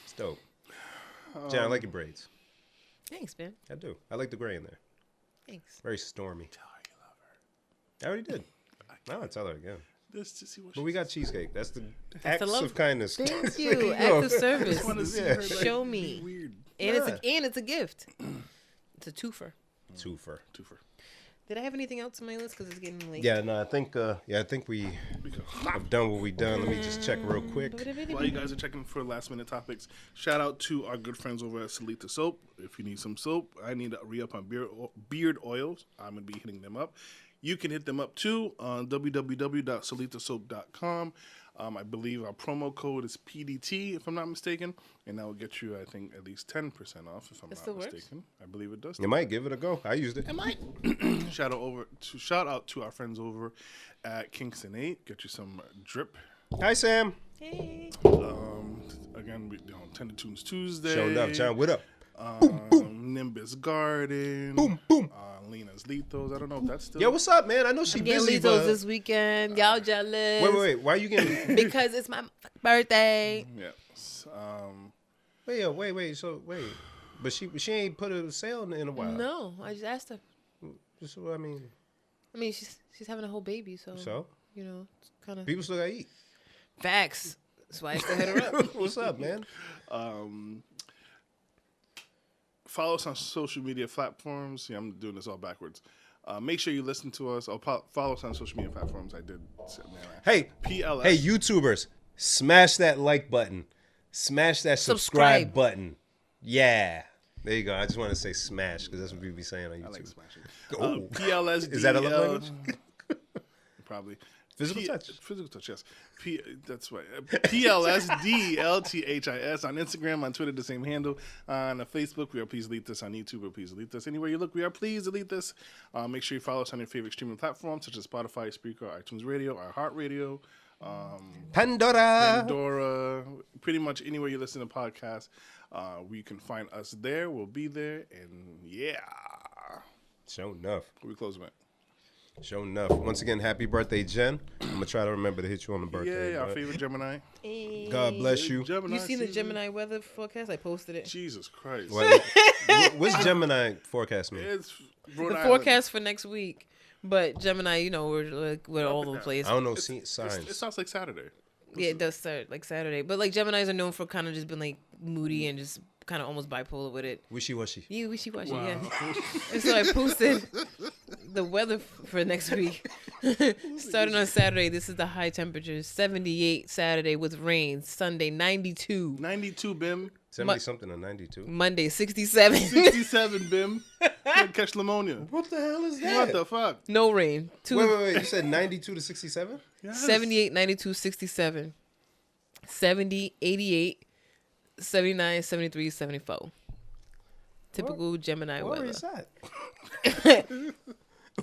It's dope. Jen, I like your braids. Thanks, man. I do. I like the gray in there. Thanks. Very stormy. Tell her you love her. I already did. Now I tell her again. Just to see what But we got cheesecake. That's the the acts love. of kindness. Thank you. Act of service. I want to see Yeah. her, like, Show be me. weird. And it's a gift. It's a twofer. Twofer. Did I have anything else on my list? Because it's getting late. Yeah, no, I think we have done what we done. Let me just check real quick. While you guys are checking for last minute topics, shout out to our good friends over at Salita Soap. If you need some soap, I need to re-up on beard oils. I'm going to be hitting them up. You can hit them up too on www.salitasoap.com. I believe our promo code is PDT, if I'm not mistaken, and that will get you, I think, at least 10% off, if I'm not still works? mistaken. I believe it does. You might give it a go. I used it. Shout out to our friends over at Kingston 8. Get you some drip. Hi, Sam. Hey. Again, we 10 to Tunes Tuesday. Showing up, John. What up? Nimbus Garden. Boom, boom. Lena's Lethos. I don't know if that's still. Yo, what's up, man? I know she Getting busy, Lizos but this weekend. Y'all jealous? wait. Why are you getting? Because it's my birthday. Yes. Wait. So wait, but she ain't put a sale in a while. No, I just asked her. Just, I mean, She's having a whole baby, so it's kind of people still gotta eat. facts. That's why I still hit her up. What's up, man? Follow us on social media platforms. Yeah, I'm doing this all backwards. Make sure you listen to us. Follow us on social media platforms. I did. Hey, PLS. Hey, YouTubers, smash that like button. Smash that subscribe button. Yeah. There you go. I just want to say smash because that's what people be saying on YouTube. I like smashing. Oh. PLS. Is that a love language? Probably. Physical touch. Physical touch, yes. That's right. PLSDLTHIS on Instagram, on Twitter, the same handle. On Facebook, we are Please Delete This. On YouTube, we're Please Delete This. Anywhere you look, we are Please Delete This. Make sure you follow us on your favorite streaming platforms, such as Spotify, Spreaker, iTunes Radio, iHeartRadio, Pandora. Pretty much anywhere you listen to podcasts, we can find us there. We'll be there. And yeah. Sure enough. Where we close, man. Sure enough. Once again, happy birthday, Jen. I'm going to try to remember to hit you on the birthday. Yeah, our favorite Gemini. Hey. God bless you. Gemini You seen the season. Gemini weather forecast? I posted it. Jesus Christ. What's Gemini forecast mean? It's The Rhode Island. forecast for next week. But Gemini, we're all over the place. I don't know It signs. sounds like Saturday. Yeah, it does start like Saturday. But like Geminis are known for kind of just being like moody and just kind of almost bipolar with it. Wishy-washy. You wishy-washy, Wow. yeah. And so I posted the weather for next week. Starting on Saturday, this is the high temperatures. 78 Saturday with rain. Sunday, 92. 92, Bim. 70-something to 92. Monday, 67. 67, Bim. Gonna catch pneumonia. What the hell is What the fuck? No rain. Wait. You said 92 to 67? Yes. 78, 92, 67. 70, 88, 79, 73, 74. Typical Gemini Where weather. is that?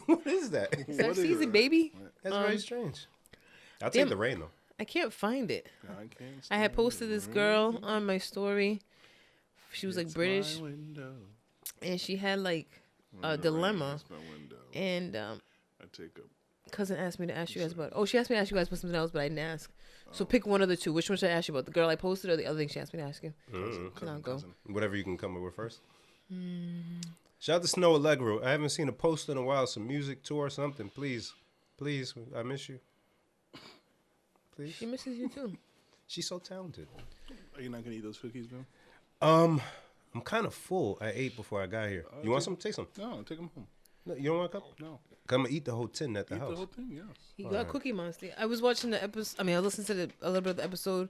What is that? It's that What is season, it? baby. That's very strange. I'll damn. take the rain, though. I can't find it. I can't I had stand posted this girl on my story. She was like It's British, my window. and she had like a When the dilemma. rain hits my window, And I take a. cousin asked me to ask you guys about. Oh, she asked me to ask you guys about something else, but I didn't ask. So pick one of the two. Which one should I ask you about? The girl I posted or the other thing she asked me to ask you? And I'll go. Whatever you can come up with first. Shout out to Snow Allegro. I haven't seen a post in a while. Some music tour or something. Please, I miss you. Please. She misses you too. She's so talented. Are you not gonna eat those cookies, Bim? I'm kind of full. I ate before I got here. You want some? Take some. No, take them home. No, you don't want a cup? No. Come eat the whole tin at the Eat house. the whole thing, yes. He got Cookie Monster. I was watching the episode. I listened to a little bit of the episode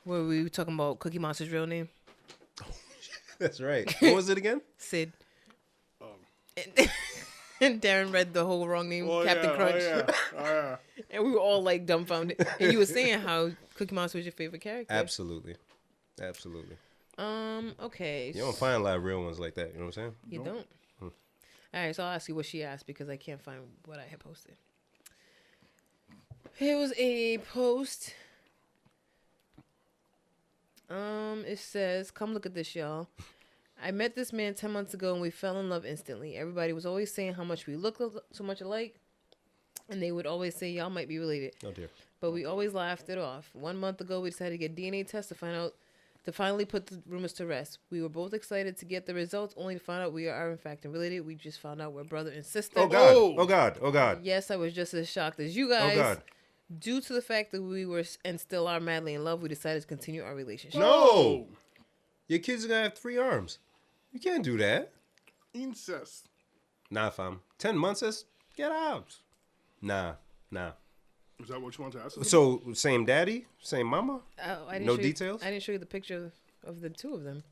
where we were talking about Cookie Monster's real name. That's right. What was it again? Sid. And Darren read the whole wrong name, Captain Crunch. Oh, yeah. And we were all like dumbfounded. And you were saying how Cookie Monster was your favorite character. Absolutely. Okay. You don't find a lot of real ones like that. You know what I'm saying? You don't. All right, so I'll ask you what she asked because I can't find what I had posted. Here was a post. It says, "Come look at this, y'all. I met this man 10 months ago and we fell in love instantly. Everybody was always saying how much we look so much alike, and they would always say y'all might be related. Oh dear. But we always laughed it off. 1 month ago, we decided to get DNA tests to finally put the rumors to rest. We were both excited to get the results, only to find out we are in fact related. We just found out we're brother and sister. Oh God. Oh God. Oh God. Yes, I was just as shocked as you guys. Oh God. Due to the fact that we were and still are madly in love, we decided to continue our relationship." No. Your kids are gonna have 3 arms. You can't do that. Incest. Nah, fam. 10 months is get out. Nah. Is that what you want to ask us? So same daddy, same mama. I didn't No show details? I didn't show you the picture of the two of them.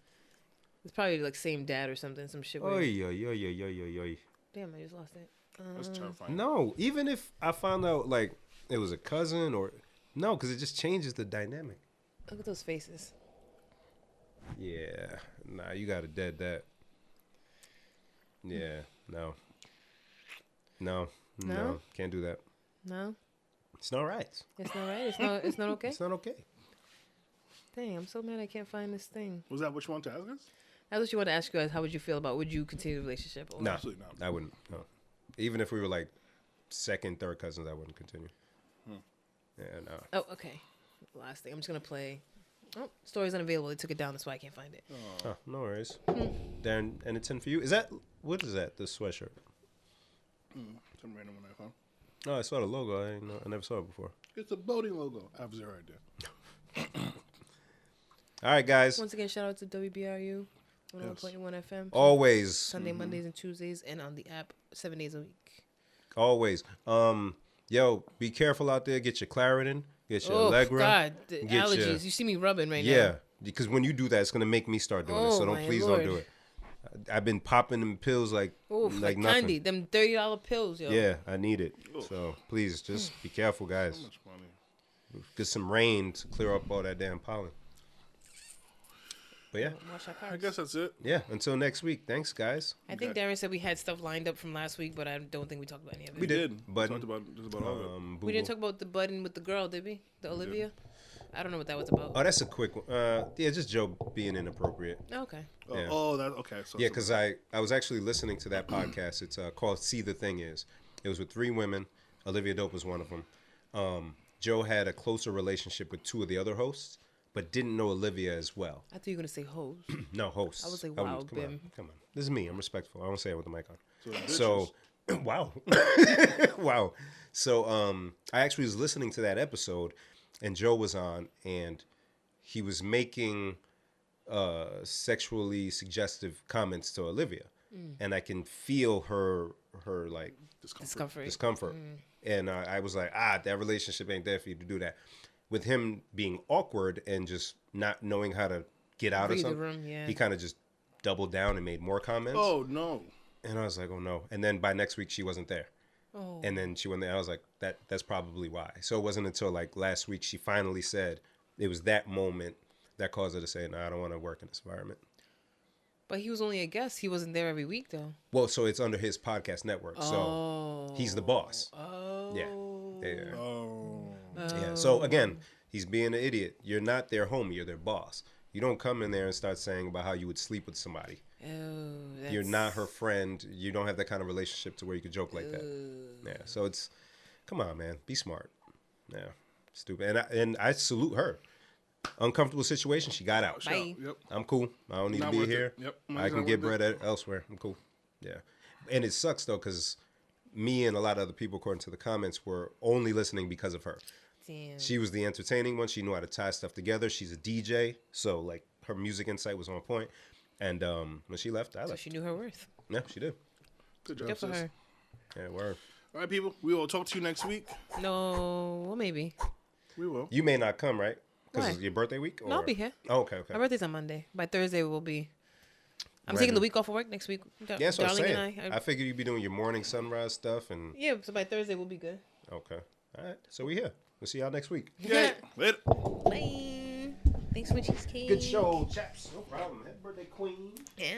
It's probably like same dad or something, some shit. Oy, oy, oy, oy, oy, oy. Damn, I just lost it. That's terrifying. No, even if I found out like it was a cousin or no, because it just changes the dynamic. Look at those faces. Yeah, nah, you gotta dead that. Yeah, no, can't do that. No, It's not right. it's not right. It's not okay. It's not okay. Dang, I'm so mad I can't find this thing. Was that what you want to ask us? That's what you want to ask you guys. How would you feel about? Would you continue the relationship? Or? No, Absolutely not. I wouldn't. No, even if we were like second, third cousins, I wouldn't continue. Yeah, no. Oh, okay. Last thing. I'm just gonna play. Oh, story's unavailable. They took it down. That's why I can't find it. Oh, no worries. Darren, and it's 10 for you. Is that what is that? The sweatshirt? Some random one I found. No, I saw the logo. I never saw it before. It's a boating logo. I have 0 idea. All right, guys. Once again, shout out to WBRU 101.1 FM. Always. Sunday, Mondays, and Tuesdays, and on the app 7 days a week. Always. Yo, be careful out there. Get your Claritin. Get your Allegra. God, the get allergies. You see me rubbing right now. Yeah, because when you do that, it's gonna make me start doing it. So please don't do it. I've been popping them pills like like nothing. candy. Them $30 pills, yo. Yeah, I need it. So please just be careful, guys. So much money. Get some rain to clear up all that damn pollen. But yeah, Wash our cars. I guess that's it. yeah. Until next week. Thanks, guys. I think Darren said we had stuff lined up from last week, but I don't think we talked about any of it. We did. But Budden. talked about just about all of it. We didn't talk about the Budden with the girl, did we? The Olivia? I don't know what that was about. Oh, that's a quick one. Yeah, just Joe being inappropriate. Okay. Yeah. Oh, that okay. So Yeah, because I was actually listening to that podcast. It's called See the Thing Is. It was with 3 women. Olivia Dope was one of them. Joe had a closer relationship with 2 of the other hosts, but didn't know Olivia as well. I thought you were going to say hoes. No, hosts. I was like, Oh, wow, come Bim. on. This is me. I'm respectful. I won't say it with the mic on. So, wow. Wow. So I actually was listening to that episode, and Joe was on, and he was making sexually suggestive comments to Olivia, and I can feel her like discomfort. And I was like, that relationship ain't there for you to do that. With him being awkward and just not knowing how to get out of something, room, yeah. he kind of just doubled down and made more comments. oh no. And I was like, oh no. And then by next week she wasn't there. Oh. And then she went there. I was like, that's probably why. So it wasn't until like last week she finally said it was that moment that caused her to say, no, I don't want to work in this environment. But he was only a guest. He wasn't there every week, though. Well, so it's under his podcast network. So he's the boss. Oh. Yeah. Oh. Yeah. So again, he's being an idiot. You're not their homie. You're their boss. You don't come in there and start saying about how you would sleep with somebody. Oh, You're not her friend. You don't have that kind of relationship to where you could joke like that. Yeah. So it's, come on, man. Be smart. Yeah. Stupid. And I salute her. Uncomfortable situation. She got out. Bye. Yep. I'm cool. I don't need Not to be worth it. here. Yep. I Money's can not get worth bread elsewhere. I'm cool. Yeah. And it sucks though, because me and a lot of other people, according to the comments, were only listening because of her. Damn. She was the entertaining one. She knew how to tie stuff together. She's a DJ, so like her music insight was on point. And when she left, I So left. she knew her worth. Yeah, she did. Good job, Good for sis. her. Yeah, word. All right, people. We will talk to you next week. No, well, maybe. We will. You may not come, right? Because Why? it's your birthday week? Or? No, I'll be here. Oh, okay. My birthday's on Monday. By Thursday, we'll be. I'm Ready. taking the week off of work next week. Yeah, that's what I'm Darling saying. and I figured you'd be doing your morning sunrise stuff. And Yeah, so by Thursday, we'll be good. okay. All right. So we here. We'll see y'all next week. Okay. Later. Bye. Thanks for cheesecake. Good show, chaps. No problem. Happy birthday, queen. Yeah.